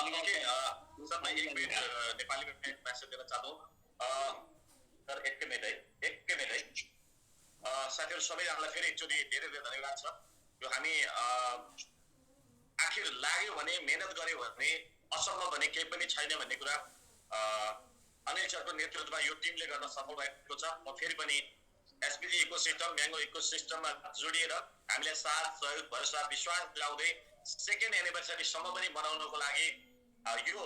देखिए सर मैं एक मिनट नेपाली में मैसेज देना चाहता हूँ सर एक मिनट है साथीहरू सबैजनालाई फेरि एकचोटि धेरै धेरै धन्यवाद छ। यो हामी आखिर लाग्यो भने मेहनत गर्यो भने असम्भव भने केही पनि छैन भन्ने कुरा अनिल सरको नेतृत्वमा यो टिमले गर्न सफल भएको छ। म फेरि पनि एसपीजी इकोसिस्टम म्याङ्गो इकोसिस्टममा जोडिएर हामीले साथ सहयोग भरोसा विश्वास दिलाउँदै सेकेन्ड एनिभर्सरीसम्म पनि मनाउनको लागि यो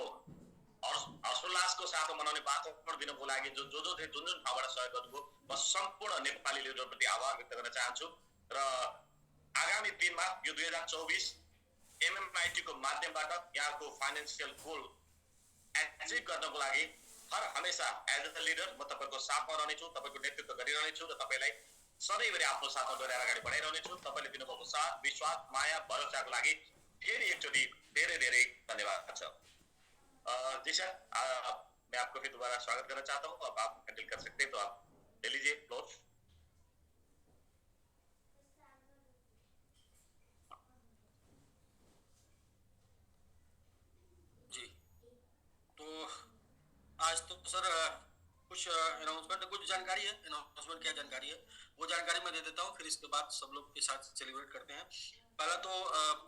हर्षोल्लासको साथ मनाउने वातावरण दिनको लागि जुन जुन ठाउँबाट सहयोग गर्नुभयो म सम्पूर्ण नेपाली लिडरप्रति आभार व्यक्त गर्न चाहन्छु र आगामी दिनमा यो 2024 एमएमआईटी को माध्यमबाट यहाँको फाइनेन्शियल गोल एचिभ गर्नको लागि हर हमेशा एज अ लिडर म तपाईको साथमा रहनेछु, तपाईको नेतृत्व गरिरहनेछु र तपाईलाई सधैँभरि आफ्नो साथमा डोर्याएर अगाडि बढाइरहनेछु। तपाईले दिनुभएको साथ विश्वास माया भरोसाको लागि फेरि एकचोटि धेरै धेरै धन्यवाद छ। जी सर मैं आपको फिर दोबारा स्वागत करना चाहता हूँ। अब आप हैंडल कर सकते हैं तो आप ले लीजिए फ्लोर। जी तो आज तो सर कुछ अनाउंसमेंट कुछ जानकारी है, अनाउंसमेंट क्या जानकारी है वो जानकारी मैं दे देता हूँ, फिर इसके बाद सब लोग के साथ सेलिब्रेट करते हैं। पहला तो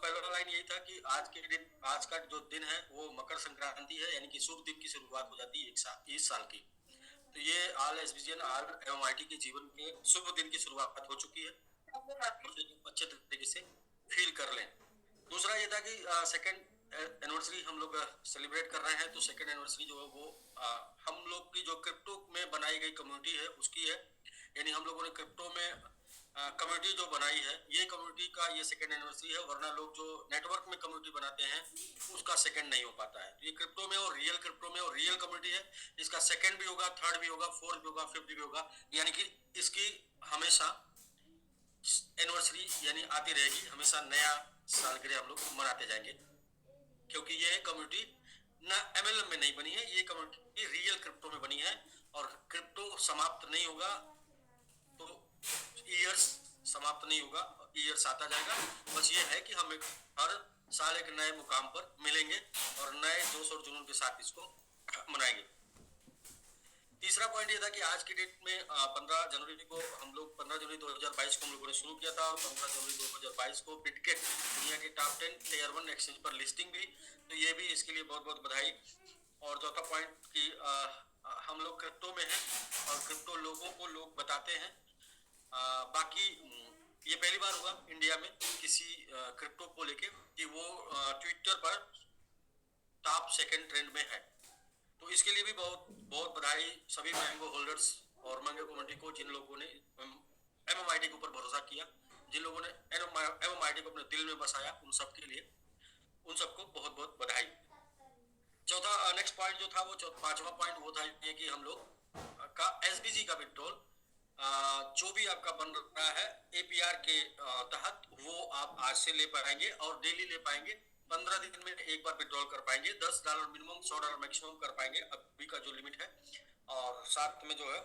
पहला लाइन यही था कि आज का जो दिन है वो मकर संक्रांति है, यानी कि शुभ दिन की शुरुआत हो जाती है इस साल की। तो ये ऑल एसबीजीएन ऑल एमआईटी के जीवन के शुभ दिन की शुरुआत हो चुकी है, अच्छे तरीके से फील कर लें। दूसरा ये था कि सेकंड एनिवर्सरी हम लोग सेलिब्रेट कर रहे हैं, तो सेकंड एनिवर्सरी जो है वो हम लोग की जो क्रिप्टो में बनाई गई कम्युनिटी है उसकी है, यानी हम लोगों ने क्रिप्टो में कम्युनिटी जो बनाई है ये कम्युनिटी का ये सेकंड एनिवर्सरी है, वरना लोग जो नेटवर्क में कम्युनिटी बनाते हैं उसका सेकंड नहीं हो पाता है। ये क्रिप्टो में और रियल क्रिप्टो में और रियल कम्युनिटी है, इसका सेकंड भी होगा, थर्ड भी होगा, फोर्थ भी होगा, फिफ्थ भी होगा, यानी कि इसकी हमेशा एनिवर्सरी यानी आती रहेगी, हमेशा नया सालगिरह हम लोग मनाते जाएंगे, क्योंकि ये कम्युनिटी ना एमएलएम में नहीं बनी है, ये कम्युनिटी रियल क्रिप्टो में बनी है और क्रिप्टो समाप्त नहीं होगा तो ईयर्स समाप्त नहीं होगा, ईयर्स आता जाएगा। बस ये है कि हम हर साल एक नए मुकाम पर मिलेंगे और नए जोश और जुनून के साथ इसको मनाएंगे। तीसरा पॉइंट ये था कि आज की डेट में 15 जनवरी को हम लोग 15 जनवरी 2022 को हम लोगों ने शुरू किया था और 15 जनवरी 2022 को बिटगेट दुनिया के टॉप 10 टियर 1 एक्सचेंज पर लिस्टिंग भी, तो ये भी इसके लिए बहुत बहुत बधाई। और चौथा पॉइंट कि हम लोग क्रिप्टो में हैं और क्रिप्टो लोगों को लोग बताते हैं। बाकी ये पहली बार हुआ इंडिया में किसी क्रिप्टो को लेके कि वो ट्विटर पर टॉप सेकंड ट्रेंड में है, तो इसके लिए भी बहुत बहुत बधाई सभी मैंगो होल्डर्स और मैंगो कम्युनिटी को, जिन लोगों ने एमएमआईटी के ऊपर भरोसा किया, जिन लोगों ने एमएमआईटी को अपने दिल में बसाया, उन सब के लिए उन सबको बहुत बहुत बधाई। चौथा नेक्स्ट पॉइंट जो था वो पांचवा पॉइंट वो था ये कि हम लोग का एसबीजी का विड्रॉल जो भी आपका बन रहा है एपीआर के तहत वो आप आज से ले पाएंगे और डेली ले पाएंगे, 15 दिन में एक बार विड्रॉल कर पाएंगे, $10 मिनिमम, $100 मैक्सिमम कर पाएंगे अभी का जो लिमिट है। और साथ में जो है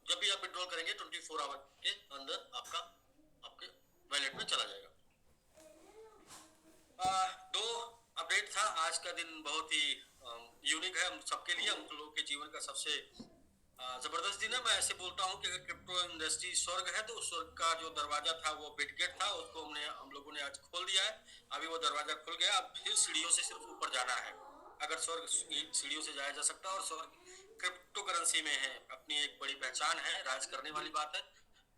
जब भी आप विड्रॉल करेंगे 24 आवर के अंदर आपके वैलेट में चला जाएगा। दो अपडेट था, आज का दिन बहुत ही यूनिक है हम सबके लिए, हम लोगों के जीवन का सबसे जबरदस्त दिन है। मैं ऐसे बोलता हूँ कि अगर क्रिप्टो इंडस्ट्री स्वर्ग है तो उस स्वर्ग का जो दरवाजा था वो बिटगेट था, उसको हम लोगों ने आज खोल दिया है। अभी वो दरवाजा खुल गया, अब फिर सीढ़ियों से सिर्फ ऊपर जाना है। अगर स्वर्ग सीढ़ियों से जाया जा सकता है और स्वर्ग क्रिप्टो करेंसी में है, अपनी एक बड़ी पहचान है, राज करने वाली बात है,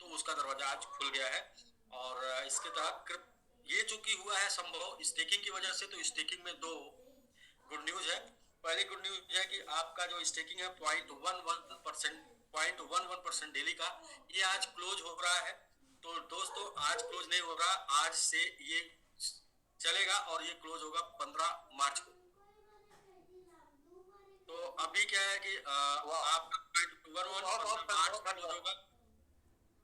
तो उसका दरवाजा आज खुल गया है। और इसके तहत ये चूंकि हुआ है संभव स्टेकिंग की वजह से, तो स्टेकिंग में दो गुड न्यूज है। पहली गुड न्यूज है कि आपका जो स्टेकिंग है 0.11% डेली का, ये आज क्लोज हो रहा है। तो दोस्तों आज क्लोज नहीं हो रहा, आज से ये चलेगा और ये क्लोज होगा 15 मार्च को। तो अभी क्या है कि आपका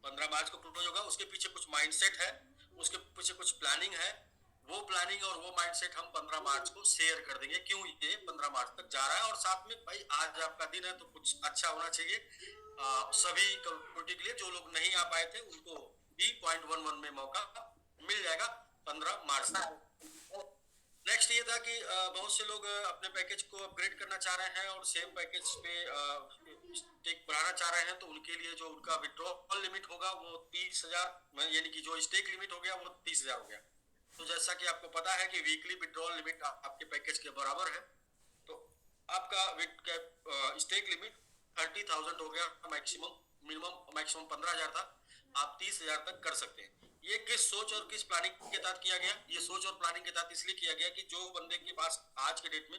15 मार्च को क्लोज होगा। उसके पीछे कुछ माइंडसेट है, उसके पीछे कुछ प्लानिंग है, वो प्लानिंग और वो माइंडसेट हम 15 मार्च को शेयर कर देंगे, क्यों ये 15 मार्च तक जा रहा है। और साथ में भाई आज आपका दिन है तो कुछ अच्छा होना चाहिए सभी कम्युनिटी के लिए। जो लोग नहीं आ पाए थे उनको भी 0.11 में मौका मिल जाएगा 15 मार्च तक। नेक्स्ट ये था कि बहुत से लोग अपने पैकेज को अपग्रेड करना चाह रहे हैं और सेम पैकेज पे स्टेक बढ़ाना चाह रहे हैं, तो उनके लिए जो उनका विड्रॉल लिमिट होगा वो 30,000, यानी कि जो स्टेक लिमिट हो गया वो 30,000 हो गया। तो जैसा कि आपको पता है कि वीकली विड्रॉल लिमिट आपके पैकेज के बराबर है, तो आपका स्टेक लिमिट 30,000 हो गया मैक्सिमम। मिनिमम मैक्सिमम 15,000 था, आप 30,000 तक कर सकते हैं। ये किस सोच और किस प्लानिंग के तहत किया गया? ये सोच और प्लानिंग के तहत इसलिए किया गया कि जो बंदे के पास आज के डेट में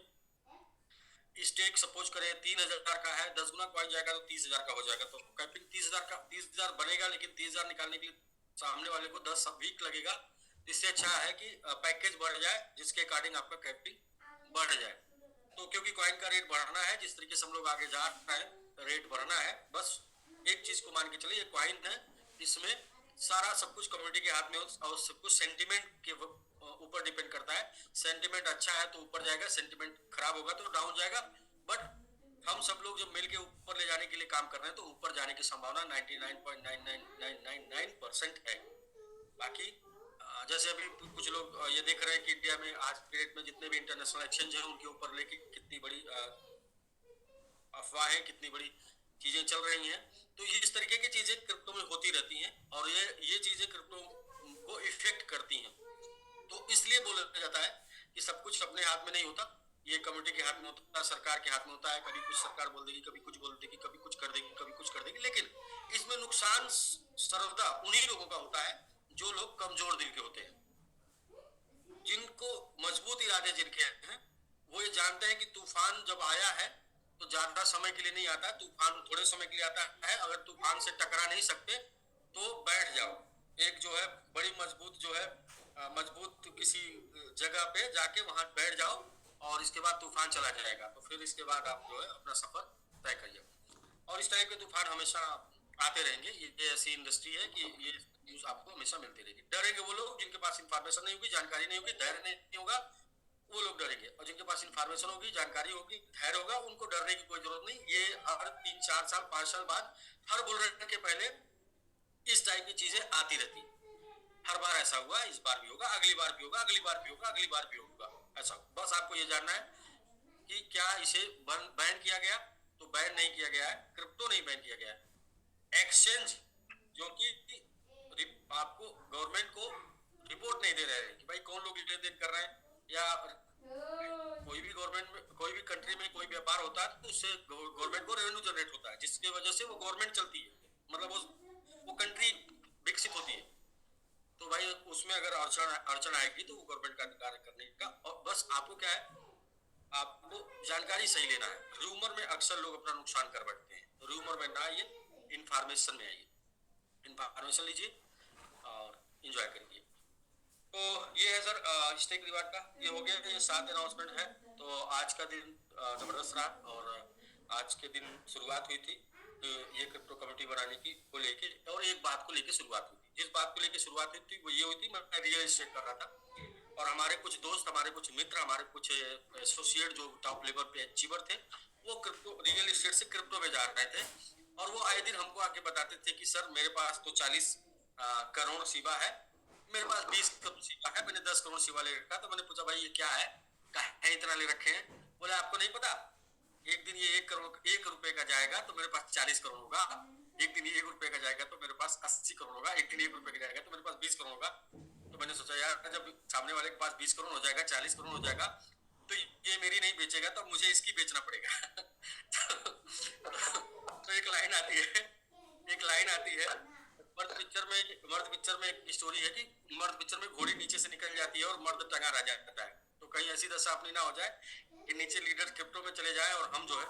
स्टेक सपोज करें 3,000 का है, 10 गुना कॉइन जाएगा तो 30,000 का हो जाएगा। तो कैपिंग 30,000 बनेगा, लेकिन 30,000 निकालने के लिए सामने वाले को 10 वीक लगेगा। इससे अच्छा है कि पैकेज बढ़ जाए जिसके अकॉर्डिंग आपका कैपिंग बढ़ जाए। तो क्योंकि कॉइन का रेट बढ़ना है, जिस तरीके से हम लोग आगे जा रहे हैं रेट बढ़ना है, बस एक चीज को मान के चलिए, ये कॉइन है, इसमें सारा सब कुछ कम्युनिटी के हाथ में और सब कुछ सेंटिमेंट के ऊपर डिपेंड करता है। सेंटिमेंट अच्छा है तो ऊपर जाएगा, सेंटिमेंट खराब होगा तो डाउन जाएगा। बट हम सब लोग जब मिलके ऊपर ले जाने के लिए काम कर रहे हैं तो ऊपर जाने की संभावना 99.99999% है। बाकी जैसे अभी कुछ लोग ये देख रहे हैं कि इंडिया में आज के डेट में जितने भी इंटरनेशनल एक्सचेंज है उनके ऊपर लेके कितनी बड़ी अफवाहें, कितनी बड़ी चीजें चल रही हैं। तो ये इस तरीके की चीजें क्रिप्टो में होती रहती हैं और ये चीजें क्रिप्टो को इफेक्ट करती हैं। तो इसलिए बोला जाता है कि सब कुछ अपने हाथ में नहीं होता, ये कम्युनिटी के हाथ में होता है, सरकार के हाथ में होता है। कभी कुछ सरकार बोल देगी, कभी कुछ बोल देगी, कभी कुछ कर देगी, कभी कुछ कर देगी, लेकिन इसमें नुकसान सर्वदा उन्हीं लोगों का होता है जो लोग कमजोर दिल के होते हैं। जिनको मजबूत इरादे जिनके हैं वो ये जानते हैं कि तूफान जब आया है तो ज्यादा समय के लिए नहीं आता, तूफान थोड़े समय के लिए आता है। अगर तूफान से टकरा नहीं सकते तो बैठ जाओ, एक जो है बड़ी मजबूत जो है मजबूत किसी जगह पे जाके वहां बैठ जाओ और इसके बाद तूफान चला जाएगा। तो फिर इसके बाद आप जो है अपना सफर तय करिए। और इस टाइप के तूफान हमेशा आते रहेंगे। ये ऐसी इंडस्ट्री है कि ये न्यूज आपको हमेशा मिलती रहेगी। डरेंगे वो लोग जिनके पास इंफॉर्मेशन नहीं होगी, जानकारी नहीं होगी, धैर्य नहीं होगा, वो लोग डरेंगे। और जिनके पास इंफॉर्मेशन होगी, जानकारी होगी, धैर्य होगा, उनको डरने की कोई जरूरत नहीं। ये हर 3-4 साल 5 साल बाद हर बुल रन के पहले इस टाइप की चीजें आती रहती। हर बार ऐसा हुआ, इस बार भी होगा, अगली बार भी होगा, अगली बार भी होगा, अगली बार भी होगा। ऐसा बस आपको ये जानना है कि क्या इसे बैन किया गया? तो बैन नहीं किया गया है, क्रिप्टो नहीं बैन किया गया है। एक्सचेंज जो कि आपको गवर्नमेंट को रिपोर्ट नहीं दे रहे हैं कि भाई कौन लोग लेन देन कर रहे हैं, या कोई भी गवर्नमेंट में कोई भी कंट्री में कोई व्यापार होता है तो उससे गवर्नमेंट को रेवेन्यू जनरेट होता है, जिसकी वजह से वो गवर्नमेंट चलती है, मतलब वो कंट्री विकसित होती है। तो भाई उसमें अगर अड़चन आएगी तो वो गवर्नमेंट का अधिकार करने का। और बस आपको क्या है, आपको जानकारी सही लेना है। रूमर में अक्सर लोग अपना नुकसान कर बैठते हैं, तो रूमर में ना आइए, इंफॉर्मेशन में आइए, इंफॉर्मेशन लीजिए और इंजॉय करिए। तो ये है सर स्टेक रिवार्ड का, ये हो गया, ये 7 अनाउंसमेंट है। तो आज का दिन जबरदस्त रहा और आज के दिन शुरुआत हुई थी ये क्रिप्टो कम्युनिटी बनाने की को लेके, और एक बात को लेके शुरुआत हुई थी। जिस बात को लेके शुरुआत हुई थी वो ये हुई थी, मैं रियल एस्टेट कर रहा था और हमारे कुछ दोस्त, हमारे कुछ मित्र, हमारे कुछ एसोसिएट जो टॉप लेवल पे अचीवर थे, वो क्रिप्टो रियल एस्टेट से क्रिप्टो में जा रहे थे। और वो आए दिन हमको आके बताते थे कि सर मेरे पास तो 40 करोड़ सिवा है, मेरे पास 20 करोड़ सिवा है, मैंने 10 करोड़ सिवा ले रखा। तो मैंने पूछा भाई ये क्या है, कहाँ इतना ले रखे हैं? बोले आपको नहीं पता, एक दिन ये 1 रुपए का जाएगा तो मेरे पास 40 करोड़ होगा, एक दिन ये 1 रुपए का जाएगा तो मेरे पास 80 करोड़ होगा, एक दिन 1 रुपए का जाएगा तो मेरे पास 20 करोड़ होगा। तो मैंने सोचा यार जब सामने वाले के पास 20 करोड़ हो जाएगा, 40 करोड़ हो जाएगा, तो ये मेरी नहीं बेचेगा तो मुझे इसकी बेचना पड़ेगा। तो एक लाइन आती है मर्द पिक्चर में एक स्टोरी है कि मर्द पिक्चर में घोड़ी नीचे से निकल जाती है और मर्द टंगा रह जाता है। तो कहीं ऐसी दशा अपनी ना हो जाए कि नीचे लीडर क्रिप्टो में चले जाए और हम जो है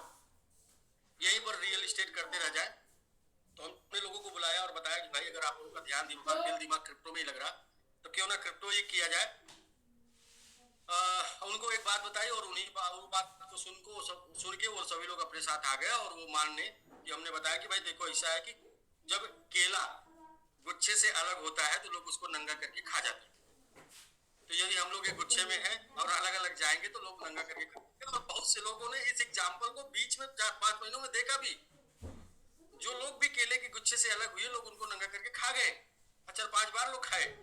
यहीं पर रियल एस्टेट करते रह जाए। तो हमने लोगों को बुलाया और बताया कि भाई अगर आप लोगों का दिल दिमाग क्रिप्टो में ही लग रहा तो क्यों ना क्रिप्टो ही किया जाए। उनको एक बात बताई और उन्हीं बात को सुन के वो सभी लोग अपने साथ आ गए और वो मानने कि हमने बताया कि भाई देखो ऐसा है कि जब केला गुच्छे से अलग होता है तो लोग उसको नंगा करके खा जाते हैं। तो यदि हम लोग एक गुच्छे में हैं और अलग अलग जाएंगे तो लोग नंगा करके खाएंगे। और बहुत से लोगों ने इस एग्जाम्पल को बीच में 4-5 महीनों में देखा भी। जो लोग भी केले के गुच्छे से अलग हुए लोग उनको नंगा करके खा गए, 4-5 बार लोग खाए।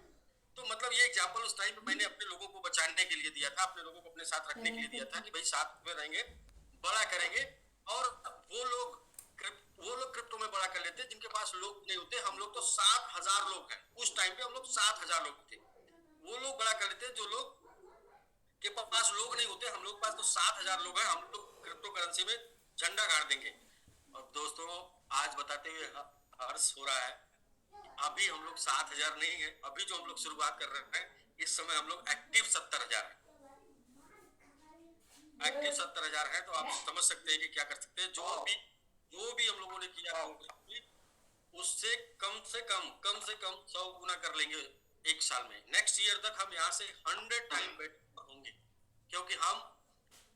तो मतलब ये एग्जाम्पल उस टाइम पे मैंने अपने लोगों को बचाने के लिए दिया था, अपने लोगों को अपने साथ रखने के लिए दिया था कि भाई साथ में रहेंगे, बड़ा करेंगे। और वो लोग क्रिप्टो में बड़ा कर लेते हैं जिनके पास लोग नहीं होते। हम लोग तो 7,000 लोग हैं उस टाइम पे, हम लोग 7,000 लोग थे। वो लोग बड़ा कर लेते हैं जो लोग के पास लोग नहीं होते। हम लोग पास तो 7,000 लोग हैं, हम लोग क्रिप्टो करेंसी में झंडा गाड़ देंगे। और दोस्तों आज बताते हुए हर्ष हो रहा है, अभी हम लोग 7,000 नहीं है, अभी जो हम लोग शुरुआत कर रहे हैं इस समय हम लोग एक्टिव 70,000 है। एक्टिव 70,000 है, तो आप समझ सकते हैं कि क्या कर सकते हैं। जो भी हम लोगों ने किया उससे कम से कम 100 गुना कर लेंगे एक साल में। नेक्स्ट ईयर तक हम यहाँ से 100 टाइम बेटर होंगे, क्योंकि हम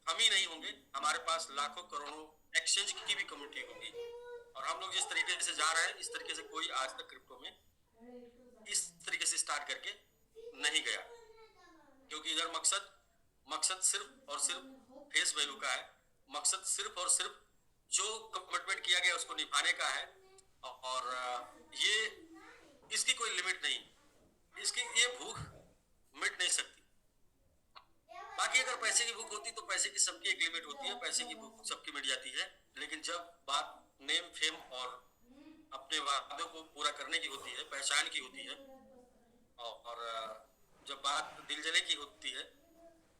ही नहीं होंगे, हमारे पास लाखों करोड़ों एक्सचेंज की भी कम्युनिटी होगी। और हम लोग जिस तरीके से जा रहे हैं इस तरीके से कोई आज तक क्रिप्टो में इस तरीके से स्टार्ट करके नहीं गया, क्योंकि इधर मकसद सिर्फ और सिर्फ फेस वैल्यू का है। मकसद सिर्फ और सिर्फ जो कमिटमेंट किया गया उसको निभाने का है। और ये इसकी कोई लिमिट नहीं, इसकी ये भूख मिट नहीं सकती। बाकी अगर पैसे की भूख होती तो पैसे की सबकी एक लिमिट होती है, पैसे की भूख सबकी मिट जाती है। लेकिन जब बात नेम फेम और अपने वादों को पूरा करने की होती है, पहचान की होती है, और जब बात दिल जले की होती है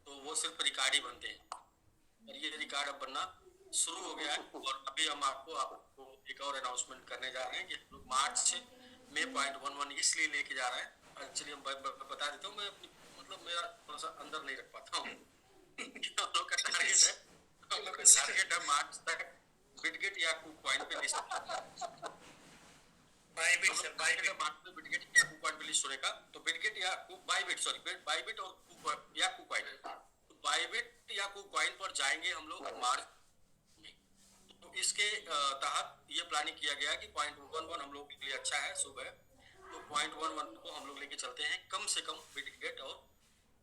तो वो सिर्फ रिकॉर्ड ही बनते हैं। और ये रिकॉर्ड अब बनना शुरू हो गया है। और अभी हम आपको एक और अनाउंसमेंट करने जा रहे हैं कि हम लोग मार्च से May 0.11 इसलिए लेके जा रहे हैं। एक्चुअली हम बता देता हूँ, मैं अपनी मतलब मेरा थोड़ा सा अंदर नहीं रख पाता हूँ। हम लोग का टारगेट है मार्च तक बिटगेट या KuCoin पे लिस्ट बिटगेट या KuCoin पे लिस्ट होने का। तो बिटगेट या बाइबिट और या KuCoin, तो बाइबिट या KuCoin पर जाएंगे हम लोग मार्च। तो इसके तहत ये प्लानिंग किया गया कि 0.11 हम लोग के लिए अच्छा है, शुभ है। तो 0.11 को हम लोग लेके चलते हैं कम से कम बिटगेट और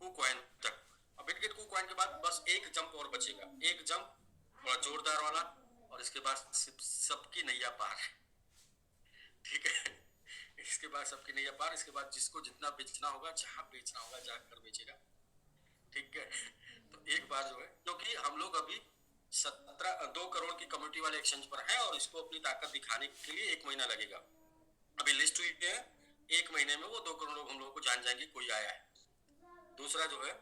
KuCoin तक। अब बिटगेट KuCoin के बाद बस एक जंप और बचेगा, एक जंप थोड़ा जोरदार वाला, और इसके बाद सबकी नैया पार। ठीक है, इसके बाद सबकी नैया पार। इसके बाद जिसको जितना बेचना होगा, जहां बेचना होगा जाकर बेचेगा। ठीक है, तो एक बार जो है, क्योंकि हम लोग अभी 2 करोड़ की कम्युनिटी वाले एक्सचेंज पर हैं और इसको अपनी ताकत दिखाने के लिए 1 महीना लगेगा। अभी लिस्ट हुई है, 1 महीने में वो 2 करोड़ लोग हम लोग को जान जाएंगे कोई आया है। दूसरा जो है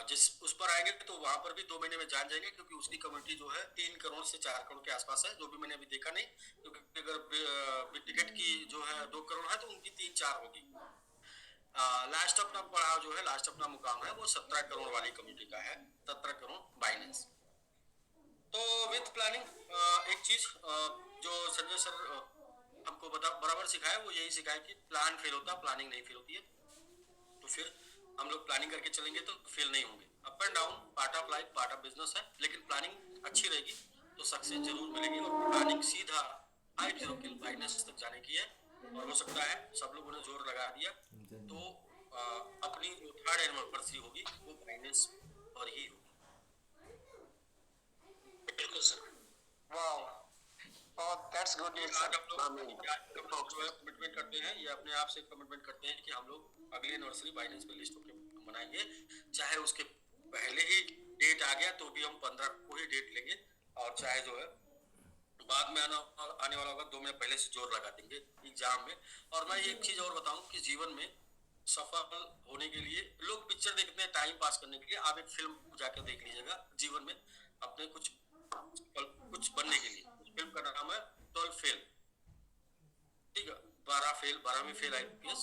जिस उस पर आएंगे तो वहां पर भी 2 महीने में जान जाएंगे, क्योंकि उसकी कम्युनिटी जो है 3 करोड़ से 4 करोड़ के आसपास है, जो भी मैंने अभी देखा नहीं। क्योंकि अगर टिकट की जो है 2 करोड़ है तो उनकी 3-4 होगी। लास्ट अपना पड़ाव जो है, लास्ट अपना मुकाम है वो 17 करोड़ वाली कम्युनिटी का है, 17 करोड़ बाइनेंस। तो विथ प्लानिंग एक चीज जो संजय सर हमको बराबर सिखाया, वो यही सिखाया कि प्लान फेल होता, प्लानिंग नहीं फेल होती है। तो फिर हम लोग प्लानिंग करके चलेंगे तो फेल नहीं होंगे। Up and down part of life, part of business है, लेकिन प्लानिंग अच्छी रहेगी तो सक्सेस जरूर मिलेगी। और प्लानिंग सीधा 50 किल बाइनेंस तक जाने की है, और हो सकता है सब लोगों ने जोर लगा दिया तो अपनी जो 3rd एनिवर्सरी होगी वो बाइनेंस पर ही होगी। बिल्कुल sir. Wow. Oh, that's good news, sir. हम लोग जो है कमिटमेंट करते हैं, ये अपने आप से कमिटमेंट करते हैं कि हम लोग अगली एनिवर्सरी बाइनेंस पे लिस्ट होकर मनाएंगे। चाहे उसके पहले ही डेट आ गया तो भी हम 15 को ही डेट लेंगे, और चाहे जो है बाद में आने वाला होगा 2 महीने पहले से जोर लगा देंगे एग्जाम में। और मैं एक चीज और बताऊं कि जीवन में सफल होने के लिए लोग पिक्चर देखते हैं टाइम पास करने के लिए, आप एक फिल्म जाकर देख लीजिएगा जीवन में अपने कुछ बनने के लिए। उस फिल्म का नाम है 12 फेल। ठीक है, 12 फेल, 12वीं फेल IPS,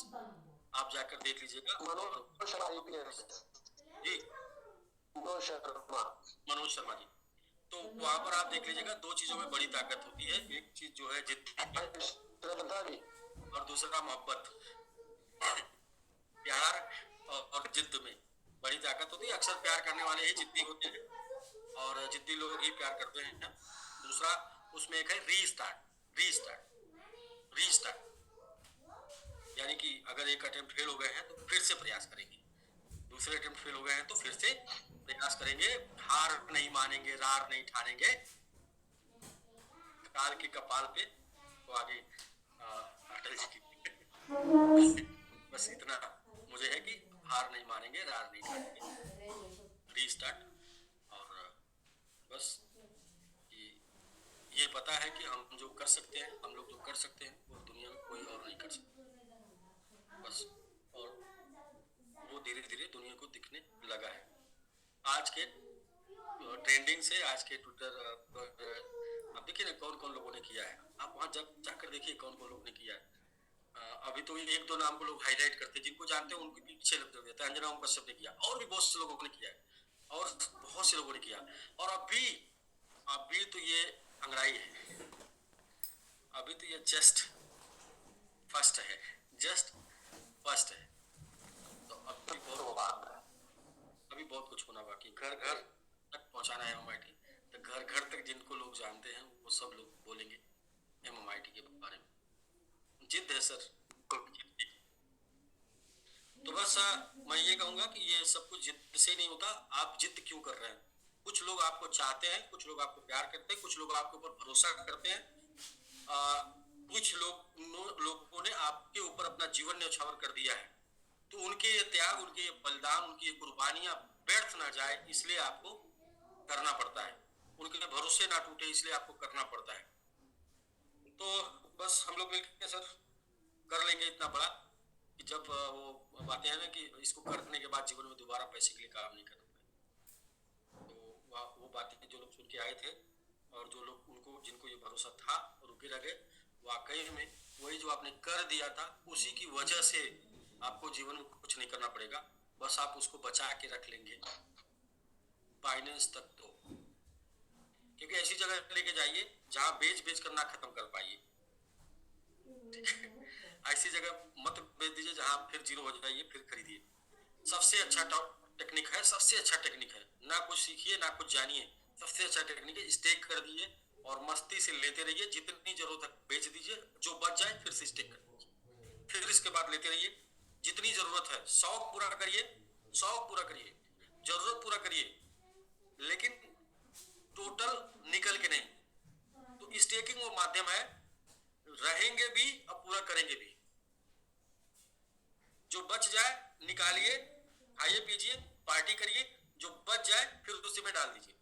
आप जाकर देख लीजिएगा। मनोज शर्मा IPS जी, मनोज शर्मा जी। तो वहां पर आप देख लीजिएगा 2 चीजों में बड़ी ताकत होती है, एक चीज जो है जिद्दी और दूसरा मोहब्बत। प्यार और जिद्द में बड़ी ताकत होती है। अक्सर प्यार करने वाले ही जिद्दी होते हैं और जिद्दी लोग ही प्यार करते हैं। दूसरा उसमें एक है रीस्टार्ट, यानी कि अगर एक अटेम्प्ट फेल हो गए हैं तो फिर से प्रयास करेंगे, दूसरे अटेम्प्ट फेल हो गए हैं तो फिर से प्रयास करेंगे, हार नहीं मानेंगे, रार नहीं ठानेंगे। काल के कपाल पे तो आगे अटल जी की बस इतना मुझे है कि हार नहीं मानेंगे, रार नहीं मानेंगे, रीस्टार्ट। और बस ये पता है कि हम जो कर सकते हैं, हम लोग जो कर सकते हैं वो दुनिया में कोई और नहीं कर सकता बस। और वो धीरे धीरे दुनिया को दिखने लगा है। आज के ट्रेंडिंग से, आज के ट्विटर आप देखिए ना कौन कौन लोगों ने किया है, आप वहां जब जाकर देखिए कौन कौन लोगों ने किया है। अभी तो एक दो नाम को लोग हाईलाइट करते हैं, जिनको जानते हैं उनके पीछे लग जाते हैं। अंजना ओम कश्यप ने किया, और भी बहुत से लोगों ने किया है, और बहुत से लोगों ने किया। और अभी तो ये अंग्राई है, अभी तो ये जस्ट फर्स्ट है, जस्ट फर्स्ट है। तो अभी बहुत कुछ होना बाकी, घर घर तक पहुंचाना है एमएमआईटी। तो घर घर तक जिनको लोग जानते हैं वो सब लोग बोलेंगे एमएमआईटी के बारे में। जिद है सर। तो बस मैं ये कहूंगा कि ये सब कुछ जिद से नहीं होता। आप जिद क्यों कर रहे हैं? कुछ लोग आपको चाहते हैं, कुछ लोग आपको प्यार करते हैं, कुछ लोग आपके ऊपर भरोसा करते हैं, कुछ लोगों ने आपके ऊपर अपना जीवन न्यौछावर कर दिया है। तो उनके ये त्याग, उनके ये बलिदान, उनकी ये कुर्बानियां व्यर्थ ना जाए इसलिए आपको करना पड़ता है। उनके भरोसे ना टूटे इसलिए आपको करना पड़ता है। तो बस हम लोग मिलकर सर कर लेंगे इतना बड़ा कि जब वो बातें हैं ना कि इसको करने के बाद जीवन में दोबारा पैसे के लिए काम नहीं करना पड़े। तो वो बातें जो लोग सुन के आए थे और जो लोग जिनको ये भरोसा था और रुके रह गए, वाकई में वही जो आपने कर दिया था उसी की वजह से आपको जीवन में कुछ नहीं करना पड़ेगा। बस आप उसको बचा के रख लेंगे फाइनेंस तक। तो क्योंकि ऐसी जगह लेके जाइए जहां बेच बेच कर ना खत्म कर पाइए। ऐसी जगह मत बेच दीजिए जहां फिर जीरो हो जाइए, फिर खरीदिए। सबसे अच्छा टेक्निक है, सबसे अच्छा टेक्निक है। ना कुछ सीखिए ना कुछ जानिए, सबसे अच्छा टेक्निक है स्टेक कर दिए और मस्ती से लेते रहिए। जितनी जरूरत है बेच दीजिए, जो बच जाए फिर से स्टेक कर दीजिए, फिर इसके बाद लेते रहिए। जितनी जरूरत है शौक पूरा करिए, शौक पूरा करिए, जरूरत पूरा करिए, लेकिन टोटल निकल के नहीं। तो स्टेकिंग वो माध्यम है, रहेंगे भी और पूरा करेंगे भी। जो बच जाए निकालिए, खाइए पीजिए पार्टी करिए, जो बच जाए फिर उसी में डाल दीजिए,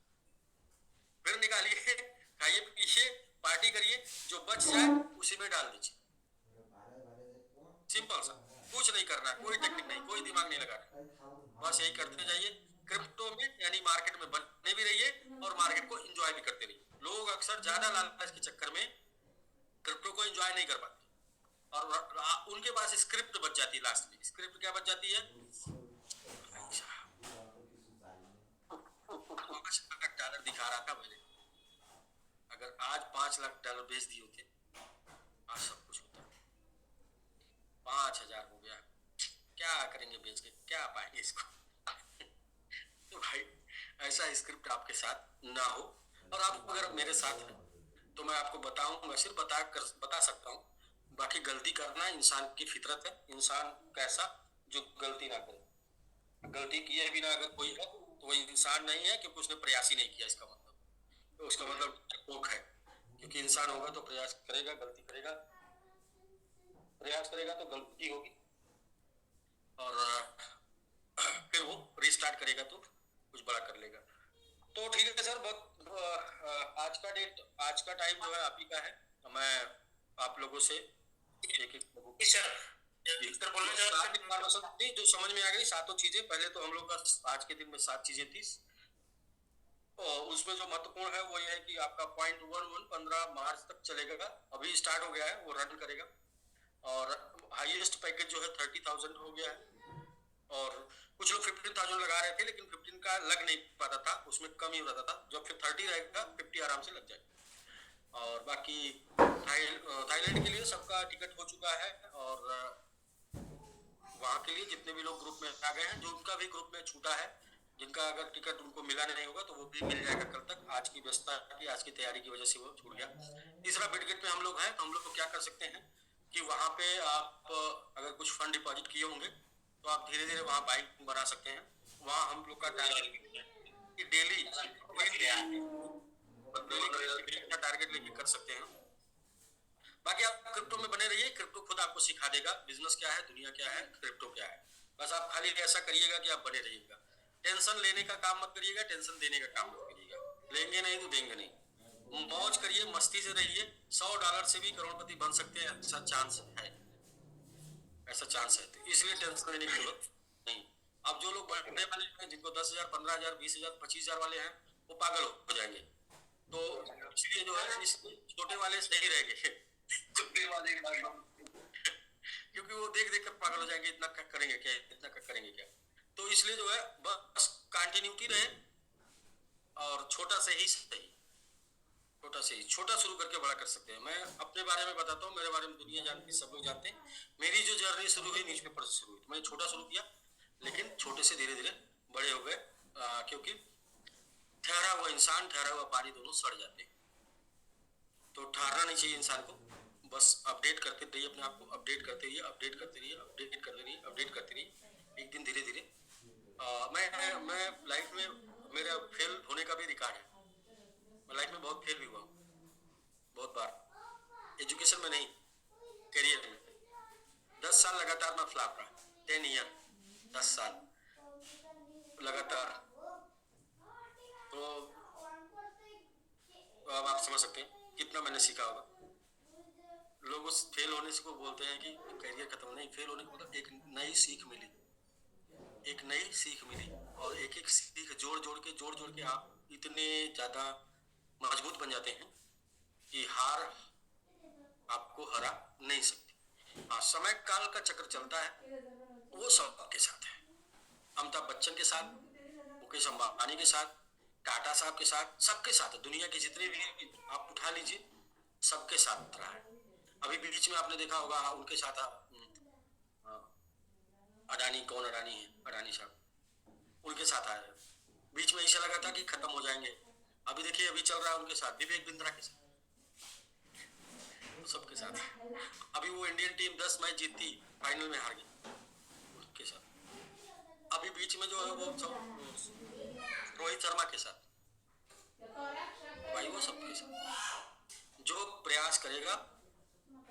फिर निकालिए खाइए पीजिए पार्टी करिए, जो बच जाए उसी में डाल दीजिए। सिंपल सा, कुछ नहीं करना, कोई टेक्निक नहीं, कोई दिमाग नहीं लगाना, बस यही करते जाइए। क्रिप्टो में यानी मार्केट में बने भी रहिए और मार्केट को एंजॉय भी करते रहिए। लोग अक्सर ज्यादा लालच के चक्कर में क्रिप्टो को एंजॉय नहीं कर पाते और उनके पास स्क्रिप्ट बच जाती है। लास्ट में स्क्रिप्ट क्या बच जाती है? $5 दिखा रहा था मैंने, अगर आज $5 लाख बेच दिए होते आज सब कुछ होता। 5,000 हो गया, क्या करेंगे बेच के, क्या पाएंगे इसको? तो भाई ऐसा स्क्रिप्ट आपके साथ ना हो। और आप अगर मेरे साथ हैं तो मैं आपको बताऊंगा, सिर्फ बता सकता हूँ। बाकी गलती करना इंसान की फितरत है, इंसान कैसा जो गलती ना करे। गलती किए बिना अगर कोई है तो वो इंसान नहीं है, क्योंकि उसने प्रयास ही नहीं किया। इसका मतलब तो उसका मतलब टोक है, क्योंकि इंसान होगा तो प्रयास करेगा, गलती करेगा, प्रयास करेगा तो गलती होगी और फिर वो रिस्टार्ट करेगा तो कुछ बड़ा कर लेगा। तो ठीक है सर, बहुत आज का डेट, आज का टाइम जो है आप ही का है। मैं आप लोगों से एक जो समझ में आ गई सातों चीजें। पहले तो हम लोग का आज के दिन में 7 चीजें थी, और उसमें जो महत्वपूर्ण है वो ये है कि आपका 0.11 15 मार्च तक चलेगा। अभी स्टार्ट हो गया है, वो रन करेगा। और हाईएस्ट पैकेज जो है 30,000 हो गया है। और कुछ लोग 15,000 लगा रहे थे, लेकिन 15 का लग नहीं पाता था, उसमें कम ही हो रहा था। जब फिर 30 रहेगा 50 आराम से लग जाएगा। और बाकी थाईलैंड के लिए सबका टिकट हो चुका है, और वहाँ के लिए जितने भी लोग ग्रुप में आ गए हैं, जो उनका भी ग्रुप में छूटा है, जिनका अगर टिकट उनको मिला नहीं होगा तो वो भी मिल जाएगा कल तक। आज की व्यस्तता की, आज की तैयारी की वजह से वो छूट गया। तीसरा बिटगेट पे हम लोग हैं, तो हम लोग को क्या कर सकते हैं कि वहाँ पे आप अगर कुछ फंड डिपॉजिट किए होंगे तो आप धीरे धीरे वहाँ बाइक बना सकते हैं। वहाँ हम लोग का डेली टारगेट लेके कर सकते हैं। बाकी आप क्रिप्टो में बने रहिए, क्रिप्टो खुद आपको सिखा देगा बिजनेस क्या है, दुनिया क्या है, क्रिप्टो क्या है। बस आप खाली ऐसा करिएगा कि आप बने रहिएगा, टेंशन लेने का काम मत करिएगा, टेंशन देने का काम मत करिएगा। लेंगे नहीं तो देंगे नहीं, मौज करिए, मस्ती से रहिए। $100 से भी करोड़पति बन सकते हैं, ऐसा चांस है, ऐसा चांस है। तो इसलिए टेंशन लेने की जरूरत नहीं। अब जो लोग बढ़ने वाले हैं, जिनको 10,000, 15,000, 20,000, 25,000 वाले हैं, वो पागल हो जाएंगे। तो इसलिए जो है इस छोटे वाले सही रहेंगे छोटे वाले क्योंकि वो देख देख कर पागल हो जाएंगे, इतना करेंगे क्या, इतना करेंगे क्या। तो इसलिए जो है बस कंटिन्यूटी रहे और छोटा से ही सही, छोटा से ही, छोटा शुरू करके बड़ा कर सकते हैं। मैं अपने बारे में बताता हूँ, मेरे बारे में दुनिया जानती है, सब लोग जानते हैं। मेरी जो जर्नी शुरू हुई न्यूज़पेपर से शुरू हुई। तो मैंने छोटा शुरू किया, लेकिन छोटे से धीरे धीरे बड़े हो गए, क्योंकि ठहरा हुआ इंसान, ठहरा हुआ पानी दोनों सड़ जाते हैं। तो ठहरना नहीं चाहिए इंसान को, बस अपडेट करते रहिए अपने आप को, अपडेट करते रहिए, अपडेट करते रहिए, अपडेट करते रहिए, अपडेट करते रहिए। एक दिन धीरे धीरे मैं लाइफ में मेरा फेल होने का भी रिकॉर्ड है। मैं लाइफ में बहुत फेल भी हुआ, बहुत बार, एजुकेशन में नहीं, करियर में। 10 साल लगातार मैं फ्लॉप रहा, 10 ईयर, 10 साल लगातार। तो अब आप समझ सकते हैं कितना मैंने सीखा होगा। लोग उस फेल होने से को बोलते हैं कि करियर खत्म, नहीं, फेल होने को मतलब एक नई सीख मिली, एक नई सीख मिली, और एक एक सीख जोड़ जोड़ के आप इतने ज्यादा मजबूत बन जाते हैं कि हार आपको हरा नहीं सकती। हाँ, समय काल का चक्र चलता है, वो सबके साथ है। अमिताभ बच्चन के साथ, मुकेश अंबानी के साथ, टाटा साहब के साथ, सबके साथ है। दुनिया के जितने भी आप उठा लीजिए, सबके साथ रहा है। अभी बीच में आपने देखा होगा उनके साथ अडानी, कौन अडानी है, अडानी साहब, उनके साथ आया। बीच में ऐसा लगा था कि खत्म हो जाएंगे, अभी देखिए अभी चल रहा है उनके साथ, विवेक बिंद्रा के साथ, सबके साथ। अभी वो इंडियन टीम 10 मैच जीती, फाइनल में हार गई, उनके साथ। अभी बीच में जो है वो सब रोहित शर्मा के साथ, भाई वो सबके साथ। जो प्रयास करेगा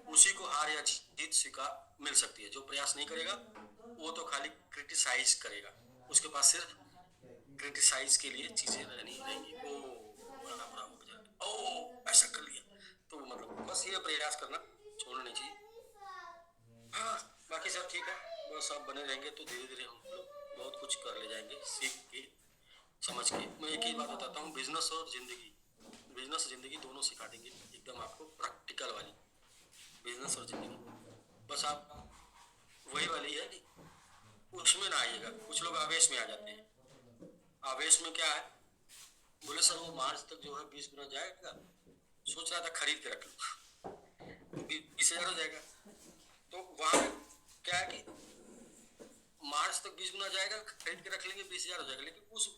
उसी को हार या जीत स्वीकार मिल सकती है। जो प्रयास नहीं करेगा वो तो खाली क्रिटिसाइज करेगा, उसके पास सिर्फ क्रिटिसाइज के लिए चीजें रहेंगी। ओ बड़ा बुरा हो गया, ओ ऐसा कर लिया, तो मतलब बस ये प्रयास करना छोड़ना नहीं चाहिए। हाँ, बाकी सब ठीक है, बस आप बने रहेंगे तो धीरे धीरे हम लोग बहुत कुछ कर ले जाएंगे, सीख के, समझ के। मैं एक ही बात बताता हूँ, बिजनेस और जिंदगी, बिजनेस जिंदगी दोनों सिखा देंगे एकदम आपको, प्रैक्टिकल वाली बिजनेस और जिंदगी। बस आप वही वाली है कि उसमें ना आइएगा। कुछ लोग आवेश में आ जाते हैं। आवेश में क्या है, बोले सर वो मार्च तक जो है 20 गुना जाएगा, सोच रहा था खरीद के रख लो, 20,000 हो जाएगा। तो वहां क्या है कि मार्च तक 20 गुना जाएगा, खरीद के रख लेंगे, 20,000 हो जाएगा। लेकिन उस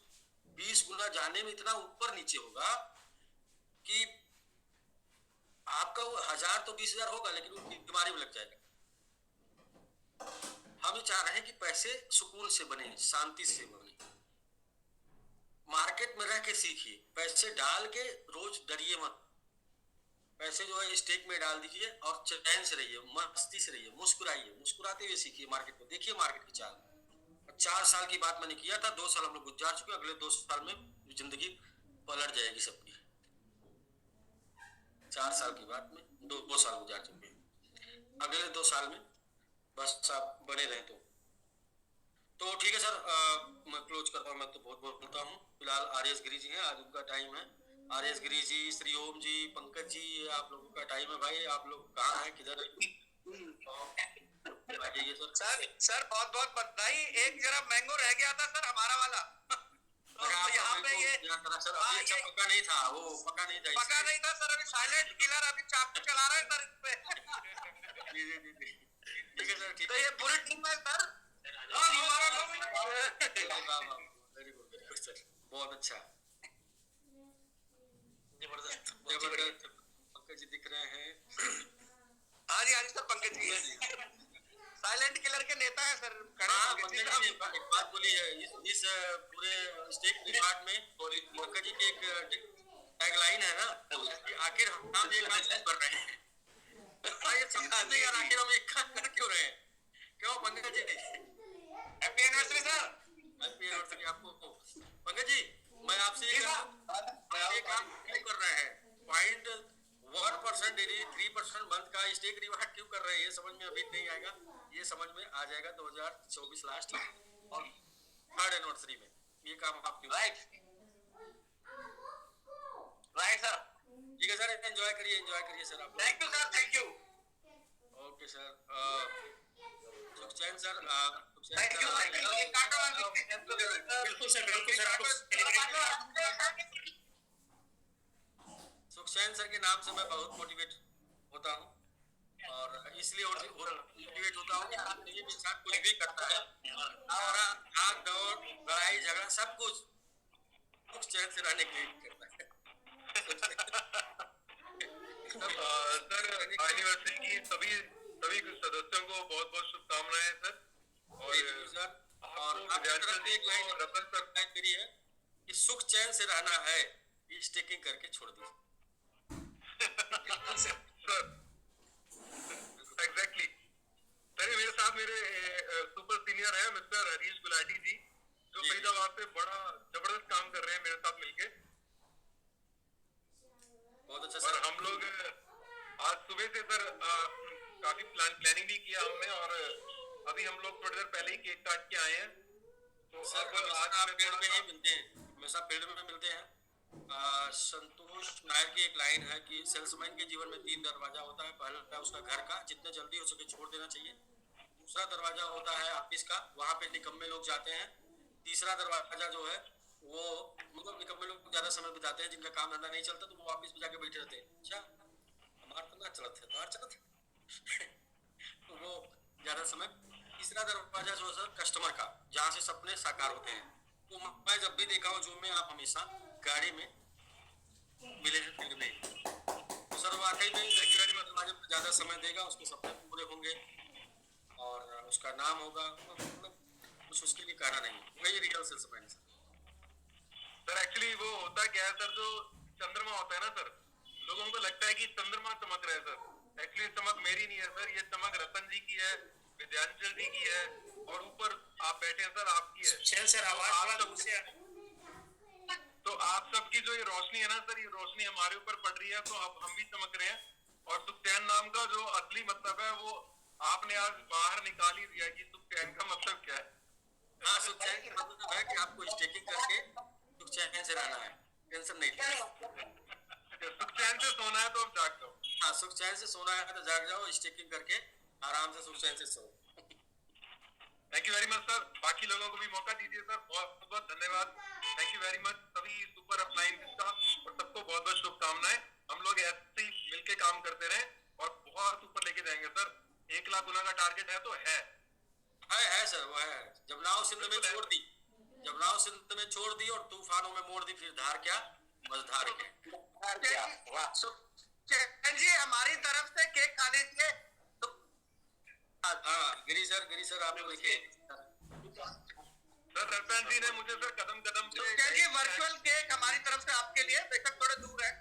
20 गुना जाने में इतना ऊपर नीचे होगा कि आपका वो 1,000 तो 20,000 होगा, लेकिन वो बीमारी में लग जाएगा। हम ये चाह रहे हैं कि पैसे सुकून से बने, शांति से बने। मार्केट में रह के सीखिए, पैसे डाल के रोज डरिए मत। पैसे जो है स्टेक में डाल दीजिए और चैन से रहिए, मस्ती से रहिए, मुस्कुराइए, मुस्कुराते हुए सीखिए मार्केट को, देखिए मार्केट की चाल। 4 साल की बात मैंने किया था, 2 साल हम लोग गुजार चुके, अगले 2 साल में जिंदगी पलट जाएगी सबकी। 4 साल की बात में 2 साल गुजार चुके हैं, अगले 2 साल में बस आप बने रहे तो ठीक है सर। मैं क्लोज करता हूँ, मैं तो बहुत बहुत बोलता हूँ। फिलहाल आर.एस. गिरी जी हैं, आज उनका टाइम है। आर.एस. गिरी जी, श्री ओम जी, पंकज जी, आप लोगों का टाइम है भाई। आप लोग कहाँ हैं, किधर आइए सर। सर बहुत बहुत बधाई। एक जरा मैंगो रह गया था सर हमारा वाला तो यहाँ पे ये सर अभी अच्छा पका नहीं था, वो पका नहीं था, पका नहीं था सर। अभी साइलेंट किलर अभी चाकू चला रहा है सर इस पे। जी ठीक है सर, ठीक तो ये पूरी टीम है सर। वेरी गुड सर, बहुत अच्छा, जबरदस्त जबरदस्त। पंकज जी दिख रहे हैं। हाँ जी sir, Pankaj ji silent killer के नेता है सर। हाँ, पंकज जी ने एक बात बोली है इस पूरे स्टेट रिकॉर्ड में। पंकज जी की एक टैगलाइन है ना कि आखिर हम ये काम कर रहे हैं। ये समझ नहीं आ रहा आखिर हम एक काम कर क्यों रहे हैं, क्यों Pankaj ji? Happy anniversary sir. Happy anniversary आपको। पंकज जी, मैं आपसे जी ये सर। ये काम क्यों कर रहे हैं? पॉइंट 1% डेली 3% मंथ का स्टेक रिवार्ड क्यों कर रहे हैं? ये समझ में अभी नहीं आएगा, ये समझ में आ जाएगा 2024 लास्ट और थर्ड एनिवर्सरी में। ये काम आप क्यों? Right right sir. ठीक है सर, एंजॉय करिए सर आप। Thank you sir, thank you. Okay sir. Sukhchain sir, thank you thank you. एक काटो बिल्कुल सर, बिल्कुल सर, आप सुखचैन सर के नाम से मैं बहुत मोटिवेट होता हूँ और इसलिए मोटिवेट होता हूँ कि आप नहीं भी इंसान कुछ भी करता है, हमारा भाग दौड़ लड़ाई झगड़ा सब कुछ सुखचैन से रहने के लिए करता है। सर एनिवर्सरी की सभी सदस्यों को बहुत बहुत शुभकामनाएं सर। सर और आपकी तरफ से एक लाइन रतन सर मेरी है कि सुख चैन से रहना है, ये स्टेकिंग करके छोड़ दीजिए। सर एग्जैक्टली सर, मेरे साथ मेरे सुपर सीनियर है मिस्टर हरीश गुलाटी जी, जो फरीदाबाद से बड़ा जबरदस्त काम कर रहे हैं मेरे साथ मिलके। बहुत अच्छा और सर। हम लोग आज सुबह से सर काफी प्लानिंग भी किया हमने, और अभी हम लोग थोड़ी देर पहले ही केक काट के आए हैं। तो सर अब आज आज आप फील्ड में ही मिलते हैं, हमेशा फील्ड में मिलते हैं। संतोष नायर की एक लाइन है कि सेल्समैन के जीवन में 3 दरवाजा होता है। पहला उसका घर का, जितने जल्दी हो सके छोड़ देना चाहिए। दूसरा दरवाजा होता है ऑफिस का, वहाँ पे निकम्मे लोग जाते हैं। तीसरा दरवाजा जो है वो मतलब निकम्मे लोग ज्यादा समय बिताते हैं, जिनका काम धंधा नहीं चलता तो वो ऑफिस में जाके बैठे रहते हैं। अच्छा हमारा तो ना चलत है, तो चलत तो वो ज्यादा समय। तीसरा दरवाजा जो है सर कस्टमर का, जहाँ से सपने साकार होते हैं। तो मैं जब भी देखा हूँ जूम में आप हमेशा गाड़ी में मिले हैं फील्ड में, तो सर वाकई में दरवाजे पर ज्यादा समय देगा, उसके सपने पूरे होंगे और उसका नाम होगा। मतलब कुछ उसके लिए कहना नहीं, वही रियल सेल्समैन है सर एक्चुअली वो होता क्या है सर, जो चंद्रमा होता है ना सर, लोगों को लगता है कि चंद्रमा चमक रहा है सर। एक्चुअली चमक मेरी नहीं है सर, ये चमक रतन जी की है, विद्यांचल जी की है, और ऊपर आप बैठे हैं सर आपकी है। सर आवाज थोड़ा दूर से। तो आप सबकी जो ये रोशनी है ना सर, ये रोशनी हमारे ऊपर पड़ रही है, तो अब हम भी चमक रहे हैं। और सुखचैन नाम का जो असली मतलब है वो आपने आज बाहर निकाल ही दिया कि सुखचैन का मतलब क्या है। हाँ, सुखचैन का मतलब है कि आपको स्टेकिंग करके सुखचैन से रहना है, टेंशन नहीं लेना। सुखचैन से सोना है तो अब जाग जाओ। हाँ, सुखचैन से सोना है तो जाग जाओ, स्टेकिंग करके आराम से सुखचैन से सो। Thank you very much sir. बाकी लोगों को भी मौका दीजिए सर। बहुत बहुत धन्यवाद। थैंक यू वेरी मच सभी सुपर अप्लायंसेस का, और सबको बहुत बहुत शुभकामनाएं। हम लोग ऐसे ही मिलके काम करते रहें और बहुत ऊपर लेके जाएंगे सर। 1 लाख गुना का टारगेट है तो है सर, वो है। जमुनाओ सिंध में छोड़ दी, जमुनाओ सिंध में छोड़ दी और तूफानों में मोड़ दी, फिर धार क्या मझधार क्या। सुखचैन जी हमारी तरफ से केक खा लीजिए। हाँ गिरी सर आप लिखे सर रतन जी ने मुझे सर कदम कदम पे सुखचैन जी वर्चुअल केक हमारी तरफ से आपके लिए, बेशक थोड़े दूर है।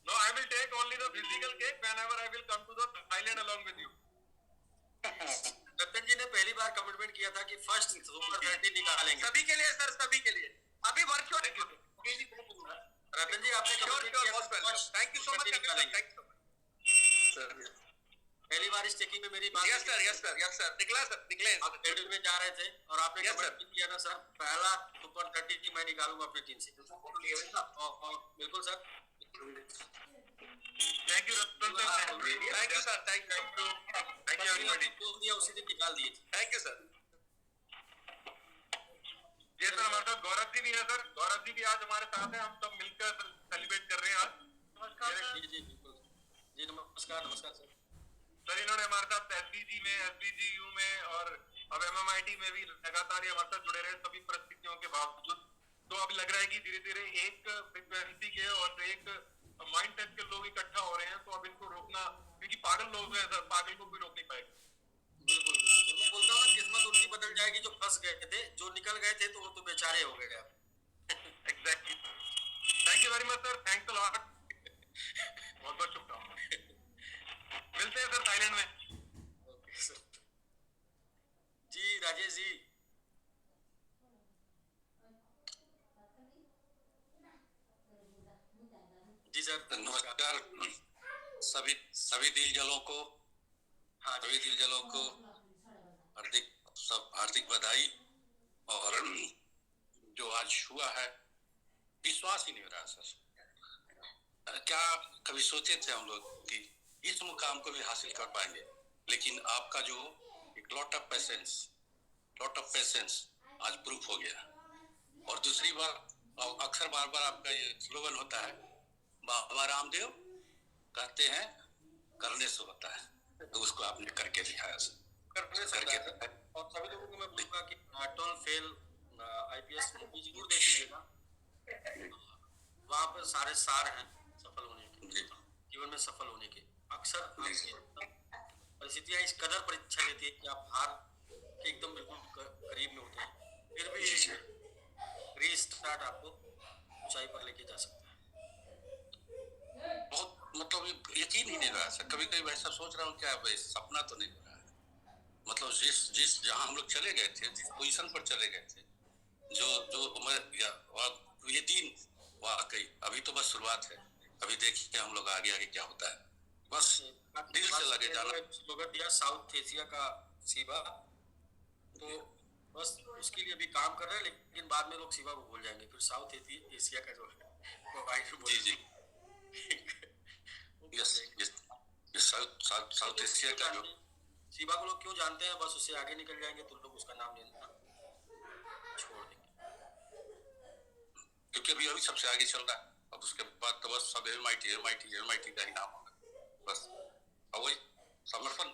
No I will take only the physical cake whenever I will come to the island along with you. Ratan ji ने पहली बार कमिटमेंट किया था कि फर्स्ट सुपर 30 निकालेंगे सभी के लिए सर, सभी के लिए। अभी virtual. Thank you Ratan ji आपने कमिटमेंट किया था first thank you so much, निकालेंगे। Thank you so much. पहली बार स्टेकिंग में मेरी बात yes sir, yes sir, yes sir, निकला सर, निकले। आप फील्ड में जा रहे थे और आपने Yes, sir. कमिटमेंट किया ना सर, पहला सुपर 30 मैं निकालूंगा अपनी टीम से। बिल्कुल sir. Thank you Ratan sir. Thank you sir, thank you, thank you everybody. जो दिया उसी दिन निकाल दिए थे। Thank you sir. जी सर, हमारे साथ गौरव जी भी है सर। गौरव जी भी आज हमारे साथ हैं। हम सब मिलकर सेलिब्रेट कर रहे हैं आज। जी बिल्कुल जी, नमस्कार सर। सर इन्होंने हमारे साथ एसबीजी में, एसबीजीयू में और अब एमएमआईटी में भी लगातार ये हमारे साथ जुड़े रहे सभी परिस्थितियों के बावजूद। तो अब लग रहा है कि धीरे धीरे एक फ्रीक्वेंसी के और एक माइंड सेट के लोग इकट्ठा हो रहे हैं। तो अब इनको रोकना, क्योंकि पागल लोग हैं सर, पागल को कोई रोक नहीं पाएगा। बिल्कुल मैं बोलता हूँ ना, किस्मत उनकी बदल जाएगी जो फंस गए थे, जो निकल गए थे तो वो तो बेचारे हो गए अब। Exactly. Thank you very much sir, thanks a lot. बहुत बहुत शुभकामनाएं। मिलते हैं सर थाईलैंड में। Okay sir. जी राजेश जी। जी सर नमस्कार सभी सभी दिलजलों को, हाँ सभी दिलजलों को हार्दिक बधाई। और जो आज हुआ है विश्वास ही नहीं हो रहा सर। क्या कभी सोचे थे हम लोग कि इस मुकाम को भी हासिल कर पाएंगे, लेकिन आपका जो एक लॉट ऑफ पेशेंस आज प्रूफ हो गया। और दूसरी बार अक्सर बार बार आपका ये स्लोगन होता है, बाबा रामदेव कहते हैं करने से होता है, तो उसको आपने करके दिखाया सर। करके और सभी लोगों को मैं बोलूंगा कि डोंट फेल आईपीएस मूवी जरूर देख लीजिएगा। वहाँ पर सारे सार हैं सफल होने के, जीवन में सफल होने के। अक्सर आपकी परिस्थितियां इस कदर परीक्षा लेती है कि आप हार के एकदम बिल्कुल करीब में होते हैं, फिर भी रीस्टार्ट आपको ऊंचाई पर लेके जा सकता है। बहुत मतलब यकीन ही नहीं रहा सर। कभी कभी वैसा सोच रहा हूँ क्या भाई सपना तो नहीं हो रहा है। मतलब जिस जहाँ हम लोग चले गए थे, जिस पोजीशन पर चले गए थे, जो ये दिन वाकई अभी तो बस शुरुआत है। अभी देखिए हम लोग आगे आगे क्या होता है, बस दिल से लगे जाना। स्लोगन दिया साउथ एशिया का सीबा, तो बस उसके लिए अभी काम कर रहे हैं, लेकिन बाद में लोग सीबा को भूल जाएंगे, फिर साउथ एशिया का जो है वो जी यस साउथ एशिया का जो सीबा को लोग क्यों जानते हैं, बस उससे आगे निकल जाएंगे तो लोग उसका नाम लेना छोड़ देंगे, क्योंकि अभी सबसे आगे चल रहा है। अब उसके बाद तो बस सब एमआईटी का ही नाम होगा बस। और वही समर्पण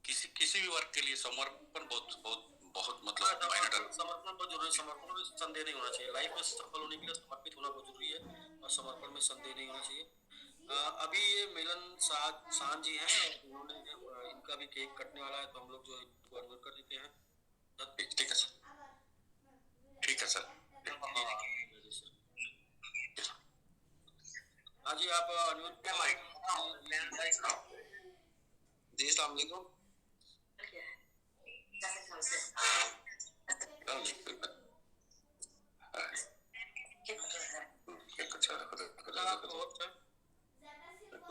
किसी भी वर्ग के लिए समर्पण बहुत बहुत बहुत मतलब समर्पण बहुत जरूरी है। समर्पण में संदेह नहीं होना चाहिए। लाइफ में सफल होने के लिए समर्पित होना बहुत जरूरी है, और समर्पण में संदेह नहीं होना चाहिए। अभी ये मिलन शान जी हैं, उन्होंने इनका भी केक कटने वाला है, तो हम लोग जो इनको अनम्यूट कर देते हैं। ठीक है सर, ठीक है सर। हाँ जी आप अनम्यूट जी अस्सलाम वालेकुम।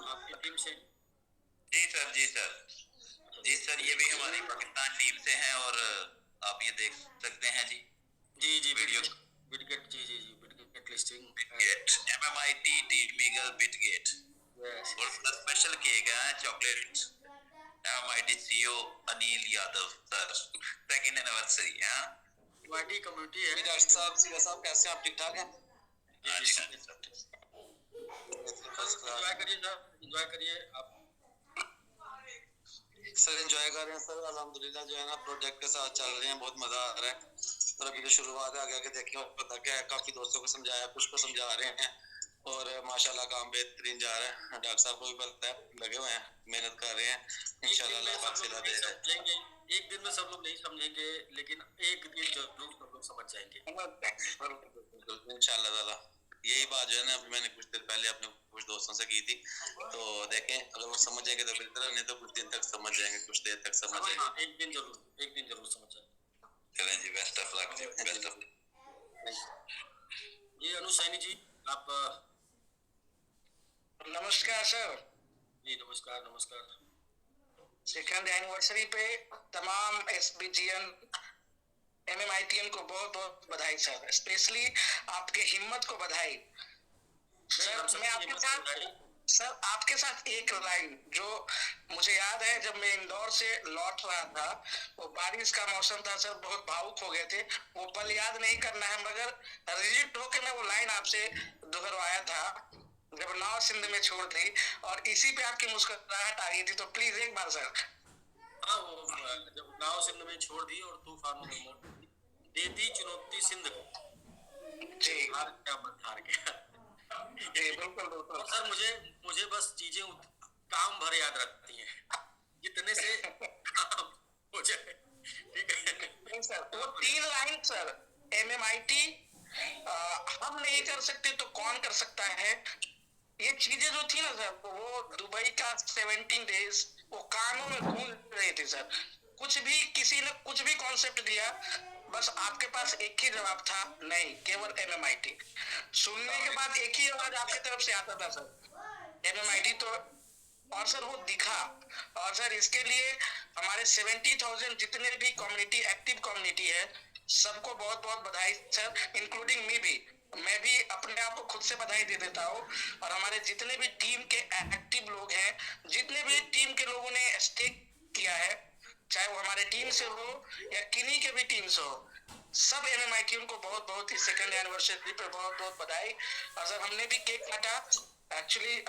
आपकी टीम से। जी सर ये भी हमारी पाकिस्तान टीम से हैं, और आप ये देख सकते हैं जी जी video Bitget Bitget listing MMIT team eagle Bitget और स्पेशल केक है chocolate MMIT CEO Anil Yadav sir, second anniversary है। वाटी कम्युनिटी है। डॉक्टर साहब सीधा साहब कैसे आप ठीक ठाक हैं? एंजॉय करिए सर, एंजॉय करिए आप सर। एंजॉय कर रहे हैं सर, अल्हम्दुलिल्लाह जो है ना प्रोजेक्ट के साथ चल रहे हैं, बहुत मजा आ रहा है। और अभी तो शुरुआत है, आगे आगे देखिए पता क्या है। काफी दोस्तों को समझाया, कुछ को समझा रहे हैं, और माशाल्लाह काम बेहतरीन जा रहा है। डॉक्टर साहब को भी पता है, लगे हुए हैं, मेहनत कर रहे हैं, इंशाल्लाह अल्लाह पाक सिला दे रहा है। एक दिन में सब लोग नहीं समझेंगे, लेकिन एक दिन जरूर सब लोग समझ जाएंगे इंशाल्लाह ताला। यही बात जो है ना, अभी मैंने कुछ देर पहले अपने कुछ दोस्तों से की थी, तो देखें अगर वो समझेंगे तो बेहतर है, नहीं तो कुछ दिन तक समझ जाएंगे, कुछ देर तक समझ जाएंगे। एक दिन जरूर समझ जाएंगे। चलें जी, best of luck, best of ये अनु सैनी जी आप। नमस्कार सर। जी नमस्कार। सेकंड एनिवर्सरी पे तमाम एसबीजीएन MMITN को बहुत बहुत बधाई सर, स्पेशली आपके हिम्मत को बधाई सर। मैं आपके साथ एक लाइन जो मुझे याद है, जब मैं इंदौर से लौट रहा था, वो बारिश का मौसम था सर, बहुत भावुक हो गए थे। वो पल याद नहीं करना है, मगर रिलेट होके मैं वो लाइन आपसे दोहरवाया था जब नाव सिंध में छोड़ दी, और इसी पे आपकी मुस्कुराहट आ गई थी। तो प्लीज एक बार सर। हाँ, वो जब नाव सिंध में छोड़ दी और तूफानों में मोड़ दे दी चुनौती सिंध को, जी हार क्या मत हार गया। जी बिल्कुल सर मुझे बस चीजें काम भर याद रखती हैं, जितने से काम हो जाए, ठीक है सर। वो 3 लाइन सर, MMIT हम नहीं कर सकते तो कौन कर सकता है? ये चीजें जो थी ना सर, वो दुबई का 17 डेज वो कानों में गूंज रही थी सर। कुछ भी किसी ने कुछ भी कॉन्सेप्ट दिया, बस आपके पास एक ही जवाब था, नहीं, केवल एमएमआईटी। सुनने के बाद एक ही आवाज आपकी तरफ से आता था सर, एमएमआईटी। तो और सर वो दिखा। और सर इसके लिए हमारे 70,000 जितने भी कम्युनिटी, एक्टिव कम्युनिटी है, सबको बहुत बहुत बधाई सर, इंक्लूडिंग मी भी। मैं भी अपने आप को खुद से बधाई दे देता हूँ। और हमारे जितने भी टीम के एक्टिव लोग हैं, जितने भी टीम के लोगों ने स्टेक किया है, चाहे वो हमारे टीम से हो या किन्हीं के भी टीम से हो, सब एमएमआईटी को बहुत बहुत इस सेकंड एनिवर्सरी पे बहुत बहुत बधाई। और सर हमने भी केक काटा। एक्चुअली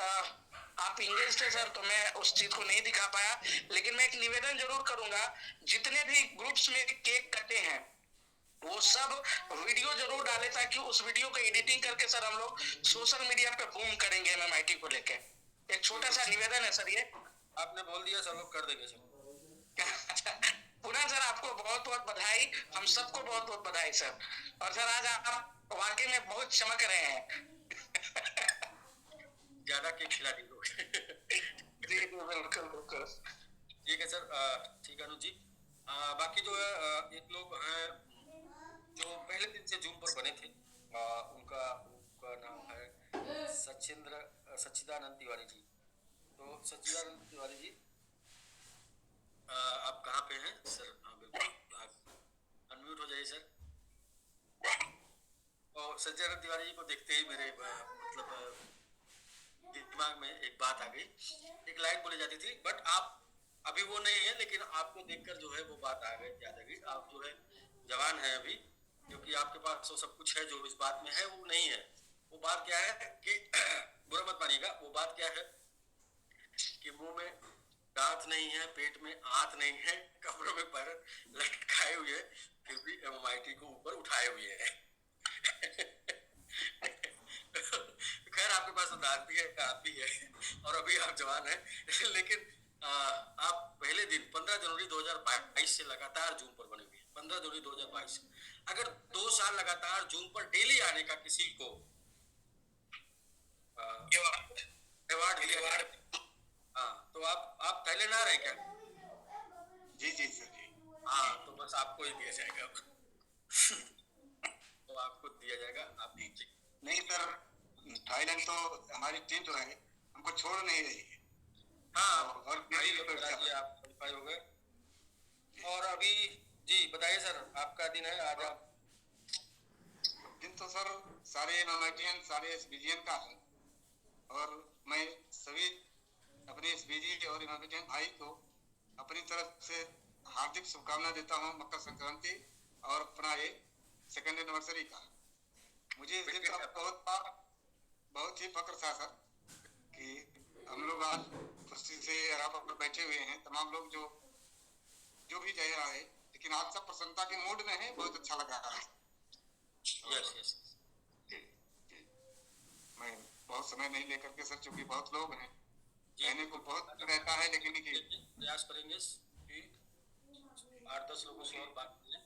आप इंगेज थे सर, तो मैं उस चीज को नहीं दिखा पाया, लेकिन मैं एक निवेदन जरूर करूंगा, जितने भी ग्रुप्स में केक कटे हैं वो सब वीडियो जरूर डाले, ताकि उस वीडियो को एडिटिंग करके सर हम लोग सोशल मीडिया पे बूम करेंगे एमएमआईटी को लेके। एक छोटा सा निवेदन है सर ये। आपने बोल दिया, सब लोग कर देंगे सर। पुनः सर आपको बहुत बहुत बधाई, हम सबको बहुत बहुत बधाई सर। और सर आज आप वाकई में बहुत चमक रहे हैं। ज्यादा केक खिला दी लोग। जी बिल्कुल बिल्कुल। ठीक है सर, ठीक है अनुज जी। बाकी जो है एक लोग हैं जो पहले दिन से जूम पर बने थे, उनका नाम है सच्चिदानंद तिवारी जी। तो सच्चिदानंद तिवारी जी, आप कहाँ पे हैं सर? हाँ बिल्कुल, आप अनम्यूट हो जाइए सर। और सच्चिदानंद तिवारी जी को देखते ही मेरे मतलब दिमाग में एक बात आ गई। एक लाइन बोली जाती थी, बट आप अभी वो नहीं है, लेकिन आपको देखकर जो है वो बात आ गई, याद आ गई। आप जो है जवान है अभी, क्योंकि आपके पास वो सब कुछ है जो इस बात में है वो नहीं है। वो बात क्या है कि बुरा मत मानिएगा, वो बात क्या है कि मुंह में दांत नहीं है, पेट में आंत नहीं है, कमरों में पैर लटकाए हुए, फिर भी एमएमआईटी को ऊपर उठाए हुए है। खैर आपके पास तो दांत भी है, आंत भी है, और अभी आप जवान हैं, लेकिन आप पहले दिन 15 जनवरी 2022 से लगातार जूम पर बने हुए हैं। 15 जनवरी 2022, अगर 2 साल लगातार जूम पर डेली आने का किसी को अवार्ड दिया गया, हाँ, तो आप पहले ना रहे क्या? जी जी सर जी। हाँ, तो बस आपको ही दिया जाएगा। तो आपको दिया जाएगा, आप दीजिए। नहीं सर, थाईलैंड तो हमारी टीम जो है हमको छोड़ नहीं रही है। हाँ, और आप क्वालिफाई हो गए। और अभी जी बताइए सर, आपका दिन है आज। आप दिन तो सर सारे एमएमआईटीएन, सारे एसबीजीएन का है, और मैं सभी अपने एसबीजी और एमएमआईटीएन भाई को अपनी तरफ से हार्दिक शुभकामना देता हूँ मकर संक्रांति और अपना ये सेकंड एनिवर्सरी का। मुझे इस दिन का बहुत ही फक्र था सर कि हम लोग आज खुशी से यहाँ पर बैठे हुए हैं, तमाम लोग जो भी कह रहा है, लेकिन आज सब प्रसन्नता के मूड में है, बहुत अच्छा लग रहा है। यस मैं बहुत समय नहीं लेकर के सर, चूंकि बहुत लोग हैं, कहने को बहुत रहता है, लेकिन प्रयास करेंगे कि 8-10 लोगों से और बात करें।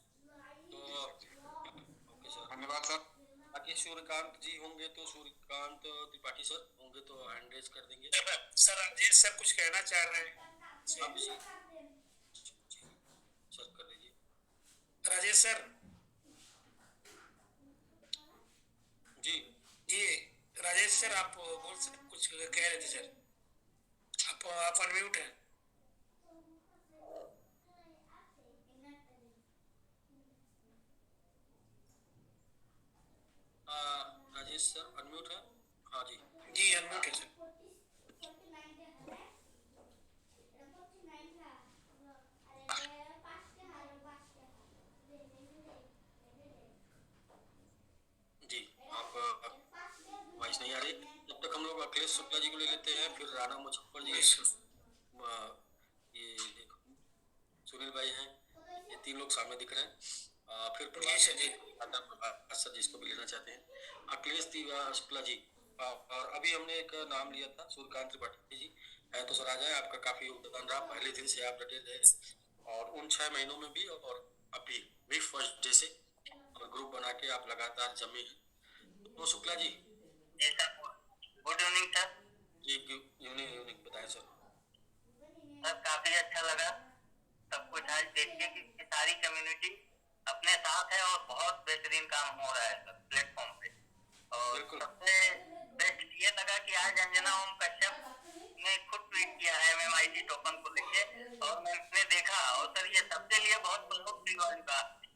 तो ओके सर, धन्यवाद सर। बाकी सूर्यकांत जी होंगे तो सूर्यकांत त्रिपाठी सर होंगे तो हैंड रेज कर देंगे। सर राजेश सर कुछ कहना चाह रहे हैं। आप सर कर लीजिए। राजेश सर जी जी, राजेश सर आप बोल सकते, कुछ कह रहे थे सर, आप अनम्यूट हैं। राजेश सर अनम्यूट है? हाँ जी जी अनम्यूट है सर। जी, आप वॉइस नहीं आ रही। तब तक हम लोग अखिलेश शुक्ला जी को ले लेते हैं, फिर राणा मुजफ्फर जी, ये सुनील भाई हैं, ये 3 लोग सामने दिख रहे हैं। फिर प्रभास सर जिसको भी लेना चाहते हैं, अखिलेश शुक्ला जी, और अभी हमने एक नाम लिया था सूर्यकांत त्रिपाठी जी है, तो सर आ जाए। आपका काफी योगदान रहा, पहले दिन से आप डटे रहे, और उन 6 महीनों में भी, और अभी भी फर्स्ट डे से ग्रुप बना के आप लगातार जमे हैं। तो शुक्ला जी। जी सर, गुड इवनिंग सर। जी यूनिक बताएं सर। सर काफी अच्छा लगा सब कुछ आज देख के कि सारी कम्युनिटी अपने साथ है और बहुत बेहतरीन काम हो रहा है सर प्लेटफॉर्म पे। और बिल्कुल। सबसे बेस्ट ये लगा कि आज अंजना ओम कश्यप ने खुद ट्वीट किया है MMIT टोकन को लेके, और मैंने देखा, और सर ये सबके लिए बहुत प्राउड फील वाली बात है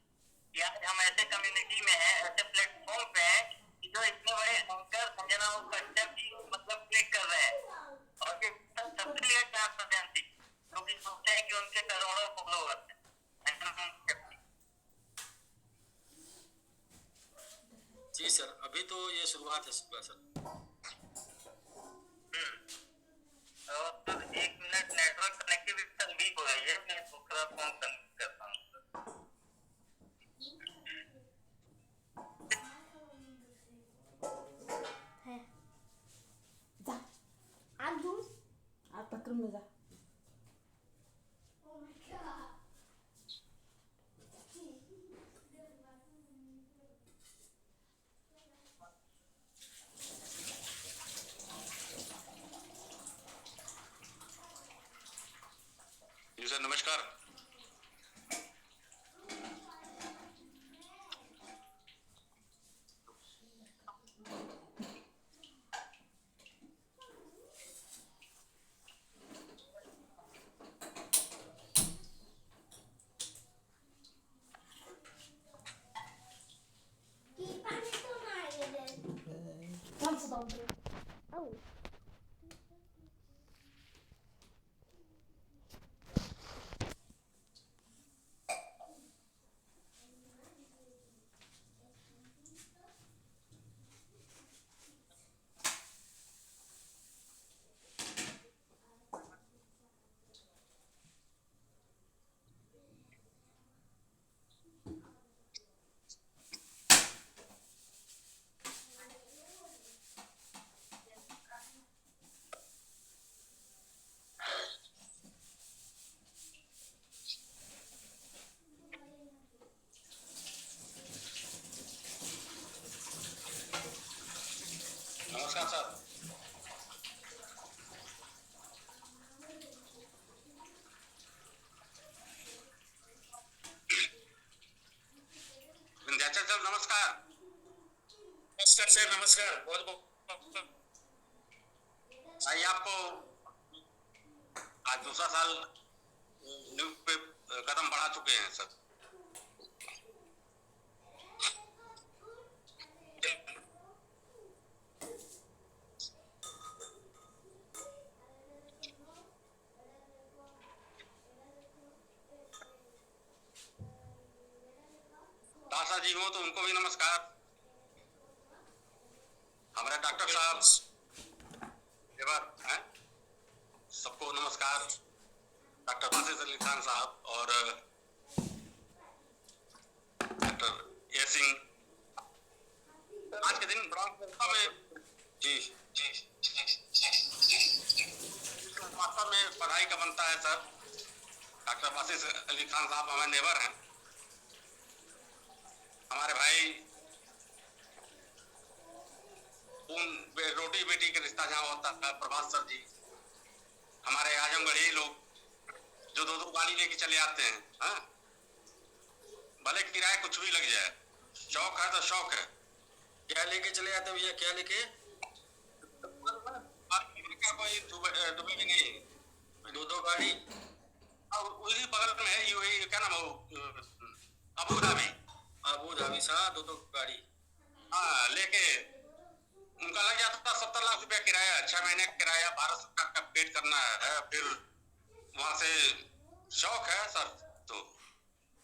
कि आज हम ऐसे कम्युनिटी में हैं, ऐसे प्लेटफॉर्म पे हैं कि जो इतने बड़े एंकर अंजना ओम कश्यप जी मतलब ट्वीट कर रहे हैं, और ये सबके लिए ट्रांसपेरेंसी, क्योंकि सोचते हैं कि उनके करोड़ों फॉलोअर्स हैं अंजना ओम कश्यप जी। जी सर, अभी तो ये शुरुआत है शुक्ला सर। और sir 1 minute network connectivity weak हो रही है, मैं दूसरा फोन कनेक्ट करता हूँ सर। है जा आग दूँ आग पकड़ में जा। जी सर नमस्कार। Tam co dobry. Au. नमस्कार सर। विंध्याचल सर नमस्कार। नमस्कार सर, नमस्कार। बहुत बहुत भाई आपको आज दूसरा साल न्यूज पे कदम बढ़ा चुके हैं सर। दासा जी हो तो उनको भी नमस्कार। हमारे डॉक्टर साहब हैं, सबको नमस्कार। डॉक्टर बासित अली खान साहब और डॉक्टर ए सिंह। आज के दिन में जी वास्तव में पढ़ाई का बनता है सर। डॉक्टर बासित अली खान साहब हमारे नेबर हैं, हमारे भाई। रोटी बेटी का रिश्ता जहाँ होता है। प्रभात सर जी हमारे आजमगढ़ी लोग जो दो गाड़ी लेके चले आते हैं, हाँ? भले किराया कुछ भी लग जाए, शौक है तो शौक है। क्या लेके चले आते भैया, क्या लेके? कोई दुबई की नहीं, दो गाड़ी। उसी बगल में है यूएई, क्या नाम हो, अबू धाबी। अबू धाबी से दो गाड़ी। हाँ, लेके उनका लग जाता था 70 लाख रुपया किराया, 6 महीने का किराया, 12 सरकार का पेड करना है। फिर वहां से शौक है सर, तो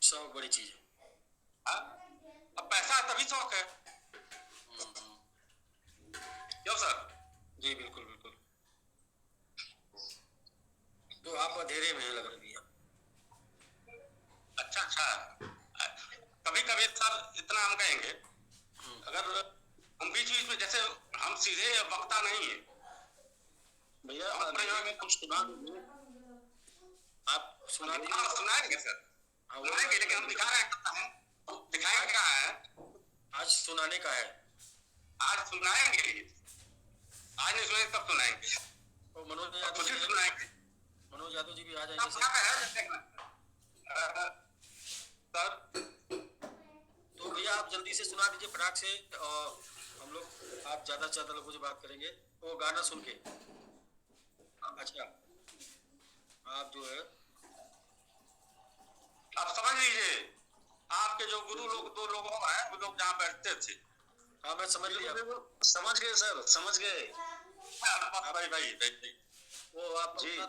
शौक बड़ी चीज है। हाँ? अब पैसा है तभी शौक है, क्यों सर? जी बिल्कुल बिल्कुल। तो आप अंधेरे में लग रही है। अच्छा, कभी कभी सर इतना हम कहेंगे, अगर हम बीच बीच में, जैसे हम सीधे वक्ता नहीं है भैया, हम प्रयोग में कुछ सुना आप सुना दीजिए। सुनाएंगे सर, सुनाएंगे, लेकिन हम दिखा रहे हैं, दिखाएंगे क्या है? आज सुनाने का है। आज सुनाएंगे, आज नहीं सुनाएंगे तब सुनाएंगे, तो मनोज खुद यादव ही जी, सुनाएंगे। मनोज यादव जी भी आ जाएंगे आप सर। यहाँ पे है देखना। सर तो भैया आप जल्दी से सुना दीजिए फटाक से, और हम लोग आप ज्यादा से ज्यादा लोगों से बात करेंगे वो गाना सुन के। अच्छा, आप जो है आप समझ लीजिए, आपके जो गुरु लोग 2 लोग हैं, वो लोग जहाँ बैठते थे। हाँ मैं समझ लिया, समझ गए सर, समझ गए। भाई वो आप जी। अपना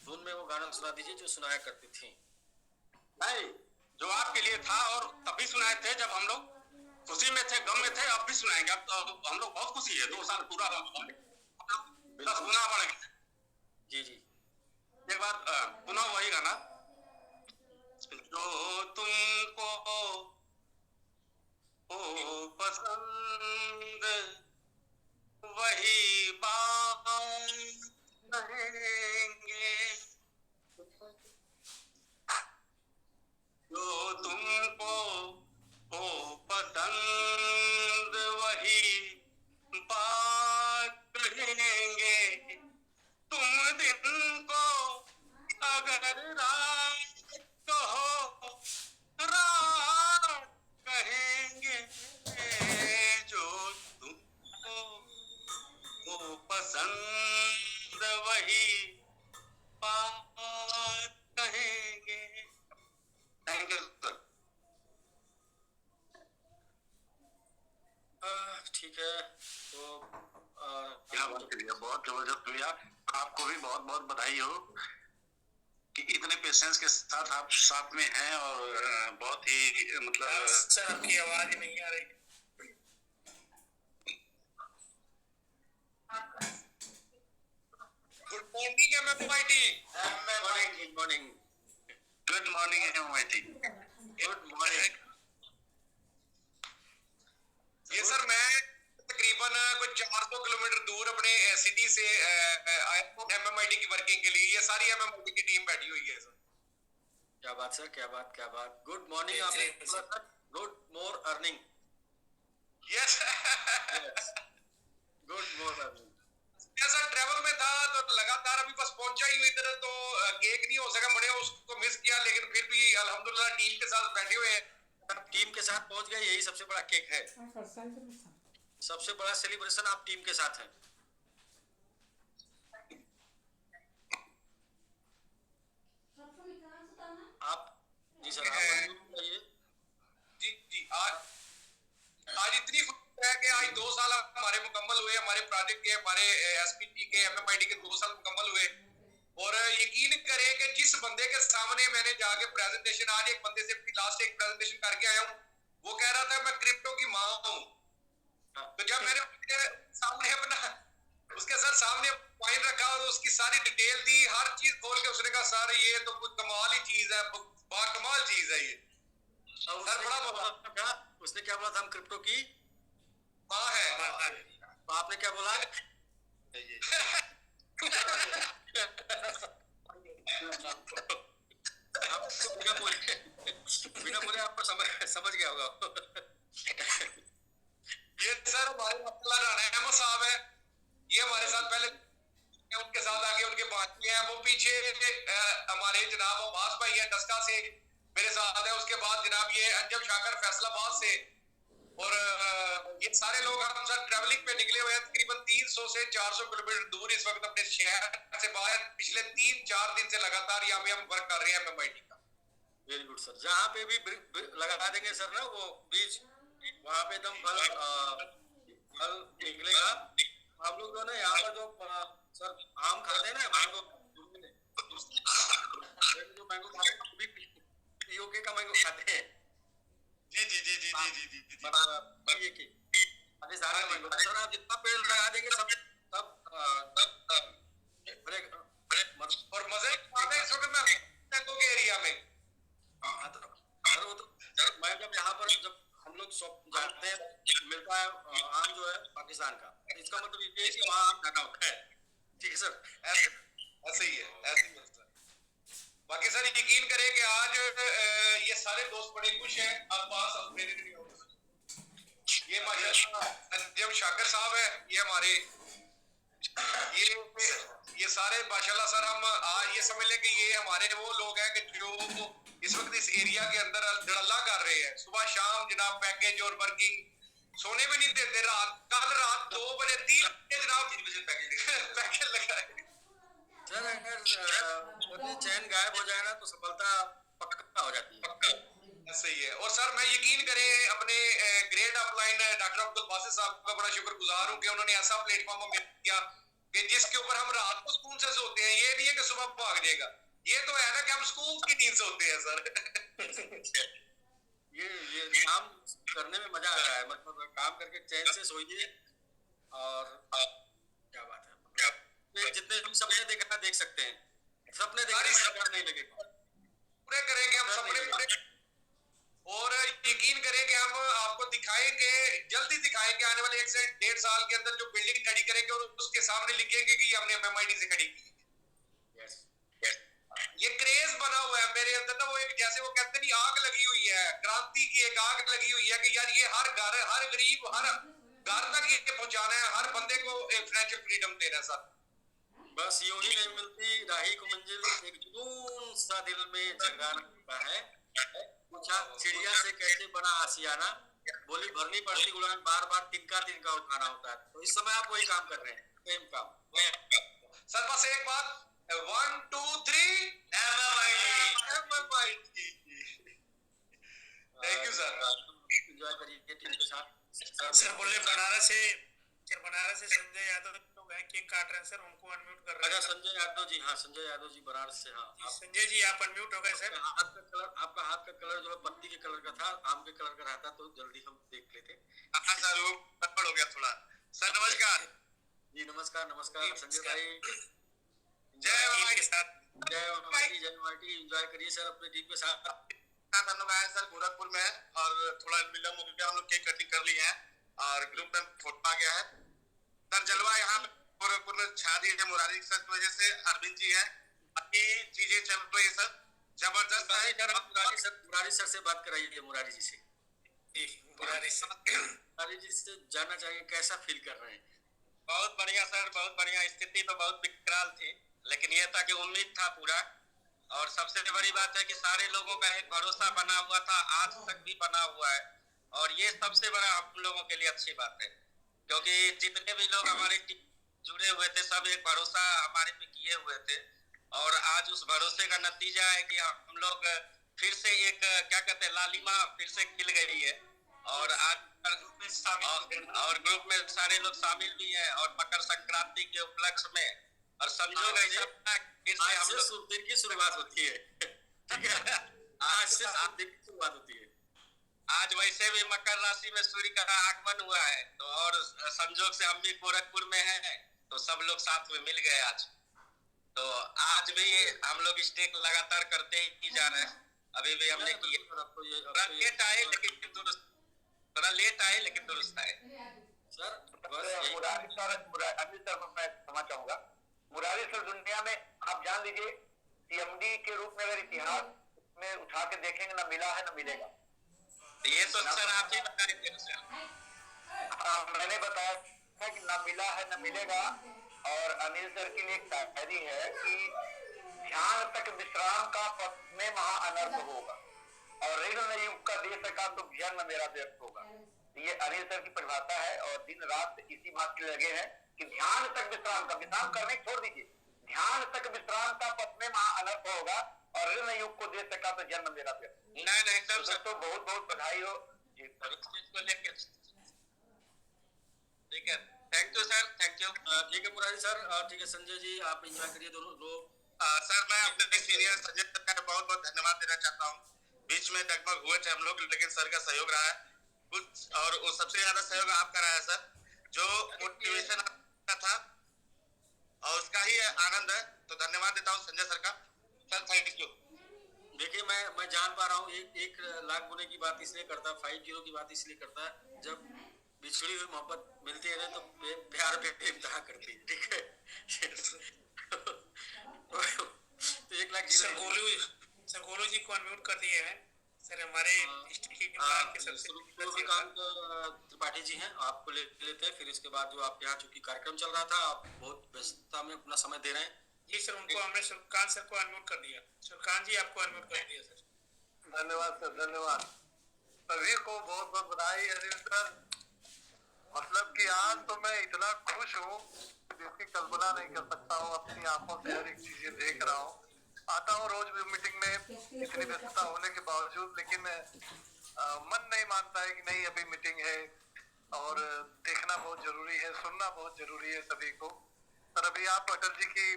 धुन में वो गाना सुना दीजिए जो सुनाया करती थी। नहीं, जो आपके लिए था और तभी सुनाए थे जब हम लोग खुशी में थे, गम में थे। अब भी सुनाएंगे। अब तो हम लोग बहुत खुशी है, 2 साल पूरा 10 गुना बढ़ गए। जी जी, एक बार पुनः वही गाना, जो तुमको हो पसंद वही बात कहेंगे, जो तुमको हो पसंद वही बात कहेंगे, तुम दिन को अगर रात कहो रात कहेंगे, जो तुमको हो पसंद वही बात कहेंगे। Thank you sir. ठीक है। तो क्या बात करिए, बहुत जबरदस्त भैया। आपको भी बहुत बहुत बधाई हो कि इतने पेशेंस के साथ आप साथ में हैं, और बहुत ही मतलब सर आपकी आवाज ही नहीं आ रही। Good morning MMIT. Good morning, good morning MMIT. Good morning. ये सर मैं तकरीबन कुछ 400 किलोमीटर दूर अपने सिटी से आया हूँ एमएमआईटी की वर्किंग के लिए। ये सारी एमएमआईटी की टीम बैठी हुई है सर। क्या बात सर, क्या बात, क्या बात। Good morning. आपने good morning. Yes good morning. ऐसा ट्रैवल में था तो लगातार अभी बस पहुंचा ही हूँ इधर, तो केक नहीं हो सका, बड़े उसको मिस किया, लेकिन फिर भी अल्हम्दुलिल्लाह टीम के साथ बैठे हुए हैं। आप टीम के साथ पहुंच गए, यही सबसे बड़ा केक है। सबसे बड़ा सेलिब्रेशन आप टीम के साथ है। आप जी सर, आप बताइए। जी जी, आज इतनी खुशी है कि आज 2 साल हमारे मुकम्मल हुए, हमारे प्रोजेक्ट के, हमारे एसपीटी के, एमएमआईटी के 2 साल मुकम्मल हुए। और यकीन करें कि जिस बंदे के सामने मैंने जाके प्रेजेंटेशन, आज एक बंदे से लास्ट एक प्रेजेंटेशन करके आया हूँ, वो कह रहा था मैं क्रिप्टो की माँ हूँ। तो जब मैंने उसके सामने अपना उसके सर सामने पॉइंट रखा और उसकी सारी डिटेल दी, हर चीज खोल के उसने कहा सर ये तो कुछ कमाल ही चीज है, बाकमाल चीज है ये। सर बड़ा उसने क्या बोला था, हम क्रिप्टो की माँ है। तो आपने क्या बोला? बिना बोले आपको समझ गया होगा। ये सर हमारे अब्दुल्ला राणा अहमद साहब है, ये हमारे साथ पहले, उनके साथ आगे उनके बाकी हैं, वो पीछे हमारे जनाब अब्बास भाई है डस्का से मेरे साथ है, उसके बाद जनाब ये अंजम शाकर फैसलाबाद से। और ये सारे लोग हम सर ट्रैवलिंग पे निकले हुए हैं, तकरीबन 300 से 400 किलोमीटर दूर इस वक्त अपने शहर से बाहर। पिछले 3-4 दिन से लगातार यहाँ पे हम वर्क कर रहे हैं एमएमआईटी का। Very good sir. जहाँ पे भी लगा देंगे सर ना वो बीज, वहाँ पे एकदम फल निकलेगा। हम लोग जो ना यहाँ पर जो सर आम खाते हैं ना, मैंगो, जो मैंगो खाते हैं वो भी पीओके का मैंगो खाते हैं। जी जी जी जी जी जी जी सर आप जितना पेड़ लगा देंगे सब और मजे की बात है इस वक्त मैं मैंगो के एरिया में। सर वो तो मैं जब यहाँ पर जब हम लोग जानते हैं मिलता है आम जो है पाकिस्तान का, इसका मतलब ये है कि वहाँ आम ज्यादा होता है। ठीक है सर, ऐसे ही है, ऐसे ही है सर। बाकी सर यकीन करें कि आज ये सारे दोस्त बड़े खुश हैं। अब पास प्रेरित नहीं होंगे। ये माशाल्लाह संजय शाकर साहब है, ये हमारे ये सारे माशाल्लाह सर, हम आज ये समझ लें कि ये हमारे वो लोग हैं कि जो इस वक्त इस एरिया के अंदर धड़ल्ला कर रहे हैं, सुबह शाम जनाब पैकेज और वर्किंग, सोने भी नहीं देते। कल रात 2 बजे 3 बजे जनाब 3 बजे पैकेज लगाए। सर अगर चैन गायब हो जाए ना तो सफलता पक्का हो जाती है। सही है। और सर मैं यकीन करें अपने great upline doctor Abdul Basit साहब का बड़ा शुक्रगुजार हूं कि उन्होंने ऐसा प्लेटफॉर्म हमें दिया कि जिसके ऊपर हम रात को सुकून से सोते हैं। ये नहीं है कि सुबह भाग जाएगा, ये तो है ना कि हम सुकून की नींद सोते हैं सर। ये काम करने में मजा आ रहा है, मतलब काम करके चैन से सोइए। और क्या बात है, जितने हम सपने देखना देख सकते हैं, सपने देखने में डर नहीं लगेगा, पूरे करेंगे हम सपने पूरे। और यकीन करें कि हम आपको दिखाएंगे, जल्दी दिखाएंगे आने वाले 1 से 1.5 साल के अंदर जो बिल्डिंग खड़ी करेंगे और उसके सामने लिखेंगे कि हमने MMIT से खड़ी की। ये क्रेज बना हुआ है मेरे अंदर ना, वो एक जैसे वो कहते नहीं आग लगी हुई है, क्रांति की एक आग लगी हुई है कि यार ये हर घर, हर गरीब, हर घर तक ये पहुंचाना है, हर बंदे को एक फाइनेंशियल फ्रीडम देना है सर। बस यूं ही नहीं मिलती राही को मंजिल, एक जुनून सा दिल में जगाना है। पूछा चिड़िया से कैसे बना आशियाना, बोली भरनी पड़ती उड़ान, बार बार तिनका उठाना होता है। तो इस समय आप वही काम कर रहे हैं, सेम काम। सर बस एक बात, 1 2 3 MMIT। Thank you sir. Enjoy करिए टीम के साथ। सर बोले बनारस से संजय यादव लोग हैं, केक काट रहे हैं सर, उनको अनम्यूट कर रहे हैं। अच्छा संजय यादव जी, हाँ संजय यादव जी बनारस से। हाँ संजय जी आप अनम्यूट हो गए सर। आपका हाथ का कलर जो है पत्ती के कलर का था, आम के कलर का रहता तो जल्दी हम देख लेते। हाँ सर वो गड़बड़ हो गया थोड़ा। सर नमस्कार जी, नमस्कार संजय भाई। जय के साथ जय माटी एंजॉय करिए सर अपने टीम के साथ। धन्यवाद सर, गोरखपुर में है और थोड़ा विलम्ब हो गया, हम लोग केक कटिंग कर लिए हैं और ग्रुप में फोटो आ गया है सर। जलवा यहाँ गोरखपुर में छा दी है मुरारी सर की वजह से, अरविंद जी है, बाकी चीजें चल रही है सर, जबरदस्त है। मुरारी सर से बात कराइए, मुरारी जी से जानना चाहिए कैसा फील कर रहे हैं। बहुत बढ़िया सर, बहुत बढ़िया। स्थिति तो बहुत विकराल थी, लेकिन यह था कि उम्मीद था पूरा, और सबसे बड़ी बात है कि सारे लोगों का एक भरोसा बना हुआ था, आज तक भी बना हुआ है, और ये सबसे बड़ा हम लोगों के लिए अच्छी बात है, क्योंकि जितने भी लोग हमारे टीम जुड़े हुए थे सब एक भरोसा हमारे पे किए हुए थे, और आज उस भरोसे का नतीजा है कि हम लोग फिर से एक क्या कहते हैं लालिमा फिर से खिल गई है, और आज और ग्रुप में सारे लोग शामिल भी हैं, और मकर संक्रांति के उपलक्ष्य में और संजोग ऐसा फिर से हम लोग दिन की शुरुआत होती है। ठीक है, आज से दिन की शुरुआत होती है। आज वैसे भी मकर राशि में सूर्य का आगमन हुआ है, तो और संजोग से हम भी गोरखपुर में हैं, तो सब लोग साथ में मिल गए आज। तो आज भी हम लोग स्टेक लगातार करते ही जा रहे हैं, अभी भी हमने किया। लेट आए लेकिन दुरुस्त, थोड़ा लेट आए लेकिन दुरुस्त आए सर। मुरारी सर, अभी सर मैं क्षमा चाहूंगा, मुरारी सर दुनिया में आप जान लीजिए CMD के रूप में अगर इतिहास में उठा के देखेंगे ना मिला है ना मिलेगा। ये तो सर आप ही बता रहे थे सर। मैंने बताया था कि ना मिला है ना मिलेगा। और अनिल सर के लिए एक शायरी है कि ध्यान तक विश्राम का पथ में महा अनर्थ होगा, और ऋण न युग का दे सका तो जन्म मेरा व्यर्थ होगा। ये अनिल सर की परिभाषा है, और दिन रात इसी बात के लगे हैं कि ध्यान तक विश्राम का, विश्राम करने छोड़ दीजिए, ध्यान तक विश्राम का पथ में महा अनर्थ होगा, और ऋण युग को दे सका तो जन्म मेरा व्यर्थ। नहीं एकदम सर, तो बहुत बहुत बधाई हो जी को लेके। ठीक है, thank you sir, thank you. ठीक है मुरारी सर, ठीक है संजय जी आप एंजॉय करिए दोनों लोग। सर मैं अपने सीनियर संजय सर का बहुत बहुत धन्यवाद देना चाहता हूँ। बीच में डगमग हुए थे हम लोग, लेकिन सर का सहयोग रहा है कुछ, और वो सबसे ज्यादा सहयोग आपका रहा है सर, जो मोटिवेशन आपका था और उसका ही आनंद है। तो धन्यवाद देता हूँ संजय सर का। Sir thank you. देखिए मैं जान पा रहा हूँ, एक लाख गुने की बात इसलिए करता है, 50 की बात इसलिए करता है, जब बिछड़ी हुई मोहब्बत मिलती है तो प्यार पे इम्तिहान करती है। ठीक है। तो 1 लाख सर गोलू जी को अनम्यूट कर दिए हैं। सर हमारे डिस्ट्रिक्ट के प्लान के सबसे सूर्यकांत त्रिपाठी जी हैं, आपको ले लेते हैं। फिर इसके बाद जो आपके यहाँ चूंकि कार्यक्रम चल रहा था, आप बहुत व्यस्तता में अपना समय दे रहे हैं। जी सर, उनको हमने सूर्यकांत सर को अनम्यूट कर दिया। सूर्यकांत जी आपको अनम्यूट कर दिया सर। धन्यवाद सर, धन्यवाद। सभी को बहुत बहुत बधाई अनिल सर। मतलब कि आज तो मैं इतना खुश हूँ जिसकी कल्पना नहीं कर सकता हूँ। अपनी आंखों से हर एक चीजें देख रहा हूँ। आता हूँ रोज भी मीटिंग में इतनी व्यस्तता होने के बावजूद, लेकिन मन नहीं मानता है कि नहीं अभी मीटिंग है और देखना बहुत जरूरी है, सुनना बहुत जरूरी है सभी को। सर अभी आप अटल जी की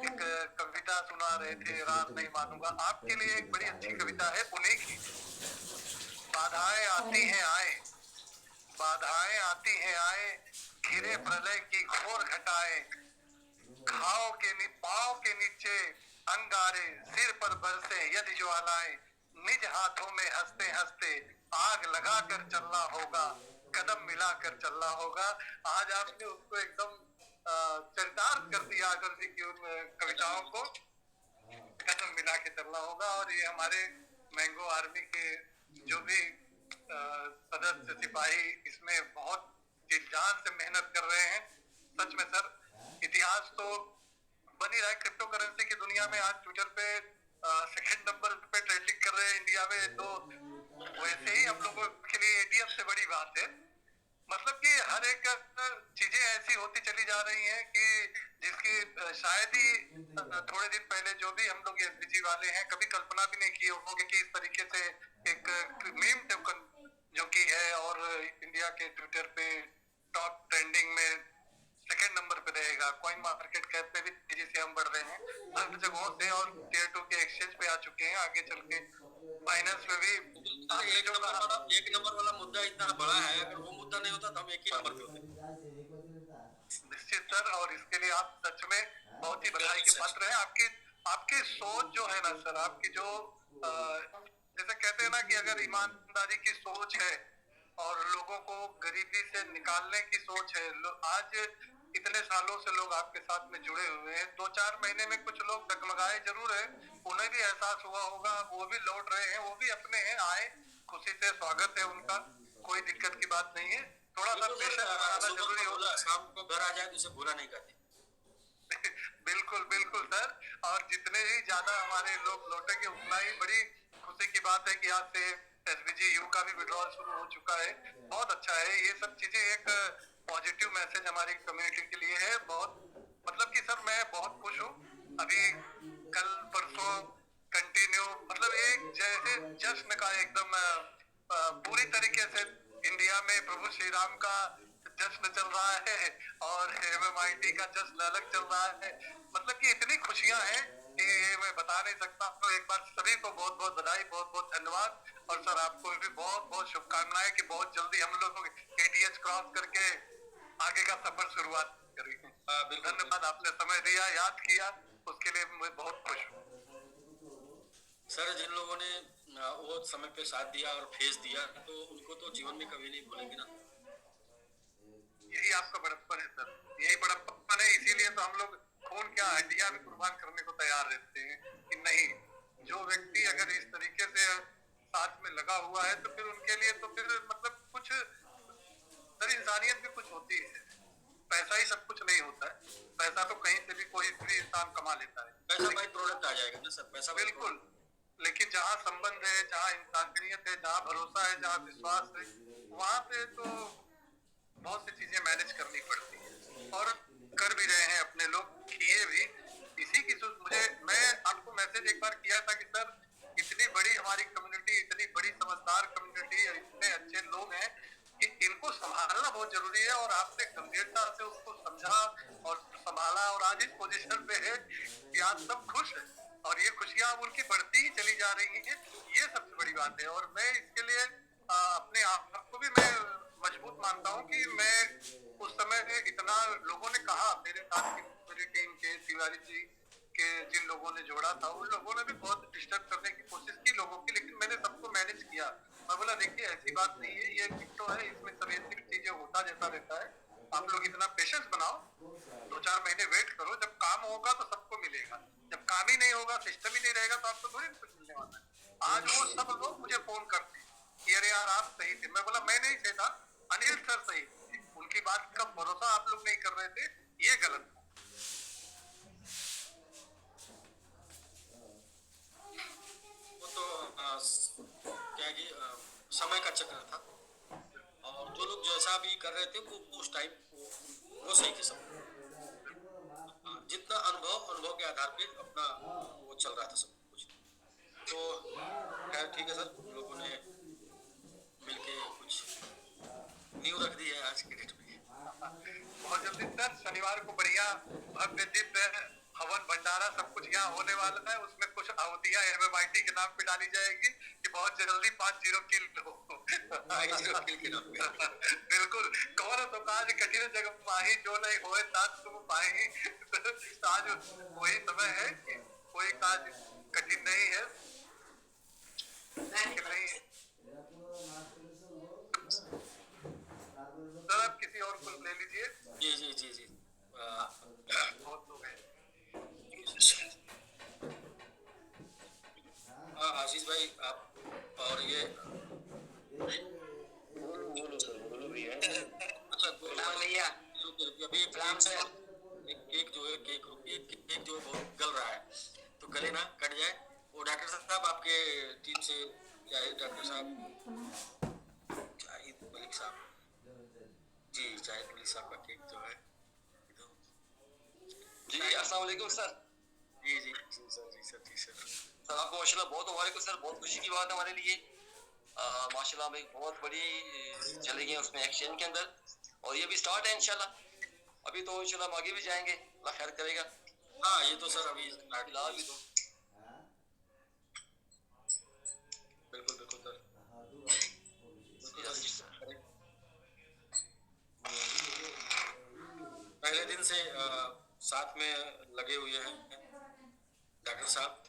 एक कविता सुना रहे थे, रात नहीं मानूंगा। आपके लिए एक बड़ी अच्छी कविता है उन्हीं की। बाधाएं आती हैं आए, बाधाएं आती हैं आए, घिरे प्रलय की घोर घटाएं, घाव के पांव के नीचे अंगारे, सिर पर बरसे यदि ज्वालाएं, निज हाथों में हंसते हंसते आग लगा कर चलना होगा, कदम मिला कर चलना होगा। आज आपने उसको एकदम चरितार्थ कर दिया अटल जी की उन कविताओं को। कदम मिला के चलना होगा। और ये हमारे मैंगो आर्मी के जो भी सदस्य सिपाही इसमें बहुत जान से मेहनत कर रहे हैं। सच में सर इतिहास तो बन ही रहा है। क्रिप्टो करेंसी की दुनिया में आज ट्विटर पे सेकंड नंबर पे ट्रेंडिंग कर रहे हैं इंडिया में, तो वैसे ही हम लोगों के लिए एटीएम से बड़ी बात है। मतलब कि हर एक चीजें ऐसी होती चली जा रही हैं कि जिसकी शायद ही थोड़े दिन पहले जो भी हम लोग एसबीजी वाले हैं कभी कल्पना भी नहीं किए होंगे कि इस तरीके से एक मीम टोकन जो कि है और इंडिया के ट्विटर पे टॉप ट्रेंडिंग में सेकंड नंबर पे रहेगा। कॉइन मार्केट कैप पे भी तेजी से हम बढ़ रहे हैं हर जगहों से और टियर 2 के एक्सचेंज पे आ चुके हैं। आगे चल के फाइनेंस में भी एक नंबर वाला मुद्दा इतना बड़ा है, अगर वो मुद्दा नहीं होता तो हम एक ही नंबर पे होते। निश्चित सर, और इसके लिए आप सच में बहुत ही बधाई के पात्र हैं। आपकी सोच जो है ना सर, आपकी जो जैसे कहते हैं ना कि अगर ईमानदारी की सोच है और लोगों को गरीबी से निकालने की सोच है, आज इतने सालों से लोग आपके साथ में जुड़े हुए हैं। 2-4 महीने में कुछ लोग डगमगाए जरूर है, उन्हें भी एहसास हुआ होगा, वो भी लौट रहे हैं, वो भी अपने हैं, आए, खुशी से स्वागत है उनका, कोई दिक्कत की बात नहीं है। थोड़ा सा पेशेंस बनाना जरूरी होगा। शाम को घर आ जाए तो उसे भूला नहीं करते। बिल्कुल बिल्कुल सर, और जितने ही ज्यादा हमारे लोग लौटेंगे उतना ही बड़ी खुशी की बात है कि आज से एसबीजी यू का भी विड्रॉल शुरू हो चुका है। बहुत अच्छा है। ये सब चीजें एक पॉजिटिव मैसेज हमारी कम्युनिटी के लिए है। बहुत मतलब कि सर मैं बहुत खुश हूँ। अभी कल परसों कंटिन्यू मतलब एक जैसे जश्न का एकदम पूरी तरीके से इंडिया में प्रभु श्री राम का जश्न चल रहा है और एमएमआईटी का जश्न अलग चल रहा है। मतलब कि इतनी खुशियां हैं कि ये मैं बता नहीं सकता। तो एक बार सभी को बहुत बहुत बधाई, बहुत बहुत धन्यवाद। और सर आपको भी बहुत बहुत शुभकामनाएं कि बहुत जल्दी हम लोग एटीएच क्रॉस करके आगे का सफर शुरुआत करेंगे। धन्यवाद, आपने समय दिया, याद किया, उसके लिए मैं बहुत खुश हूँ। सर जिन लोगों ने वो समय पे साथ दिया और फेस दिया तो उनको तो जीवन में कभी नहीं भूलेंगे ना। यही आपका बड़प्पन है सर, यही बड़प्पन है। इसीलिए तो हम लोग खून क्या हड्डियां भी कुर्बान करने को तैयार रहते हैं कि नहीं, जो व्यक्ति अगर इस तरीके से साथ में लगा हुआ है तो फिर उनके लिए तो फिर मतलब कुछ सर इंसानियत भी कुछ होती है। पैसा ही सब कुछ नहीं होता है। पैसा तो कहीं से भी कोई भी इंसान कमा लेता है, पैसा बाई प्रोडक्ट आ जाएगा ना सर, पैसा बिल्कुल। लेकिन जहाँ संबंध है, जहाँ इंसानियत है, जहाँ भरोसा है, जहाँ विश्वास है, वहाँ पे तो बहुत सी चीजें मैनेज करनी पड़ती है और कर भी रहे हैं अपने लोग, किए भी। इसी की मुझे मैं आपको मैसेज एक बार किया था कि सर इतनी बड़ी हमारी कम्युनिटी, इतनी बड़ी समझदार कम्युनिटी, इतने अच्छे लोग हैं कि इनको संभालना बहुत जरूरी है। और आपने गंभीरता से उसको समझा और संभाला और आज इस पोजीशन पे है कि आज सब खुश है और ये खुशियां उनकी बढ़ती ही चली जा रही हैं। ये सबसे बड़ी बात है। और मैं इसके लिए अपने आप को भी मैं मजबूत मानता हूँ कि मैं उस समय इतना लोगों ने कहा मेरे साथ की मेरी टीम के तिवारी जी के जिन लोगों ने जोड़ा था उन लोगों ने भी बहुत डिस्टर्ब करने की कोशिश की लोगों की, लेकिन मैंने सबको मैनेज किया। मैं बोला देखिए ऐसी बात नहीं है, ये क्रिप्टो है, इसमें सब ऐसी चीजें होता जैसा रहता है। आप लोग इतना पेशेंस बनाओ, 2-4 महीने वेट करो, जब काम होगा तो सबको मिलेगा। जब काम ही नहीं होगा, सिस्टम ही नहीं रहेगा तो आपको थोड़ी कुछ मिलने वाला है। आज वो सब लोग मुझे फोन करते कि अरे यार आप सही थे। मैं बोला मैं नहीं सही था, अनिल सर सही थे, उनकी बात का भरोसा आप लोग नहीं कर रहे थे, ये गलत था। वो तो क्या है कि समय का चक्र था, और जो लोग जैसा भी कर रहे थे वो उस टाइम वो सही थे सब। जितना अनुभव के आधार पे अपना वो चल रहा था सब कुछ। तो खैर ठीक है सर, हम लोगों ने मिलके कुछ नींव रख दी है आज के डेट में। बहुत जल्दी सर शनिवार को बढ़िया भव्य दिव्य हवन भंडारा सब कुछ यहाँ होने वाला है। उसमें कुछ आहुतियां MMIT के नाम पे डाली जाएगी कि बहुत जल्दी 5-0 किल हो। बिल्कुल, कौन तो काज कठिन जग पाही जो नहीं होए तात तुम पाही। आज वही समय है कि कोई काज कठिन नहीं है, मुश्किल नहीं है। सर आप किसी और को ले लीजिए। जी जी जी जी बहुत लोग हैं। आशीष भाई आप और ये अच्छा भैया अभी केक जो है केक जो है बहुत गल रहा है, तो गले ना कट जाए। वो डॉक्टर साहब आपके टीम से क्या है, डॉक्टर साहब जाहिद मलिक साहब जी, जाहिद मलिक साहब का केक जो है जी अस्सलाम वालेकुम सर। जी जी जी सर जी सर जी सर सर आपको माशाल्लाह बहुत मुबारक हो सर, बहुत खुशी की बात है हमारे लिए। माशाल्लाह हम एक बहुत बड़ी चले गए उसमें एक्सचेंज के अंदर, और ये भी स्टार्ट है इंशाल्लाह। अभी तो इंशाल्लाह हम आगे भी जाएंगे, अल्लाह खैर करेगा। हाँ ये तो सर अभी फिलहाल भी तो बिल्कुल बिल्कुल सर पहले दिन से साथ में लगे हुए हैं डॉक्टर साहब।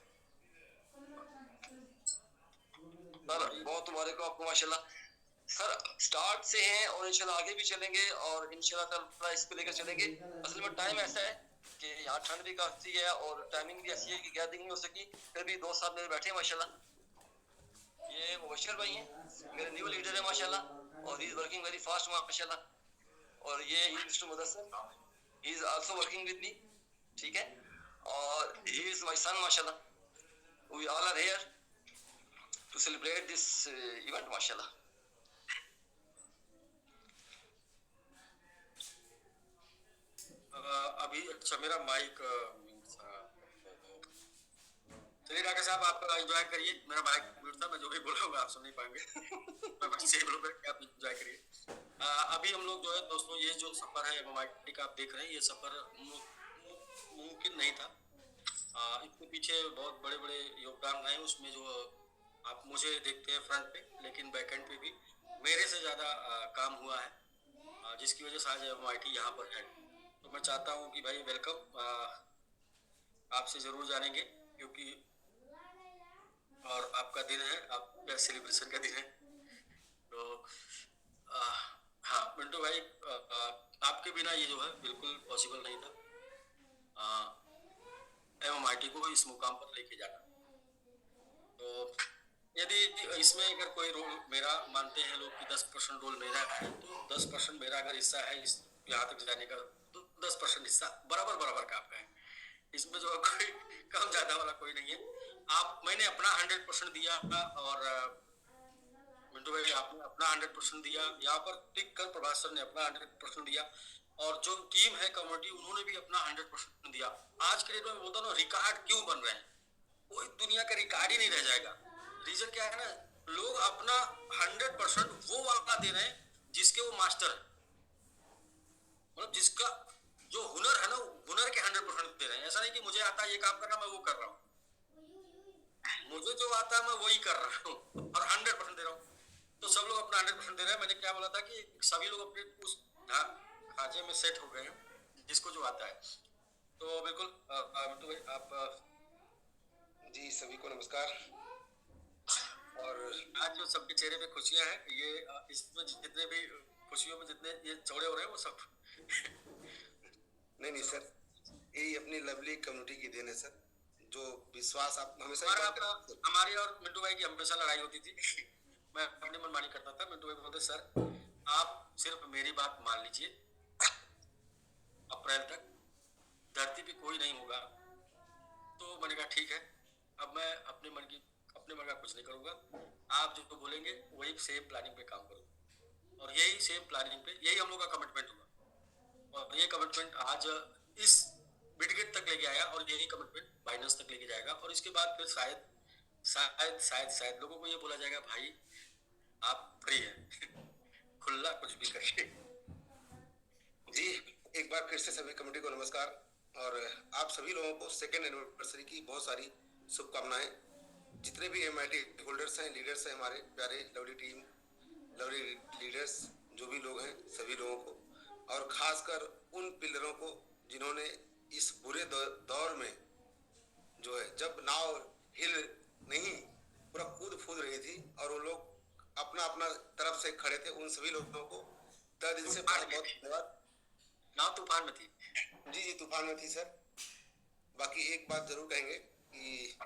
सर बहुत मुबारक हो आपको माशाल्लाह। सर स्टार्ट से हैं और इंशाल्लाह आगे भी चलेंगे, और इंशाल्लाह ताला इसको लेकर चलेंगे। असल में टाइम ऐसा है कि यहाँ ठंड भी काफी है और टाइमिंग भी ऐसी है कि गैदरिंग नहीं हो सकी, फिर भी दोस्त साहब मेरे बैठे हैं माशाल्लाह। ये मुबशर भाई हैं, मेरे न्यू लीडर है माशाल्लाह, और he is working very fast माशाल्लाह। और ये mister Mudassir, he is also working with me, ठीक है, और ही इज माय सन माशाल्लाह। We all are here to celebrate this event mashallah. अभी अच्छा मेरा माइक चलिए डॉक्टर साहब आप एंजॉय करिए। मेरा माइक म्यूट था, मैं जो भी बोल रहा हूँ आप सुन नहीं पाएंगे। मैं बस यही बोलूँगा कि आप एंजॉय करिए। अभी हम लोग जो है दोस्तों, ये जो सफर है MMIT का आप देख रहे हैं, ये सफर मुमकिन नहीं था। इसके पीछे बहुत बड़े बड़े योगदान रहे। उसमें जो आप मुझे देखते हैं फ्रंट पे, लेकिन बैकएंड पे भी मेरे से ज़्यादा काम हुआ है, जिसकी वजह से आज MMIT यहाँ पर है। तो मैं चाहता हूँ कि भाई वेलकम, आपसे ज़रूर जानेंगे क्योंकि और आपका दिन है, आपका सेलिब्रेशन का दिन है। तो हाँ मिंटू भाई, आपके बिना ये जो है बिल्कुल पॉसिबल नहीं था MMIT को इस मुकाम पर लेके जाना। तो यदि इसमें अगर कोई रोल मेरा मानते हैं लोग कि 10% रोल मेरा है, तो 10% मेरा अगर हिस्सा है इस यहाँ तक जाने का, तो 10% हिस्सा बराबर बराबर का आपका है। इसमें जो कोई कम ज्यादा वाला कोई नहीं है। मैंने अपना 100% दिया और मिंटू भाई आपने अपना 100% दिया। यहाँ पर टिक कर प्रभास सर ने अपना 100% दिया, और जो टीम है कम्युनिटी उन्होंने भी अपना 100% दिया। आज के डेट में बोलता हूँ रिकॉर्ड क्यों बन रहे हैं, कोई दुनिया का रिकॉर्ड ही नहीं रह जाएगा। रीजन क्या है ना, लोग अपना 100% वो वाला दे रहे हैं जिसके वो मास्टर है, मतलब जिसका जो हुनर है ना, हुनर के 100% दे रहे हैं। ऐसा नहीं कि मुझे आता है ये काम करना मैं वो कर रहा हूँ, मुझे जो आता है मैं वही कर रहा हूँ और 100% दे रहा हूँ। तो सब लोग अपना 100% दे रहे हैं। मैंने क्या बोला था कि सभी लोग अपने उस खांचे में सेट हो गए हैं जिसको जो आता है। तो बिल्कुल मिंटू भाई आप जी सभी को नमस्कार। और आज जो सबके चेहरे पे खुशियां हैं, ये इसमें जितने भी खुशियों में जितने ये चौड़े हो रहे हैं वो सब नहीं सर, यही अपनी लवली कम्युनिटी की देन है सर, जो विश्वास आप हमेशा ही हमारा बात करते हैं। हमारी और मिंटू भाई की हमेशा लड़ाई होती थी। मैं अपनी मनमानी करता था, मिंटू भाई बोलते सर आप सिर्फ मेरी बात मान लीजिए, अप्रैल तक धरती पे कोई नहीं होगा। तो मैंने कहा ठीक है, अब मैं अपने मन का कुछ नहीं करूंगा, आप जो बोलेंगे वही सेम प्लानिंग पे काम करूंगा। और यही सेम प्लानिंग पे यही हम लोग का कमिटमेंट हुआ, और ये कमिटमेंट आज इस बिडगेट तक लेके आया, और यही कमिटमेंट बाइनेंस तक लेके जाएगा। और इसके बाद फिर शायद लोगों को ये बोला जाएगा भाई आप फ्री हैं, खुला कुछ भी करिए। जी, एक बार फिर से सभी कमेटी को नमस्कार, और आप सभी लोगों को सेकेंड एनिवर्सरी की बहुत सारी शुभकामनाएं। जितने भी MIT होल्डर्स हैं, लीडर्स हैं, हमारे प्यारे लवली टीम, लवली लीडर्स जो भी लोग हैं, सभी लोगों को, और खासकर उन पिलरों को जिन्होंने इस बुरे दौर में जो है, जब नाव हिल नहीं पूरा कूद फूद रही थी और वो लोग अपना अपना तरफ से खड़े थे, उन सभी लोगों को तहे दिल से बहुत बहुत धन्यवाद। नाव तूफान में थी। जी, तूफान में थी सर। बाकी एक बात जरूर कहेंगे कि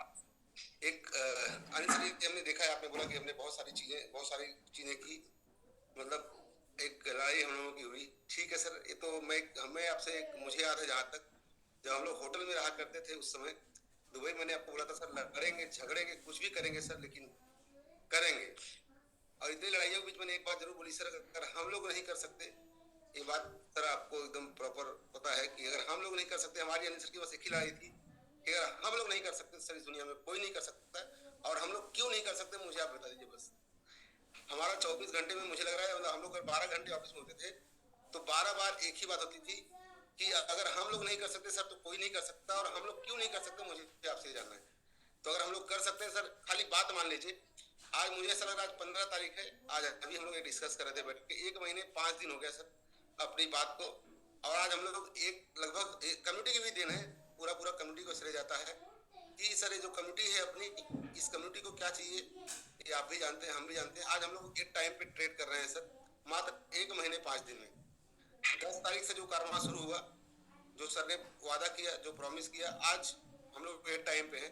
एक अनिश्चित हमने देखा है, आपने बोला कि हमने बहुत सारी चीजें की, मतलब एक लड़ाई हम लोगों की हुई। ठीक है सर, ये तो मैं आपसे मुझे याद है जहाँ तक जब हम लोग होटल में रहा करते थे उस समय दुबई, मैंने आपको बोला था सर लड़ेंगे झगड़ेंगे कुछ भी करेंगे सर, लेकिन करेंगे। और इतनी लड़ाइयों के बीच मैंने एक बात जरूर बोली सर, अगर हम लोग नहीं कर सकते, ये बात सर आपको एकदम प्रॉपर पता है कि अगर हम लोग नहीं कर सकते, हमारी अनिल सर की बस एक ही लड़ाई थी कि अगर हम लोग नहीं कर सकते सर इस दुनिया में कोई नहीं कर सकता। और हम लोग क्यों नहीं कर सकते मुझे आप बता दीजिए बस। हमारा 24 घंटे में मुझे लग रहा है, मतलब हम लोग 12 घंटे ऑफिस में होते थे तो 12 बार एक ही बात होती थी कि अगर हम लोग नहीं कर सकते सर तो कोई नहीं कर सकता, और हम लोग क्यों नहीं कर सकते मुझे आपसे जानना है। तो अगर हम लोग कर सकते हैं सर, खाली बात मान लीजिए। आज मुझे ऐसा लग रहा है आज 15 तारीख है, आज अभी हम लोग ये डिस्कस कर रहे थे बैठ के, 1 महीने 5 दिन हो गया सर अपनी बात को, और आज हम लोग लगभग कम्युनिटी की भी देन है, पूरा कम्युनिटी को श्रेय जाता है कि सर ये जो कम्युनिटी है अपनी, इस कम्युनिटी को क्या चाहिए ये आप भी जानते हैं, हम भी जानते हैं। आज हम लोग एक टाइम पे ट्रेड कर रहे हैं सर, मात्र 1 महीने 5 दिन में। 10 तारीख से जो कारनामा शुरू हुआ, जो सर ने वादा किया, जो प्रॉमिस किया, आज हम लोग एक टाइम पे हैं।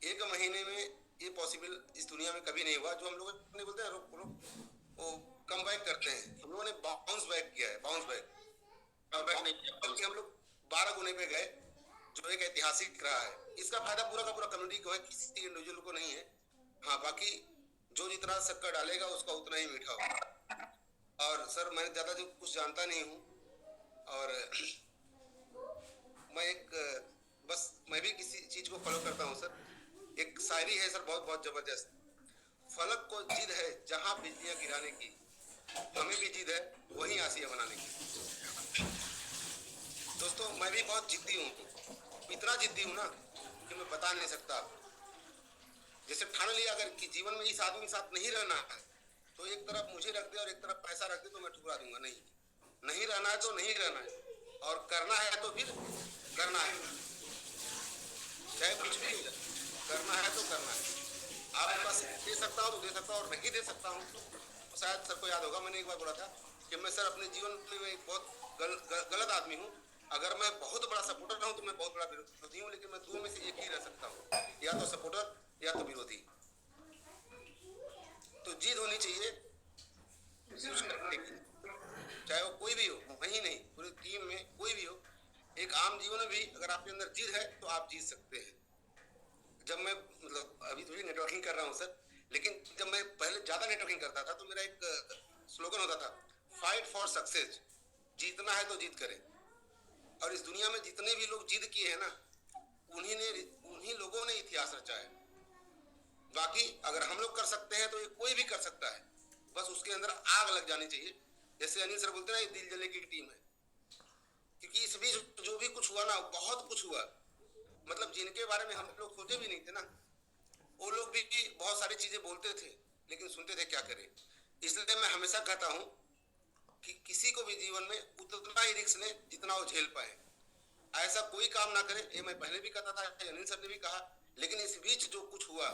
1 महीने में ये पॉसिबल इस दुनिया में कभी नहीं हुआ। जो हम लोग अपने बोलते हैं वो कम बैक करते हैं, हम लोगों ने बाउंस बैक किया है, बाउंस बैक नहीं किया, बल्कि हम लोग 12 गुने पे गए, जो एक ऐतिहासिक रहा है। इसका फायदा पूरा का पूरा कम्युनिटी को है, किसी इंडिविजुअल को नहीं है। हाँ, बाकी जो जितना शक्कर डालेगा उसका उतना ही मीठा होगा। और सर मैं ज्यादा जो कुछ जानता नहीं हूँ, और मैं भी किसी चीज को फॉलो करता हूँ सर। एक शायरी है सर बहुत जबरदस्त, फलक को जिद है जहां बिजलियां गिराने की, हमें भी जिद है वहीं आसिया बनाने की। दोस्तों मैं भी बहुत जिद्दी हूँ, इतना जिद्दी हूँ ना कि मैं बता नहीं सकता। जैसे ठान लिया अगर कि जीवन में इस आदमी के साथ नहीं रहना है तो एक तरफ मुझे रख दे और एक तरफ पैसा रख दे तो मैं ठुकरा दूंगा। नहीं रहना है तो नहीं रहना है, और करना है तो फिर करना है, चाहे कुछ भी हो जाए, करना है तो करना है। आपके पास दे सकता हूँ तो दे सकता हूँ, और नहीं दे सकता हूँ तो शायद सर को याद होगा मैंने एक बार बोला था कि मैं सर अपने जीवन में एक बहुत गलत आदमी हूँ। अगर मैं बहुत बड़ा सपोर्टर रहूँ तो मैं बहुत बड़ा विरोधी हूँ, लेकिन मैं 2 में से एक ही रह सकता हूँ, या तो सपोर्टर या तो विरोधी। तो जीत होनी चाहिए, चाहे वो कोई भी हो, वही नहीं पूरी टीम में कोई भी हो। एक आम जीवन में भी अगर आपके अंदर जीत है तो आप जीत सकते हैं। जब मैं मतलब अभी थोड़ी नेटवर्किंग कर रहा हूँ सर, लेकिन जब मैं पहले ज्यादा नेटवर्किंग करता था तो मेरा एक स्लोगन होता था, फाइट फॉर सक्सेस, जीतना है तो जीत करें। और इस दुनिया में जितने भी लोग जीत किए हैं ना, उन्हीं लोगों ने इतिहास रचा है। बाकी अगर हम लोग कर सकते हैं तो ये कोई भी कर सकता है, बस उसके अंदर आग लग जानी चाहिए। जैसे अनिल सर बोलते हैं ये दिल जले की टीम है, क्योंकि इस बीच जो भी कुछ हुआ ना, बहुत कुछ हुआ, मतलब जिनके बारे में हम लोग सोचे भी नहीं थे ना, वो लोग भी बहुत सारी चीजें बोलते थे, लेकिन सुनते थे क्या करें। इसलिए मैं हमेशा कहता हूँ कि किसी को भी जीवन में उतना ही रिस्क ले जितना वो झेल पाए, ऐसा कोई काम ना करे। ये मैं पहले भी कहता था, अनिल सर ने भी कहा, लेकिन इस बीच जो कुछ हुआ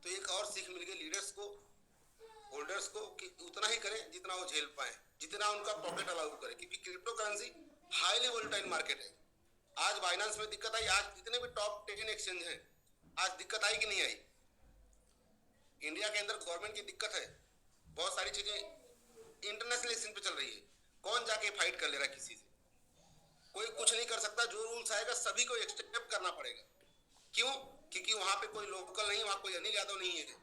तो एक और सीख मिल गई लीडर्स को, होल्डर्स को, कि उतना ही करें जितना वो झेल पाए, जितना उनका पॉकेट अलाउ करे, क्योंकि crypto currency highly volatile market है। आज बाइनांस में दिक्कत आई, आज जितने भी टॉप 10 एक्सचेंज हैं, आज दिक्कत आई कि नहीं आई? इंडिया के अंदर गवर्नमेंट की दिक्कत है, बहुत सारी चीजें इंटरनेशनल एक्सचेंज पे चल रही है, कौन जाके फाइट कर ले रहा है किसी से? कोई कुछ नहीं कर सकता, जो रूल्स आएगा सभी को एक्सेप्ट करना पड़ेगा। क्यों? क्योंकि वहां पे कोई लोकल नहीं, वहां कोई अनिल यादव नहीं है,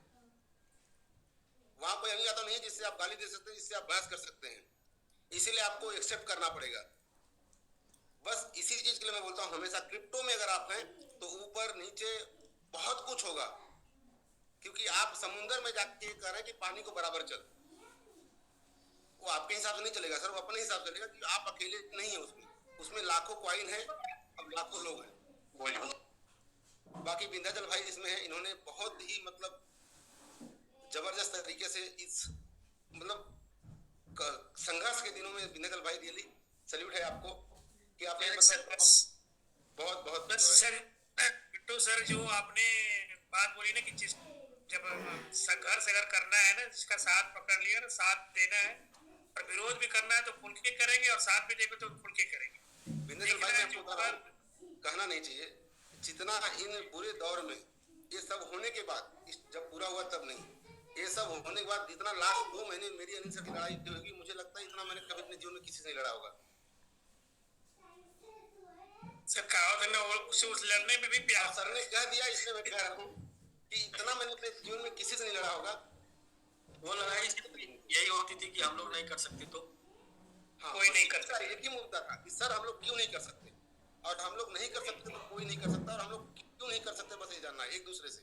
वहां कोई अनिल यादव नहीं है जिससे आप गाली दे सकते हैं, जिससे आप बहस कर सकते हैं, इसीलिए आपको एक्सेप्ट करना पड़ेगा। बस इसी चीज के लिए मैं बोलता हूँ, हमेशा क्रिप्टो में अगर आप हैं तो ऊपर नीचे बहुत कुछ होगा, क्योंकि आप समुद्र में जाके कह रहे हैं कि पानी को बराबर चल, वो आपके हिसाब से नहीं चलेगा सर, वो अपने हिसाब से चलेगा, कि आप अकेले नहीं है उसमें लाखों कॉइन है, अब लाखों लोग हैं। बाकी विंध्याचल भाई इसमें है, इन्होंने बहुत ही मतलब जबरदस्त तरीके से इस मतलब संघर्ष के दिनों में विंध्याचल भाई रियली सैल्यूट है आपको कि आपने मतलब बहुत बहुत सर बिट्टू सर, जो आपने बात बोली ना कि जिस जब संघर्ष अगर करना है ना, जिसका साथ पकड़ लिया ना, साथ देना है और विरोध भी करना है तो खुल के करेंगे, और साथ भी देंगे तो खुल के करेंगे। विंध्याचल भाई आपको कहना नहीं चाहिए, जितना इन बुरे दौर में ये सब होने के बाद, जब पूरा हुआ तब नहीं, ये सब होने के बाद जितना लास्ट 2 महीने मेरी अनिल सर की लड़ाई होगी, मुझे लगता है इतना मैंने कभी अपने जीवन में किसी से नहीं लड़ा होगा। सर कहावत है ना, उस लड़ने में भी प्यार। सर ने कह दिया, इसलिए मैं कह रहा हूँ कि इतना मैंने अपने जीवन में किसी से नहीं लड़ा होगा। वो लड़ाई यही होती थी कि हम लोग नहीं कर सकते तो कोई नहीं कर सकता, एक ही मुद्दा था कि सर हम लोग क्यों नहीं कर सकते, और हम लोग नहीं कर सकते तो कोई नहीं कर सकता, और हम लोग क्यों नहीं कर सकते बस ये जानना है, एक दूसरे से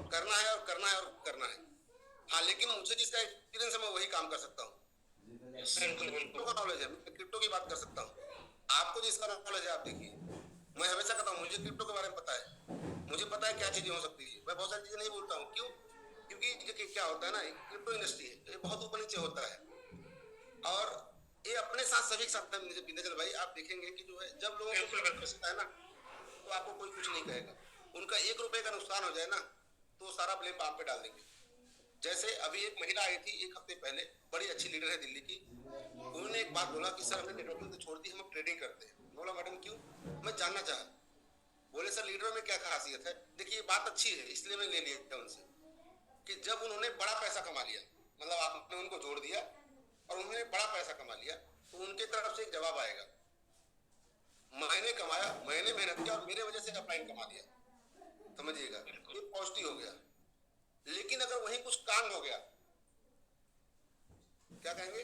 करना है और करना है और करना है। हाँ, लेकिन मुझे जिसका एक्सपीरियंस है मैं वही काम कर सकता हूँ, क्रिप्टो का नॉलेज है, मैं क्रिप्टो की बात कर सकता हूँ। आपको जिसका नॉलेज है आप देखिए, मैं हमेशा कहता हूँ मुझे क्रिप्टो के बारे में पता है, मुझे पता है क्या चीजें हो सकती है, मैं बहुत सारी चीजें नहीं बोलता हूँ। क्यों? क्योंकि क्या होता है ना, क्रिप्टो इंडस्ट्री है, ये बहुत ऊपर नीचे होता है, और ये अपने साथ सभी के साथ विंध्याचल भाई आप देखेंगे कि जो है जब लोगों को है ना, तो आपको कोई कुछ नहीं कहेगा, उनका 1 रुपए का नुकसान हो जाए ना तो सारा ब्लेम आप पे डाल देंगे। जैसे अभी एक महिला आई थी 1 हफ्ते पहले, बड़ी अच्छी लीडर है दिल्ली की, उन्होंने एक बात बोला कि सर हमने नेटवर्किंग तो छोड़ दी, हम ट्रेडिंग करते हैं। बोला मैडम क्यों? मैं जानना चाहा। बोले सर लीडरों में क्या खासियत है? देखिए ये बात अच्छी है, इसलिए मैं ले लिया उनसे कि जब उन्होंने बड़ा पैसा कमा लिया, मतलब आपने उनको जोड़ दिया और उन्होंने बड़ा पैसा कमा लिया, तो उनके तरफ से एक जवाब आएगा, मैंने कमाया, मैंने मेहनत किया और मेरे वजह से अपलाइन कमा लिया, समझिएगा, ये पॉजिटिव हो गया। लेकिन अगर वही कुछ कांड हो गया, क्या कहेंगे,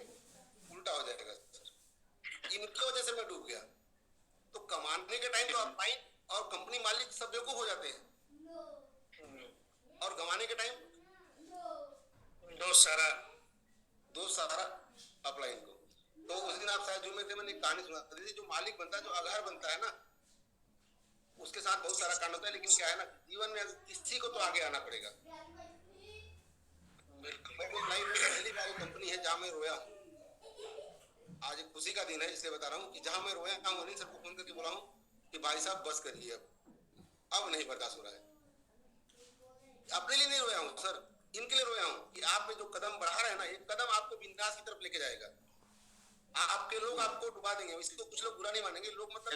उल्टा हो जाएगा सर, इनकी वजह से मैं डूब गया, तो कमाने के टाइम तो अपलाइन और कंपनी मालिक सब बेवकूफ हो जाते हैं, और गंवाने के टाइम दोस्त सारा अपलाइन को। तो उस दिन आप शायद जुम्मे थे, मैंने एक कहानी सुना थी, जो मालिक बनता है, जो अगहर बनता है ना, उसके साथ बहुत सारा कांड होता है, लेकिन क्या है ना, जीवन में किसी को तो आगे आना पड़ेगा। पहली बार कंपनी है जहाँ मैं रोया हूँ, आज एक खुशी का दिन है इसलिए बता रहा हूँ कि जहाँ मैं रोया हूँ, अनिल सर को फोन करके बोला हूँ कि भाई साहब बस करिए, अब नहीं बर्दाश्त हो रहा है। अपने लिए नहीं रोया हूँ सर, इनके लिए रोया हूँ कि आप में जो कदम बढ़ा रहे हैं ना, एक कदम आपको विनाश की तरफ लेके जाएगा, आपके लोग आपको डुबा देंगे। इसको कुछ लोग बुरा नहीं मानेंगे, लोग मतलब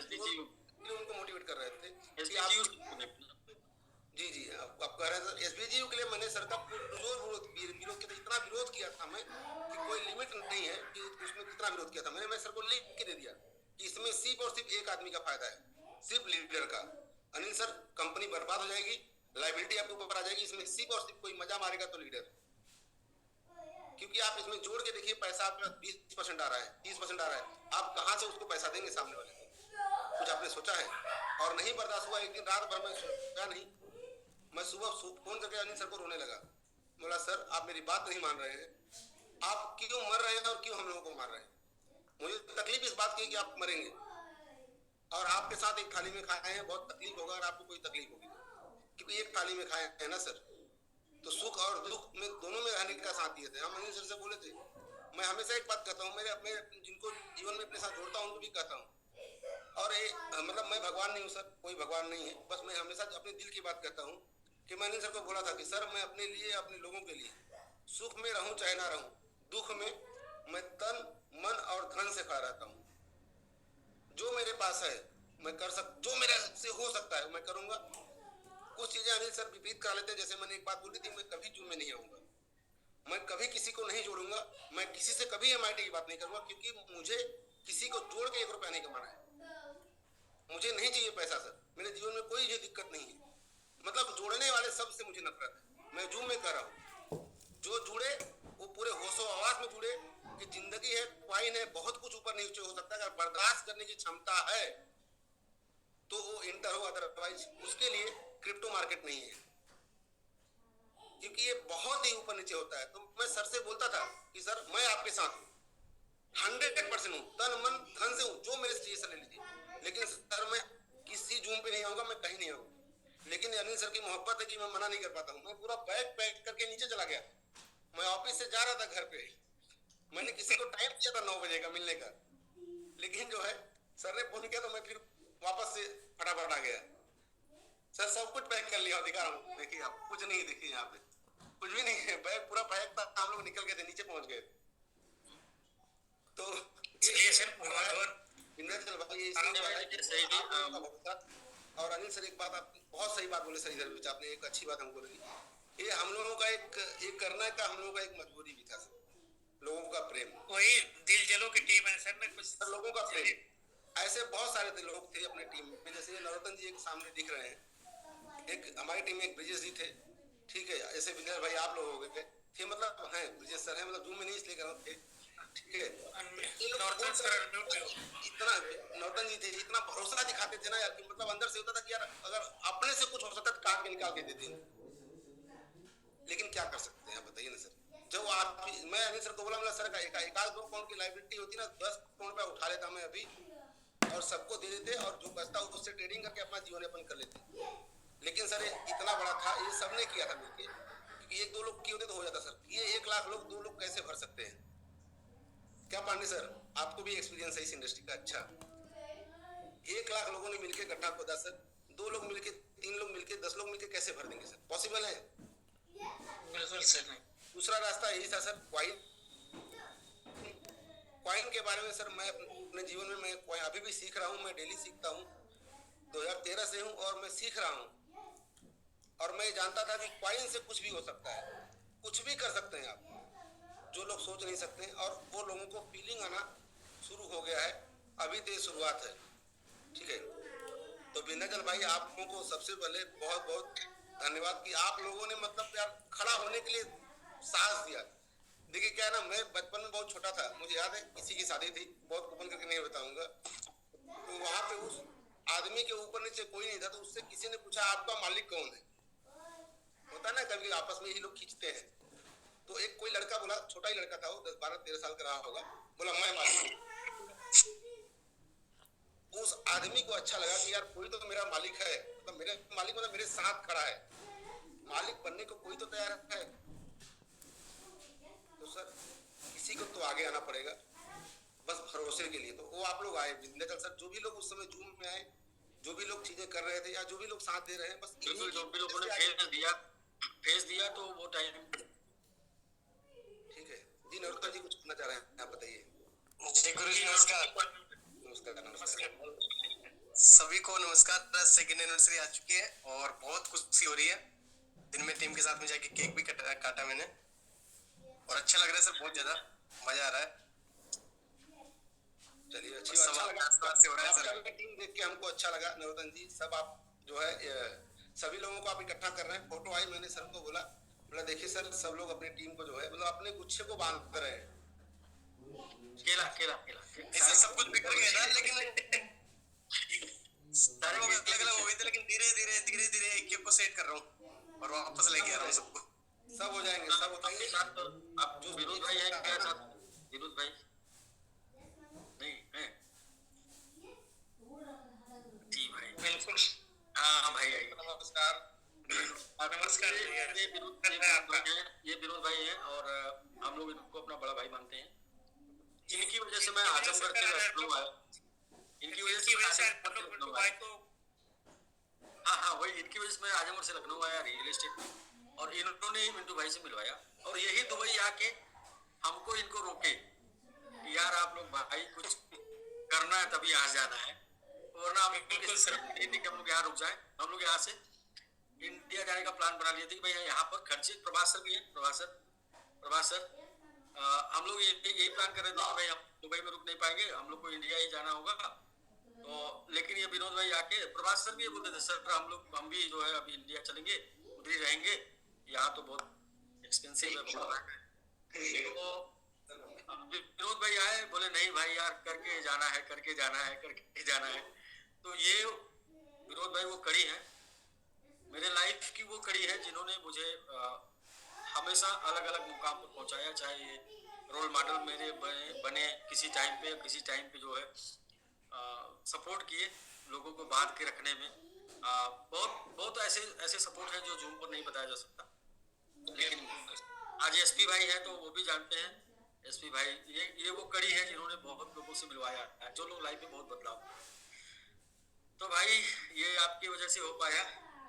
उनको मोटिवेट कर रहे थे कि आप जी आप कह रहे हैं सर एसबीजीयू के लिए मैंने सर का विरोध किया, इतना विरोध किया था मैं कि कोई लिमिट नहीं है कि उसमें कितना विरोध किया था मैंने सर को लिख के दे दिया कि इसमें सिर्फ और सिर्फ एक आदमी का फायदा है, सिर्फ लीडर का। अनिल सर कंपनी बर्बाद हो जाएगी, लाइबिलिटी आपके ऊपर आ जाएगी, इसमें सिर्फ और सिर्फ कोई मजा मारेगा तो लीडर, क्योंकि आप इसमें जोड़ के देखिए पैसा आपका 20% आ रहा है, 30% आ रहा है, आप कहाँ से उसको पैसा देंगे सामने वाले को? कुछ आपने सोचा है? और नहीं बर्दाश्त हुआ, एक दिन रात भर में सोचा नहीं, मैं सुबह फोन करके अनिल सर को रोने लगा, बोला सर आप मेरी बात नहीं मान रहे हैं, आप क्यों मर रहे हैं और क्यों हम लोगों को मार रहे हैं? मुझे तकलीफ इस बात की कि आप मरेंगे और आपके साथ एक थाली में खाए हैं, बहुत तकलीफ होगा अगर आपको कोई तकलीफ होगी, क्योंकि एक थाली में खाए हैं ना सर, तो सुख और दुख में दोनों में रहने का साथ दिए थे। हम अनिल सर से बोले थे, मैं हमेशा एक बात कहता हूँ, मेरे अपने जिनको जीवन में अपने साथ जोड़ता हूँ उनको भी कहता हूँ, और ये मतलब मैं भगवान नहीं हूँ सर, कोई भगवान नहीं है, बस मैं हमेशा अपने दिल की बात कहता हूँ कि मैं अनिल सर को बोला था कि सर मैं अपने लिए, अपने लोगों के लिए सुख में रहूं चाहे ना रहूं, दुख में मैं तन मन और धन से खड़ा रहता हूं, जो मेरे पास है मैं जो मेरे से हो सकता है मैं करूंगा। कुछ चीजें अनिल सर विपरीत करा लेते हैं, जैसे मैंने एक बात बोली थी, मैं कभी जूम में नहीं आऊंगा, मैं कभी किसी को नहीं जोड़ूंगा, मैं किसी से कभी MIT की बात नहीं करूंगा, क्योंकि मुझे किसी को जोड़ के 1 रुपया नहीं कमाना है। मुझे नहीं चाहिए पैसा सर, मेरे जीवन में कोई दिक्कत नहीं है, मतलब जोड़ने वाले सब से मुझे नफरत है। मैं जूम में कर रहा हूँ, जो जुड़े वो पूरे होशो आवाज में जुड़े कि जिंदगी है, क्वाइन है, बहुत कुछ ऊपर नीचे हो सकता है, अगर बर्दाश्त करने की क्षमता है तो वो इंटर हो, अदरवाइज उसके लिए क्रिप्टो मार्केट नहीं है, क्योंकि ये बहुत ही ऊपर नीचे होता है। तो मैं सर से बोलता था कि सर मैं आपके साथ हूँ, 100% हूँ, तन मन धन से हूँ, जो मेरे से ले लीजिए, लेकिन सर मैं किसी जूम पे नहीं आऊंगा, मैं कहीं नहीं आऊंगा। लेकिन अनिल सर की मोहब्बत है कि मैं मना नहीं कर पाता हूँ। मैं पूरा बैग पैक करके नीचे चला गया, मैं ऑफिस से जा रहा था घर पे, मैंने किसी को टाइम दिया था 9 बजे का मिलने का, लेकिन जो है सर ने फोन किया तो मैं फिर वापस से फटाफट आ गया। सर सब कुछ पैक कर लिया, दिखा रहा हूँ, देखिए आप, कुछ नहीं, देखिए यहाँ पे कुछ भी नहीं है, बैग पूरा पैक था, हम लोग निकल गए थे, नीचे पहुंच गए। तो विंध्याचल भाई और अनिल सर एक बात, आप बहुत सही बात बोले सर, इधर आपने एक अच्छी बात हमको लगी, ये हम लोगों का एक करना का हम लोगों का एक मजबूरी भी था सर, लोगों का प्रेम, वही दिल जलो की टीम है सर, ने कुछ लोगों का प्रेम, ऐसे बहुत सारे लोग थे अपने टीम में, जैसे नरोत्तम जी एक सामने दिख रहे हैं, एक हमारी टीम में एक ब्रिजेश जी थे, ठीक है, ऐसे विनय भाई आप लोग हो गए थे, मतलब हैं ब्रिजेश सर हैं, मतलब जूम में नहीं इसलिए कर रहे थे, ठीक है, इतना नौतन जी थे, इतना भरोसा दिखाते थे ना यार, कि मतलब अंदर से होता था कि यार अगर अपने से कुछ हो सकता तो काट के निकाल के दे दें, लेकिन क्या कर सकते हैं आप बताइए ना सर। जब आप, मैं अनिल सर को बोला, सर का एक 2 पाउंड की लाइबिलिटी होती ना, 10 पाउंड पे उठा लेता मैं अभी और सबको दे देते, और जो बचता उससे ट्रेडिंग करके अपना जीवन यापन कर लेते, लेकिन सर इतना बड़ा था, ये सबने किया था मिलके, क्योंकि 1-2 लोग किए होते तो हो जाता सर, ये 1 लाख लोग 2 लोग कैसे भर सकते हैं? क्या पांडे सर, आपको भी एक्सपीरियंस है इस इंडस्ट्री का, अच्छा 1 लाख लोगों ने मिलकर गड्ढा खोदा सर, 2 लोग मिलके, 3 लोग मिलके, 10 लोग मिलके कैसे भर देंगे सर? पॉसिबल है? बिल्कुल सर नहीं। दूसरा रास्ता यही था सर, क्वाइन के बारे में सर, मैं अपने जीवन में मैं अभी भी सीख रहा हूँ, मैं डेली सीखता हूँ, 2013 से हूँ और मैं सीख रहा हूँ, और मैं जानता था कि क्वाइन से कुछ भी हो सकता है, कुछ भी कर सकते हैं आप, जो लोग सोच नहीं सकते, और वो लोगों को फीलिंग आना शुरू हो गया है, अभी तो शुरुआत है, ठीक है। तो विंध्याचल भाई आप लोगों को सबसे पहले बहुत बहुत धन्यवाद कि आप लोगों ने मतलब यार खड़ा होने के लिए साहस दिया। देखिए क्या है ना, मैं बचपन में बहुत छोटा था, मुझे याद है किसी की शादी थी, बहुत ओपन करके नहीं बताऊंगा, तो वहां पे उस आदमी के ऊपर नीचे कोई नहीं था, तो उससे किसी ने पूछा आपका मालिक कौन है? होता है ना कभी आपस में ही लोग खींचते हैं, तो एक कोई लड़का बोला, छोटा ही लड़का था वो, 10-12-13 साल का रहा होगा, बोला मैं मालिक। उस आदमी को अच्छा लगा कि यार कोई तो मेरा मालिक है, मतलब मेरे मालिक मतलब मेरे साथ खड़ा है, मालिक बनने को कोई तो तैयार है, तो सर किसी को तो आगे आना पड़ेगा बस भरोसे के लिए। तो वो आप लोग आए, विंध्याचल सर, जो भी लोग उस समय जूम में आए, जो भी लोग चीजें कर रहे थे या जो भी लोग साथ दे रहे हैं, बस बिल्कुल जो भी लोगों ने फेस दिया तो वो टाइम, ठीक है जी। नरोत्तम जी कुछ कहना चाह रहे हैं, आप बताइए। जय गुरु जी, नमस्कार। सभी को नमस्कार। सेकेंड एनिवर्सरी आ चुकी है और बहुत खुशी हो रही है, दिन में टीम के साथ में जाके केक भी काटा मैंने, और अच्छा लग रहा है सर, बहुत ज्यादा मजा आ रहा है। चलिए अच्छी बात, अच्छा लगा आपका टीम देख के, हमको अच्छा लगा नरोत्तम जी, सब आप जो है सभी लोगों को आप इकट्ठा कर रहे हैं। फोटो आई, मैंने सर को बोला देखिए सर, सब लोग अपनी टीम को जो है मतलब अपने गुच्छे को बांध रहे हैं, केला इससे सब कुछ बिखर गया था, लेकिन सारे लोग अलग अलग हो गए थे, लेकिन धीरे धीरे एक को सेट कर रहा हूँ और वापस लेके आ रहा हूँ सबको। सब हो जाएंगे, सब होंगे। आप जो विनोद भाई है क्या था, विनोद भाई नहीं है जी भाई, बिल्कुल हाँ भाई आइए, नमस्कार। ये विनोद भाई है और हम लोग इनको अपना बड़ा भाई मानते हैं। इनकी वजह से मैं आजमगढ़ से लखनऊ आया, इनकी वजह से हाँ वही, इनकी वजह से मैं आजमगढ़ से लखनऊ आया रियल एस्टेट में, और इन्होंने ही मिंटू भाई से मिलवाया, और यही दुबई आके हमको इनको रोके कि यार आप लोग भाई कुछ करना है तभी यहाँ जाना है, वरना हम बिल्कुल सिर्फ नहीं कि हम लोग यहाँ रुक जाए। हम लोग यहाँ से इंडिया जाने का प्लान बना लिए थे कि भाई यहाँ पर खर्चे प्रभास सर भी है, प्रभास सर हम लोग यही प्लान कर रहे थे कि भाई हम दुबई में रुक नहीं पाएंगे, हम लोग को इंडिया ही जाना होगा। तो लेकिन ये विनोद भाई आके, प्रभास सर भी ये बोलते थे सर हम भी जो है अभी इंडिया चलेंगे, उधर ही रहेंगे, यहाँ तो बहुत एक्सपेंसिव है बहुत। तो विनोद भाई आए, बोले नहीं भाई यार करके जाना है, करके जाना है, करके जाना है। तो ये विनोद भाई वो कड़ी है, मेरे लाइफ की वो कड़ी है जिन्होंने मुझे हमेशा अलग अलग मुकाम पर पहुंचाया। चाहे ये रोल मॉडल मेरे बने किसी टाइम पे जो है सपोर्ट किए लोगों को बांध के रखने में। बहुत ऐसे सपोर्ट है जो जूम पर नहीं बताया जा सकता। लेकिन आज एसपी भाई है तो वो भी जानते हैं, एसपी भाई ये वो कड़ी है जिन्होंने बहुत लोगों से मिलवाया है, जो लोग लाइफ में बहुत बदलाव। तो भाई ये आपकी वजह से हो पाया,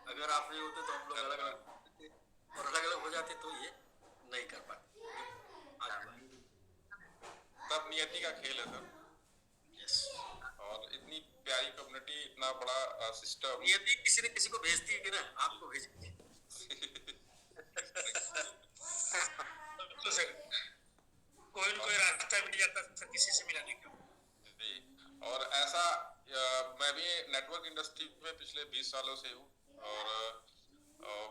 अगर आप नहीं होते तो हम लोग अलग अलग हो जाते तो ये नहीं कर पाते। तब नियति का खेल है सर। यस। और इतनी प्यारी कम्युनिटी, इतना बड़ा सिस्टम, नियति किसी न किसी को भेजती है कि ना, आपको भेजती है। तो सर कोई न कोई रास्ता मिल जाता सर किसी से मिलाने का। और ऐसा मैं भी नेटवर्क इंडस्ट्री में पिछले 20 सालों से हूँ, और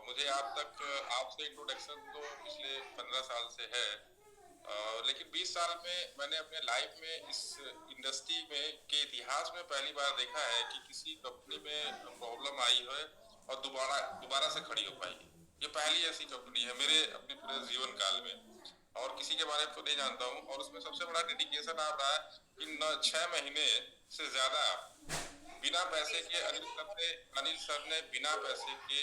मुझे आज तक आपसे इंट्रोडक्शन तो पिछले 15 साल से है, लेकिन 20 साल में मैंने अपने लाइफ में इस इंडस्ट्री में के इतिहास में पहली बार देखा है कि किसी कंपनी में प्रॉब्लम आई है और दोबारा से खड़ी हो पाई। ये पहली ऐसी कंपनी है मेरे अपने पूरे जीवन काल में, और किसी के बारे में तो नहीं जानता हूँ। और उसमें सबसे बड़ा डेडिकेशन आ रहा है कि 6 महीने से ज्यादा बिना पैसे के अनिल सर ने बिना पैसे के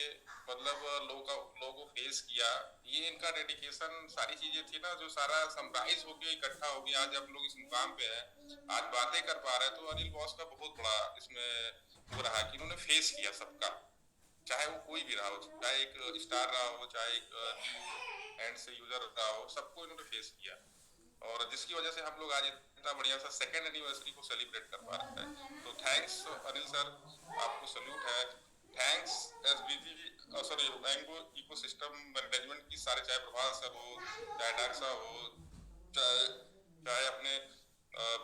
मतलब लोगों को फेस किया। ये इनका डेडिकेशन, सारी चीजें थी ना जो सारा समराइज होके इकट्ठा हो गया। आज हम लोग इस मुकाम पे हैं, आज बातें कर पा रहे हैं, तो अनिल बॉस का बहुत बड़ा इसमें वो रहा कि इन्होंने फेस किया सबका, चाहे वो कोई भी रहा हो, चाहे एक स्टार रहा हो, चाहे एक एंड से यूजर रहा हो, सबको इन्होंने फेस किया। और जिसकी वजह से हम लोग आज इतना बढ़िया सा 2nd एनिवर्सरी को सेलिब्रेट कर पा रहे हैं। तो थैंक्स अनिल सर, आपको सल्यूट है। Thanks SBG sorry mango ecosystem management की सारे, चाहे प्रभास सर हो, चाहे डाक्सा हो, चाहे अपने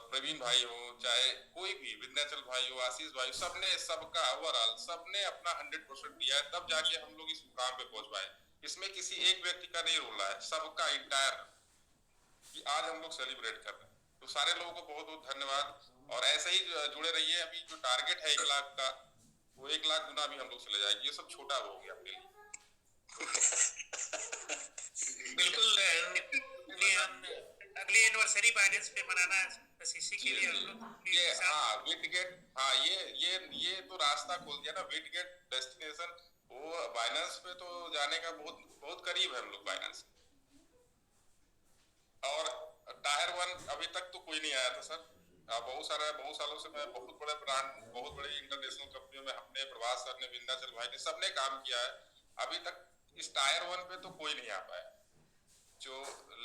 प्रवीण भाई हो, चाहे कोई भी विंध्याचल भाई हो, आशीष भाई, सबका ओवरऑल सबने अपना 100% दिया है, तब जाके हम लोग इस मुकाम पे पहुंच पाए। इसमें किसी एक व्यक्ति का नहीं रोल है, सबका इंटायर कि आज हम लोग सेलिब्रेट कर रहे हैं। तो सारे लोगों को बहुत बहुत धन्यवाद, और ऐसे ही जुड़े रहिए। अभी जो टारगेट है 1 लाख का, वो 1 लाख गुना भी हम लोग चले जाएंगे। ये सब छोटा हो गया आपके लिए। बिल्कुल अगली एनिवर्सरी बाइनेंस पे मनाना है सीसी के लिए हम लोग। ये ये तो रास्ता खोल दिया ना, वेट गेट डेस्टिनेशन, वो बाइनेंस पे तो जाने का बहुत करीब है हम लोग बाइनेंस। और टायर 1 अभी तक तो कोई नहीं आया था सर। बहुत सालों से मैं बहुत बड़े ब्रांड, बहुत बड़े इंटरनेशनल कंपनियों में हमने, प्रभास सर ने, विंध्याचल भाई ने, सबने काम किया है। अभी तक इस टायर 1 पे तो कोई नहीं आ पाया। जो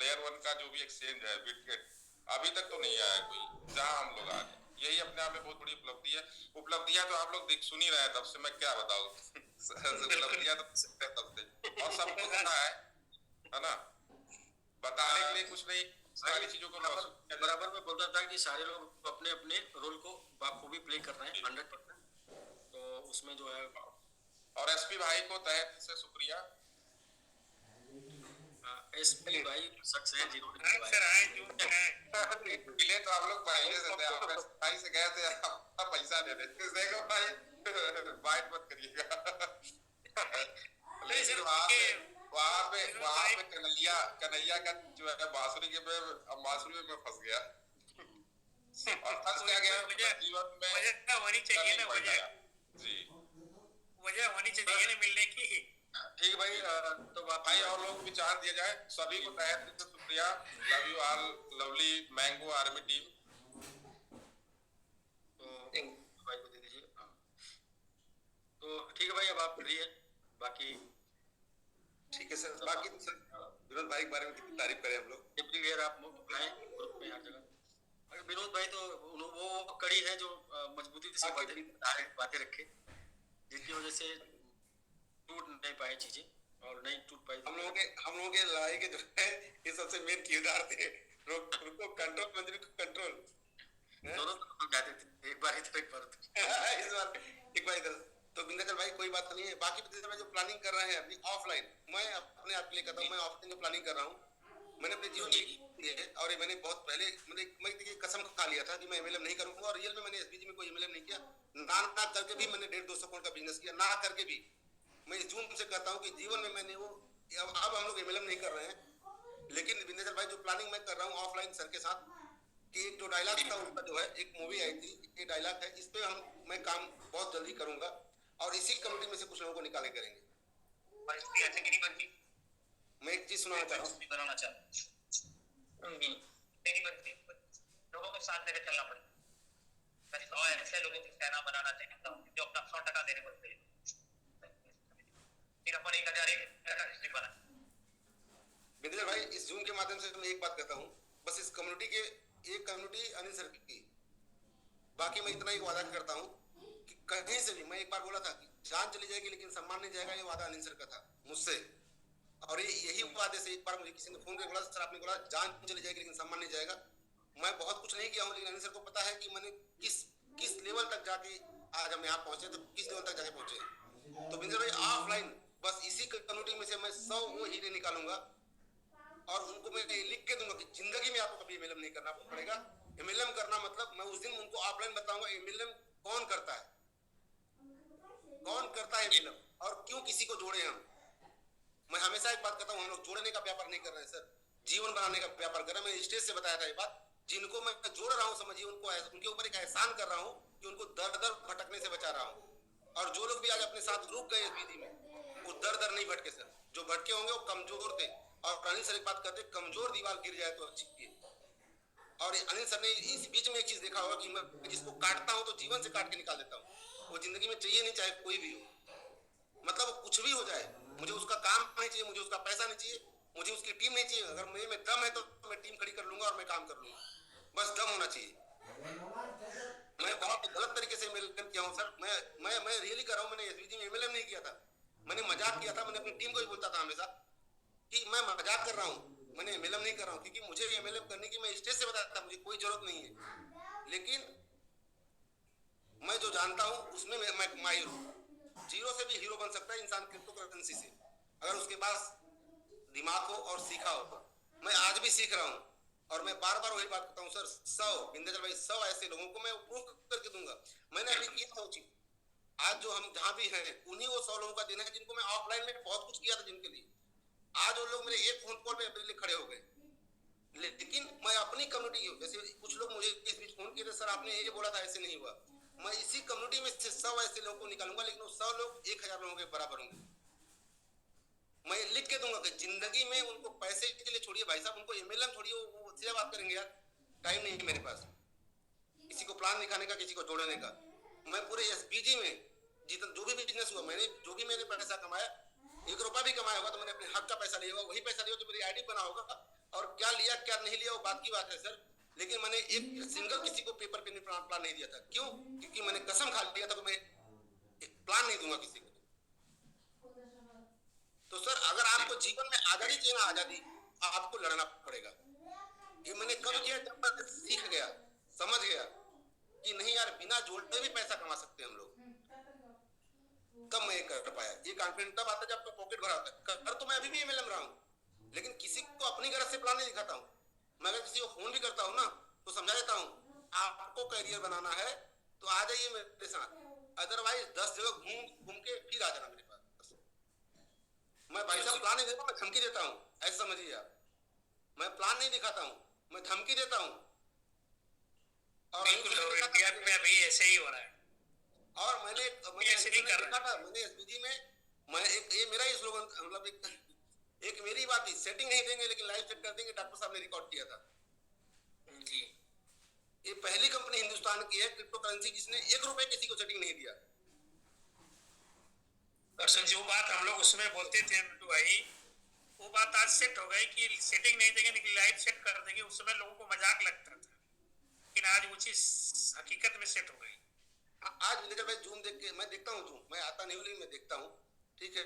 लेयर 1 का जो भी एक्सचेंज है बिटगेट, अभी तक तो नहीं आया कोई जहां हम लोग आ गए। यही अपने आप में बहुत बड़ी उपलब्धि है। उपलब्धियां तो आप लोग सुन ही रहे हैं, तब से मैं क्या बताऊं। उपलब्धियां तो तब से, और सबको पता है ना, बताने के लिए कुछ नहीं, सारी चीजों को बराबर में बोलता था कि सारे लोग अपने अपने रोल को बाखूबी प्ले कर रहे हैं 100%। तो उसमें जो है, और एसपी भाई को तहे दिल से शुक्रिया। एसपी भाई शख्स हैं जिन्होंने मिले तो आप लोग पहले से थे, आप भाई से गए थे, आप पैसा दे देते। देखो भाई बाइट मत करिएगा। लेकिन वहाँ पे कन्हैया का जो है बांसुरी में मैं फंस गया। और फंस गया जीवन में वजह होनी चाहिए ना, वजह होनी चाहिए ना मिलने की। ठीक भाई, तो भाई और लोग विचार दिया जाए। सभी को तहे दिल से शुक्रिया। Love you all lovely mango army team. तो भाई को दे दीजिए। तो ठीक है भाई, अब आप फ्री है, बाकी ठीक है सर। बाकी तो सर विनोद भाई के बारे में कितनी तारीफ करें हम लोग। एवरीवेयर आप आए ग्रुप में हर जगह। विनोद भाई तो वो कड़ी है जो मजबूती से बातें रखे, जिनकी वजह से टूट नहीं पाई चीजें और नहीं टूट पाई। हम लोगों के लड़ाई के जो है ये सबसे मेन किरदार थे, रुको कंट्रोल मंत्री को कंट्रोल दोनों तो जाते थे, एक बार इधर एक बार इस बार एक बार इधर। तो विंध्याचल भाई कोई बात नहीं है। बाकी विंध्याचल भाई जो प्लानिंग कर रहे हैं अभी ऑफलाइन, मैं अपने आप के लिए कहता हूँ, मैं ऑफलाइन जो प्लानिंग कर रहा हूँ मैंने अपने जीवन में की है, और मैंने बहुत पहले मैं कसम खा लिया था कि मैं एमएलएम नहीं करूंगा, और रियल में मैंने एसबीजी में कोई एमएलएम नहीं किया। ना करके भी मैंने 150-200 करोड़ का बिजनेस किया, ना करके भी। मैं इस जून से कहता हूँ कि जीवन में मैंने वो, अब हम लोग एमएलएम नहीं कर रहे हैं, लेकिन विंध्याचल भाई जो प्लानिंग मैं कर रहा हूँ ऑफलाइन सर के साथ, कि एक जो डायलॉग था उनका जो है, एक मूवी आई थी, ये डायलॉग है, इस पे मैं काम बहुत जल्दी करूंगा, और इसी कमेटी में से कुछ लोगों को निकाले करेंगे। मैं एक चीज सुनाना चाह रहा हूँ, लोगों को साथ लेकर चलना पड़ेगा। मैं 100 ऐसे लोगों की सेना बनाना चाहता हूँ जो अपना 100% देने को तैयार हो। फिर अपन 1001 डिस्ट्रिक्ट बना। विंध्याचल भाई इस जूम के माध्यम से मैं एक बात कहता हूँ, बस इस कम्युनिटी के, एक कम्युनिटी अनिल सर की, बाकी मैं इतना ही वादा करता हूँ कि कहीं से भी, मैं एक बार बोला था कि जान चली जाएगी लेकिन सम्मान नहीं जाएगा, ये वादा अनिल सर का था मुझसे, और यही वादे से एक बार मुझे किसी ने फोन करके बोला, सर आपने बोला जान चली जाएगी लेकिन सम्मान नहीं जाएगा। मैं बहुत कुछ नहीं किया हूँ, लेकिन अनिल सर को पता है कि मैंने किस लेवल तक जाके आज हम यहाँ पहुंचे, तो किस लेवल तक जाके पहुंचे। तो विंध्याचल भाई ऑफलाइन बस इसी कम्युनिटी में से मैं 100 वो हीरे निकालूंगा, और उनको मैं लिख के दूंगा कि जिंदगी में आपको कभी एमएलएम नहीं करना पड़ेगा। एमएलएम करना मतलब मैं उस दिन उनको ऑफलाइन बताऊंगा एमएलएम कौन करता है एमएलएम, और क्यों किसी को जोड़े हम। मैं हमेशा एक बात कहता हूँ, हम लोग जोड़ने का व्यापार नहीं कर रहे हैं सर, जीवन बनाने का व्यापार कर रहे हैं। मैं स्टेज से बताया था ये बात, जिनको मैं जोड़ रहा हूँ समझिए, उनके ऊपर एक एहसान कर रहा हूँ कि उनको दर दर भटकने से बचा रहा हूँ, और जो लोग भी आज अपने साथ रुक गए इस विधि में, वो दर दर नहीं भटके सर। जो भटके होंगे वो कमजोर थे, और अनिल सर एक बात कहते, कमजोर दीवार गिर जाए तो अच्छी है। और अनिल सर ने इस बीच में एक चीज देखा होगा कि मैं जिसको काटता हूं तो जीवन से काट के निकाल देता हूं, वो जिंदगी में चाहिए नहीं, चाहे कोई भी हो, मतलब वो कुछ भी हो जाए, मुझे उसका काम नहीं चाहिए, मुझे उसका पैसा नहीं चाहिए, मुझे उसकी टीम नहीं चाहिए। अगर मेरे में दम है तो मैं टीम खड़ी कर लूंगा और मैं काम कर लूंगा, बस दम होना चाहिए। मैं बहुत गलत तरीके से एमएलएम किया हूँ सर, मैं रियली कर रहा हूँ, मैंने एसबीजी में एमएलएम नहीं किया था, मैंने मजाक किया था। मैंने अपनी टीम को भी बोलता था हमेशा कि मैं मजाक कर रहा हूँ, मैंने एमएलएम नहीं कर रहा हूँ, क्योंकि मुझे एमएलएम करने की मैं स्टेज से बताया था, मुझे कोई जरूरत नहीं है, लेकिन मैं जो जानता हूँ उसमें मैं माहिर हूँ। जीरो से भी हीरो बन सकता है इंसान क्रिप्टो करेंसी से, अगर उसके पास दिमाग हो और सीखा हो। मैं आज भी सीख रहा हूँ, और मैं बार बार वही बात करता हूँ सर, 100 विंध्याचल भाई 100 ऐसे लोगों को मैं प्रूफ करके दूंगा। मैंने अभी किया था चीज, आज जो हम जहाँ भी हैं उन्हीं वो 100 लोगों का देना है जिनको मैं ऑफलाइन में बहुत कुछ किया था, जिनके लिए आज वो लोग मेरे एक फोन कॉल पे अपने लिए खड़े हो गए। लेकिन मैं अपनी कम्युनिटी, जैसे कुछ लोग मुझे इस बीच फोन किए थे, सर आपने ये बोला था, ऐसे नहीं हुआ। मैं इसी कम्युनिटी में से 100 ऐसे लोगों को निकालूंगा, लेकिन वो 100 लोग 1000 लोगों के बराबर होंगे। मैं लिख के दूंगा कि जिंदगी में उनको पैसे के लिए छोड़िए भाई साहब, उनको एमएलएम छोड़िए, वो सीधा बात करेंगे यार, टाइम नहीं है मेरे पास किसी को प्लान दिखाने का, किसी को जोड़ने का। मैं पूरे एसबीजी में जितना जो भी बिजनेस हुआ, मैंने जो भी मैंने पैसा कमाया, 1 रुपया भी कमाया होगा तो मैंने अपने हक का पैसा लिया होगा, वही पैसा लिया जो मेरी आईडी बना होगा, और क्या लिया क्या नहीं लिया वो बात की बात है सर। लेकिन मैंने एक सिंगल किसी को पेपर पे प्लान नहीं दिया था। क्यों? क्योंकि मैंने कसम खा लिया था कि मैं प्लान नहीं दूंगा किसी को। तो सर अगर आपको जीवन में आजादी चाहिए ना, आजादी आपको लड़ना पड़ेगा। ये मैंने कब किया? जब मैं सीख गया, समझ गया कि नहीं यार, बिना जोड़े भी पैसा कमा सकते हैं हम लोग। तब मैं कर पाया। ये कॉन्फिडेंस तब आता है जब आपका पॉकेट भरा होता है। कर तो मैं अभी भी एमएलएम रहा हूँ, लेकिन किसी को अपनी गरज से प्लान नहीं दिखाता हूँ। मैं अगर किसी को फोन भी करता हूँ ना तो समझा देता हूँ, आपको करियर बनाना है तो आ जाइए मेरे साथ, अदरवाइज 10 जगह घूम के फिर आ जाना मेरे पास। मैं भाई साहब प्लान नहीं देता, मैं धमकी देता हूँ, ऐसा समझिए आप। मैं प्लान नहीं दिखाता हूँ, मैं धमकी देता हूँ। और इंडिया में अभी ऐसे ही हो रहा है। और मैंने ऐसे नहीं कर रहा था। मैंने एसबीजी में मैं ये मेरा ही स्लोगन, मतलब एक मेरी बात थी, सेटिंग नहीं देंगे लेकिन लाइव सेट कर देंगे। डॉक्टर साहब ने रिकॉर्ड किया था जी। ये पहली कंपनी हिंदुस्तान की है क्रिप्टो करेंसी जिसने 1 रुपए किसी को सेटिंग नहीं दिया। दरअसल जो बात हम लोग उसमें बोलते थे मिट्टू भाई, वो बात आज सेट हो गई कि सेटिंग नहीं देंगे लेकिन लाइव सेट कर देंगे। उस समय लोगों को मजाक लगता था, लेकिन आज वो चीज हकीकत में सेट हो गई। आज विनेकर भाई जूम देख के मैं देखता हूँ, जूम मैं आता नहीं हूँ लेकिन मैं देखता हूँ, ठीक है।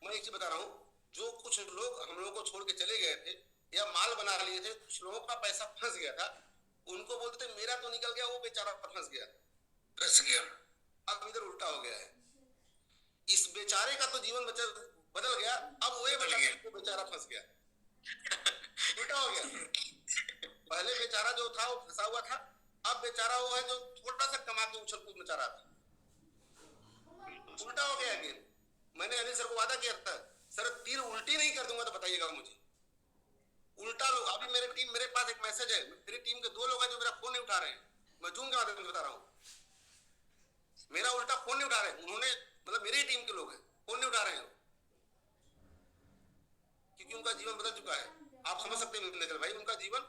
मैं एक चीज बता रहा हूँ, जो कुछ लोग हम लोगों को छोड़ के चले गए थे या माल बना लिए थे, कुछ लोगों का पैसा फंस गया था, उनको बोलते थे मेरा तो निकल गया, वो बेचारा फंस गया। अब इधर उल्टा हो गया है, इस बेचारे का तो जीवन बदल गया, अब वो बेचारा फंस गया। उल्टा हो गया। पहले बेचारा जो था वो फंसा हुआ था, अब बेचारा वो है जो थोड़ा सा कमा के उछल कूद मचा रहा था। उल्टा हो गया अगेन। मैंने अनिल सर को वादा किया था, सर तीर उल्टी नहीं कर दूंगा तो बताइएगा मुझे। उल्टा लोग, अभी मेरे पास एक मैसेज है, मेरी टीम के 2 लोग हैं जो मेरा फोन नहीं उठा रहे हैं, मैं जूम के माध्यम से बता रहा हूँ, मेरा उल्टा फोन नहीं उठा रहे हैं। उन्होंने मतलब मेरी टीम के लोग हैं, फोन नहीं उठा रहे हैं क्योंकि उनका जीवन बदल चुका है। आप समझ सकते हैं निखिल भाई, उनका जीवन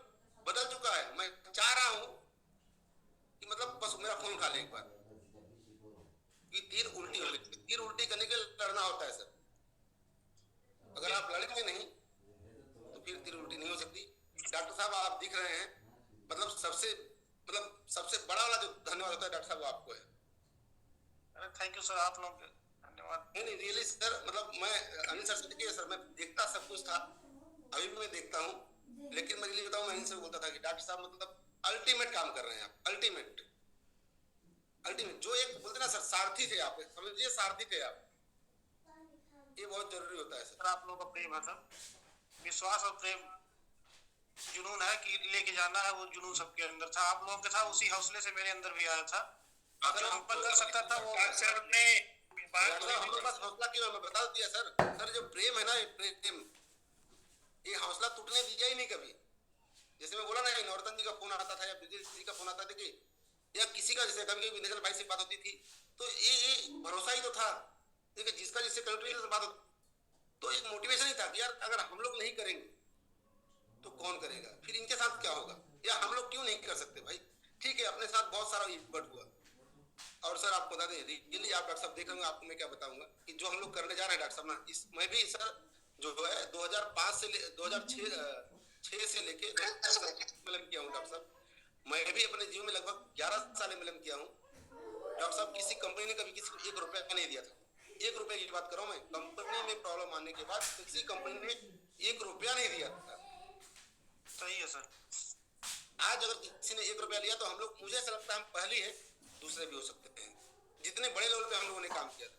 बदल चुका है। मैं चाह रहा हूं कि मतलब बस मेरा फोन उठा ले एक बार, कि तीर उल्टी हो गई। तीर उल्टी करने के लिए लड़ना होता है सर, अगर आप लड़ेंगे नहीं तो फिर तीर उल्टी नहीं हो सकती। डॉक्टर साहब आप दिख रहे हैं, मतलब सबसे बड़ा वाला जो धन्यवाद होता है डॉक्टर साहब आपको है। अरे थैंक यू सर, आप लोग धन्यवाद। नहीं रियली सर, मतलब मैं अनिल सर से देखिए सर, मैं देखता सब कुछ था, अभी भी मैं देखता हूँ, लेकिन मैं ये बताऊँ, मैं अनिल सर बोलता था कि डॉक्टर साहब मतलब अल्टीमेट काम कर रहे हैं आप, अल्टीमेट जो एक बोलते ना सर, सारथी थे आप, समझिए सारथी थे आप, ये बहुत जरूरी होता है सर। आप लोगों का प्रेम है सर, विश्वास और प्रेम, जुनून है कि लेके जाना है, वो जुनून सबके अंदर था। आप लोगों के था, उसी हौसले से मेरे अंदर भी आया था। अगर हम पर कर सकता था वो सर ने हमारे पास हौसला क्यों, मैं बता दिया सर जो प्रेम है ना, ये प्रेम, ये हौसला टूटने दिया ही नहीं कभी। जैसे मैं बोला ना, नौरतन जी का फोन आता था या ब्रिजेश जी का फोन आता था कि या किसी का, जैसे कभी कभी निखिल भाई से बात होती थी, तो ये भरोसा ही तो था, देखिए जिसका जिससे कनेक्टिविटी से बात होती, तो एक मोटिवेशन ही था कि यार अगर हम लोग नहीं करेंगे तो कौन करेगा, फिर इनके साथ क्या होगा, या हम लोग क्यों नहीं कर सकते भाई। ठीक है, अपने साथ बहुत सारा इम्पैक्ट हुआ। और सर आपको बता दें, रियली आप डॉक्टर साहब देख रहे होंगे, आपको मैं क्या बताऊंगा कि जो हम लोग करने जा रहे हैं डॉक्टर साहब ना, मैं भी सर जो है 2005 से 2006 से लेके एमएलएम किया हूँ डॉक्टर साहब। मैं भी अपने जीवन में लगभग 11 साल एमएलएम किया हूँ डॉक्टर साहब। किसी कंपनी ने कभी किसी को 1 रुपया नहीं दिया था, 1 रुपए की बात कर रहा हूँ मैं। कंपनी में प्रॉब्लम आने के बाद किसी कंपनी ने 1 रुपया नहीं दिया था। सही है सर। आज अगर किसी ने 1 रुपया लिया तो हम लोग, मुझे ऐसा लगता है हम पहले है, दूसरे भी हो सकते हैं, जितने बड़े लेवल पे हम लोगों ने काम किया था।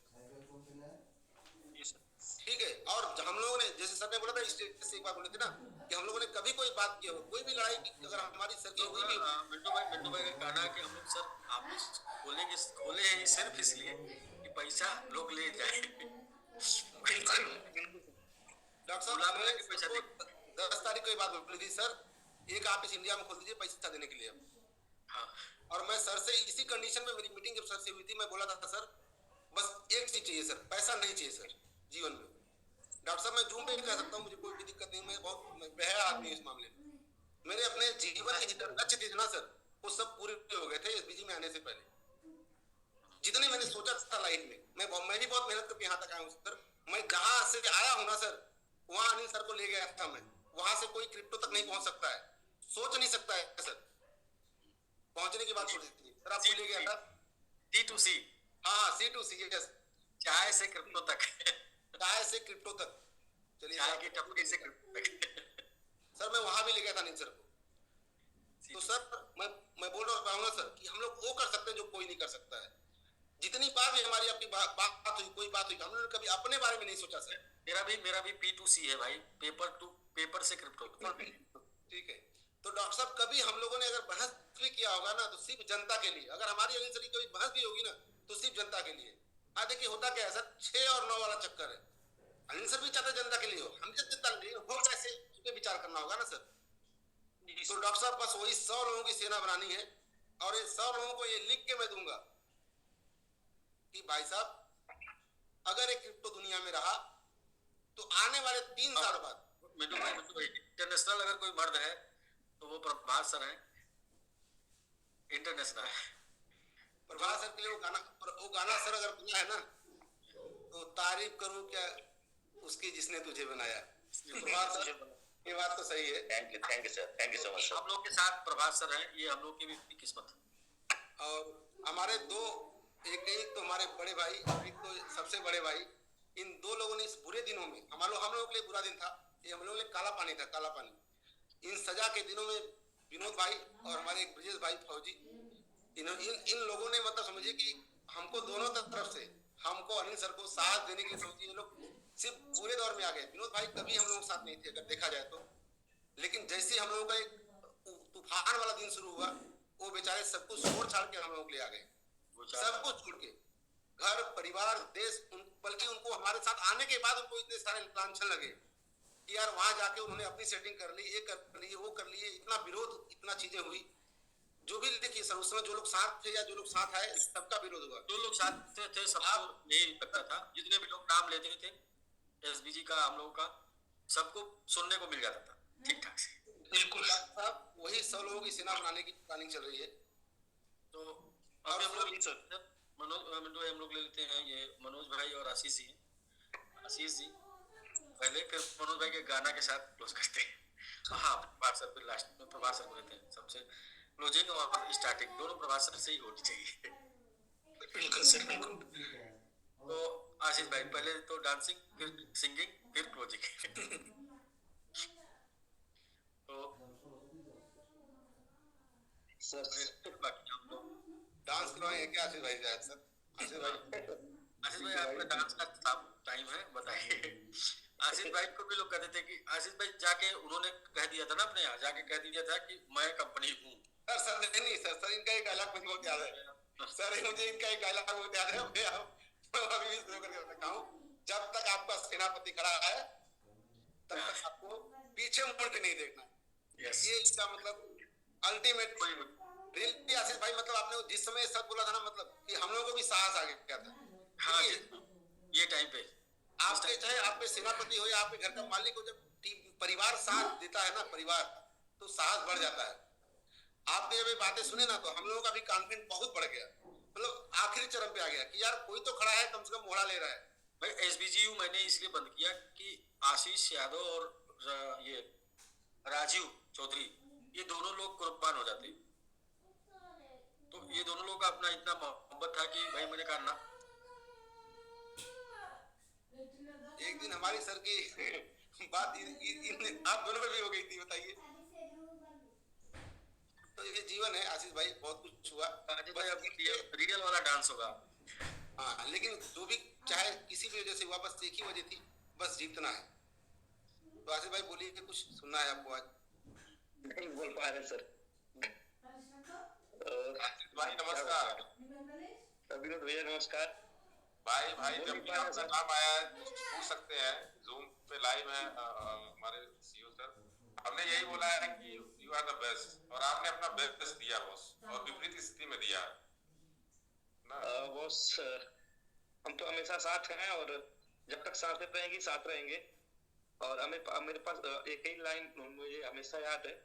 ठीक है, और हम लोगों ने, जैसे सर ने बोला था स्टेज से एक बात बोले थे ना कि हम लोगों ने कभी कोई बात किया हो, कोई भी लड़ाई की, अगर हमारी सर की हुई भी, मिंटू भाई का कहना है कि हम लोग सर ऑफिस खोले हैं सिर्फ इसलिए कि पैसा लोग ले जाए। डॉक्टर साहब 10 तारीख को ये बात बोली थी सर, एक ऑफिस इंडिया में खोल दीजिए पैसा देने के लिए। हाँ। और मैं सर से इसी कंडीशन में, मेरी मीटिंग जब सर से हुई थी, मैं बोला था सर बस एक चीज चाहिए सर, पैसा नहीं चाहिए सर जीवन में। डॉक्टर साहब मैं जूम पे भी कह सकता हूँ, मुझे कोई भी दिक्कत नहीं, मैं बहुत बेहया आदमी इस मामले में। मेरे अपने जीवन के जितने लक्ष्य थे ना सर, वो सब पूरे हो गए थे एसबीजी में आने से पहले। जितने मैंने सोचा था लाइफ में, मैं भी बहुत मेहनत करके यहाँ तक आया हूँ सर। मैं जहाँ से आया हूँ ना सर, वहाँ अनिल सर को ले गया था मैं, वहां से कोई क्रिप्टो तक नहीं पहुंच सकता है, सोच नहीं सकता है सर। पहुंचने की बात छोड़ दीजिए सर, आपको ले गया था C2C। हाँ C2C, यस, चाय से क्रिप्टो तक, चाय से क्रिप्टो तक। चलिए चाय की टपकी से क्रिप्टो तक। सर मैं वहां भी ले गया था अनिल सर को। तो सर मैं बोल रहा हूँ सर कि हम लोग वो कर सकते हैं जो कोई नहीं कर सकता है। जितनी बार भी हमारी आपकी बात हुई, कोई बात हुई, हमने कभी अपने बारे में नहीं सोचा सर। मेरा भी P2C है भाई, पेपर टू पेपर से क्रिप्टो। ठीक है, तो डॉक्टर साहब कभी हम लोगों ने अगर बहस भी किया होगा ना, तो सिर्फ जनता के लिए। अगर हमारी अनिल सर की कभी बहस भी होगी ना, तो सिर्फ जनता के लिए। देखिए होता क्या है सर, 6 और 9 वाला चक्कर है। अनिल सर भी चाहते जनता के लिए हो, हम जनता के लिए हो, कैसे उस पर विचार करना होगा ना सर। तो डॉक्टर साहब बस वही 100 लोगों की सेना बनानी है, और ये 100 लोगों को ये लिख के मैं दूंगा कि भाई साहब अगर एक क्रिप्टो दुनिया में रहा तो आने वाले 3 साल बाद, मिंटू भाई इंटरनेशनल अगर कोई मर्द है तो वो प्रभात सर है, इंटरनेशनल है। प्रभात सर के लिए वो गाना सर अगर सुना है ना, तो तारीफ करूं क्या उसकी जिसने तुझे बनाया। प्रभात सर ये बात तो सही है। Thank you sir, thank you so much sir. हम लोग के साथ प्रभात सर हैं, ये हम लोग की भी किस्मत है। और हमारे दो, एक तो हमारे बड़े भाई, एक तो सबसे बड़े भाई, इन दो लोगों ने इस बुरे दिनों में, हम लोगों के लिए बुरा दिन था, ये हम लोगों के लिए काला पानी था, काला पानी। इन सजा के दिनों में विनोद भाई और हमारे एक ब्रजेश भाई फौजी, इन लोगों ने मतलब समझिए कि हमको दोनों तरफ से, हमको अनिल सर को साथ देने के लिए सोचिए, ये लोग सिर्फ पूरे दौर में आ गए। विनोद भाई कभी हम लोगों के साथ नहीं थे अगर देखा जाए तो, लेकिन जैसे हम लोगों का एक तूफान वाला दिन शुरू हुआ, वो बेचारे सब कुछ छोड़ छाड़ के हम लोगों के लिए आ गए, सब कुछ छोड़ के, घर परिवार देश, बल्कि उनको हमारे साथ आने के बाद उनको इतने सारे लांछन लगे कि यार वहां जाके उन्होंने अपनी सेटिंग कर ली, ये कर लिए, वो कर लिए, इतना विरोध, इतना चीजें हुई। जो भी देखिए सर, उस समय जो लोग साथ थे या जो लोग साथ आए, सबका विरोध हुआ। जो लोग साथ थे सबको यही लगता था, जितने भी लोग नाम लेते थे एसबीजी का, हम लोगों का, सबको सुनने को मिल जाता था ठीक ठाक से। बिल्कुल साहब, वही 100 लोगों की सेना बनाने की प्लानिंग चल रही है। तो अभी हम लोग मनोज हम लोग ले लेते हैं, ये मनोज भाई और आशीष जी। आशीष जी पहले, फिर मनोज भाई के गाना के साथ क्लोज करते हैं। हाँ, प्रभात सर फिर लास्ट में प्रभात सर को लेते हैं, सबसे क्लोजिंग और स्टार्टिंग दोनों प्रभात सर से ही होनी चाहिए। बिल्कुल सर, बिल्कुल। तो आशीष भाई पहले तो डांसिंग, फिर सिंगिंग, फिर क्लोजिंग। तो सर बाकी हम लोग डांस करवाएंगे क्या आशीष भाई? जाए सर आशीष भाई आपका डांस का टाइम है, बताइए। आशीष भाई को भी लोग कहते थे कि आशीष भाई जाके उन्होंने कह दिया था ना, अपने यहाँ जाके कह दिया था कि मैं कंपनी हूँ। सर नहीं सर इनका एक डायलॉग मुझे बहुत याद है सर, मुझे इनका एक डायलॉग बहुत याद है, मैं अभी भी शुरू करके रखा हूँ। जब तक आपका सेनापति खड़ा है तब तक आपको पीछे मुड़ के नहीं देखना। ये इसका मतलब अल्टीमेट रियलिटी आशीष भाई, मतलब आपने जिस समय सब बोला था ना, मतलब कि हम लोगों को भी साहस आ गया था। हाँ, ये टाइम पे आपके, चाहे आपके सेनापति हो या आपके घर का मालिक हो, जब परिवार साथ देता है ना, परिवार, तो साहस बढ़ जाता है। आपने जब ये बातें सुने ना, तो हम लोगों का भी कॉन्फिडेंस बहुत बढ़ गया, मतलब आखिरी चरण पे आ गया कि यार कोई तो खड़ा है, कम से कम मोहरा ले रहा है। भाई एसबीजीयू मैंने इसलिए बंद किया कि आशीष यादव और ये राजीव चौधरी, ये दोनों लोग कुर्बान हो जाते, तो ये दोनों लोग का अपना इतना मोहब्बत था कि भाई मैंने कहा ना। एक दिन हमारी सर की बात आप दोनों में भी हो गई थी, बताइए। तो ये जीवन है आशीष भाई, बहुत कुछ हुआ। भाई अब रियल वाला डांस होगा। हाँ, लेकिन जो भी चाहे किसी भी वजह से हुआ, बस एक ही वजह थी, बस जीतना है। तो आशीष भाई बोलिए कि कुछ सुनना है आपको आज? नहीं बोल पा रहे सर। भाई नमस्कार। विनोद भैया नमस्कार। भाई जब भी आपका नाम आया है पूछ सकते हैं, जूम पे लाइव है हमारे सीईओ सर, हमने यही बोला है कि यू आर द बेस्ट, और आपने अपना बेस्ट दिया बॉस, और विपरीत स्थिति में दिया ना बॉस। हम तो हमेशा साथ हैं और जब तक साथ रहेंगे साथ रहेंगे। और मेरे पास एक ही लाइन मुझे हमेशा याद है,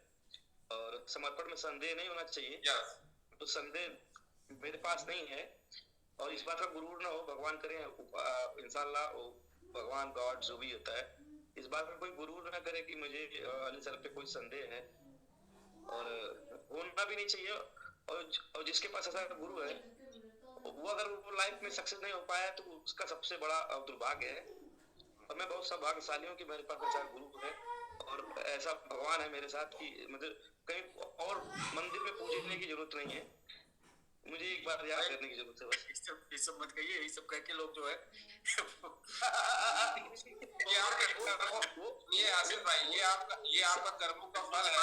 और समर्पण में संदेह नहीं होना चाहिए। तो संदेह मेरे पास नहीं है, और इस बात का गुरूर ना हो, भगवान करे इंशाल्लाह, भगवान गॉड जो भी होता है, इस बात में कोई गुरूर ना करे कि मुझे अली सर पे कोई संदेह है, और होना भी नहीं चाहिए। और जिसके पास ऐसा गुरु है, वो अगर वो लाइफ में सक्सेस नहीं हो पाया तो उसका सबसे बड़ा दुर्भाग्य है। और मैं बहुत सौभाग्यशाली हूँ कि मेरे पास ऐसा गुरु है और ऐसा भगवान है मेरे साथ कि मतलब कहीं और मंदिर में पूजने की जरूरत नहीं है, मुझे एक बार याद करने की जरूरत है बस। ये सब मत कहिए, ये सब कह के लोग जो है ये आसिफ भाई, ये आपका कर्मों का फल है,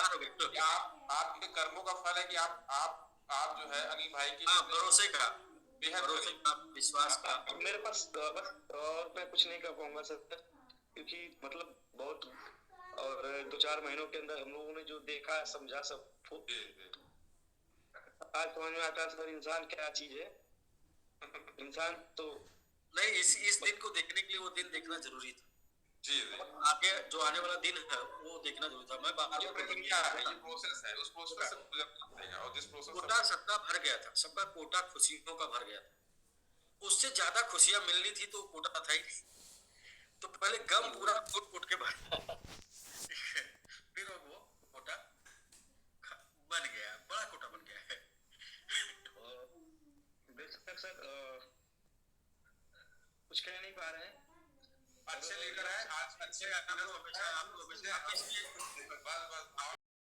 आपके कर्मों का फल है कि आप जो है अनिल भाई की भरोसे का, भरोसे का, विश्वास का। मेरे पास बस और मैं कुछ नहीं कर पाऊंगा सर, क्योंकि मतलब बहुत, और 2-4 महीनों के अंदर हम लोगों ने जो देखा समझा सब आज समझ में आता है सर, इंसान क्या चीज है। इंसान तो नहीं, इस दिन को देखने के लिए वो दिन देखना जरूरी था। जी आगे जो आने वाला दिन है वो देखना जरूरी था। मैं क्या है, ये प्रोसेस है, उस प्रोसेस से गुजरना पड़ेगा, और जिस प्रोसेस कोटा सबका भर गया था, सबका कोटा खुशियों का भर गया था। उससे ज्यादा खुशियां मिलनी थी तो कोटा था ही नहीं, तो पहले गम पूरा फुट के भर बन गया, बड़ा कोटा बन गया है। बेशक सर कुछ कह नहीं पा रहे हैं, अच्छे लेकर आए, आज अच्छे आपको हमेशा आपको हमेशा बस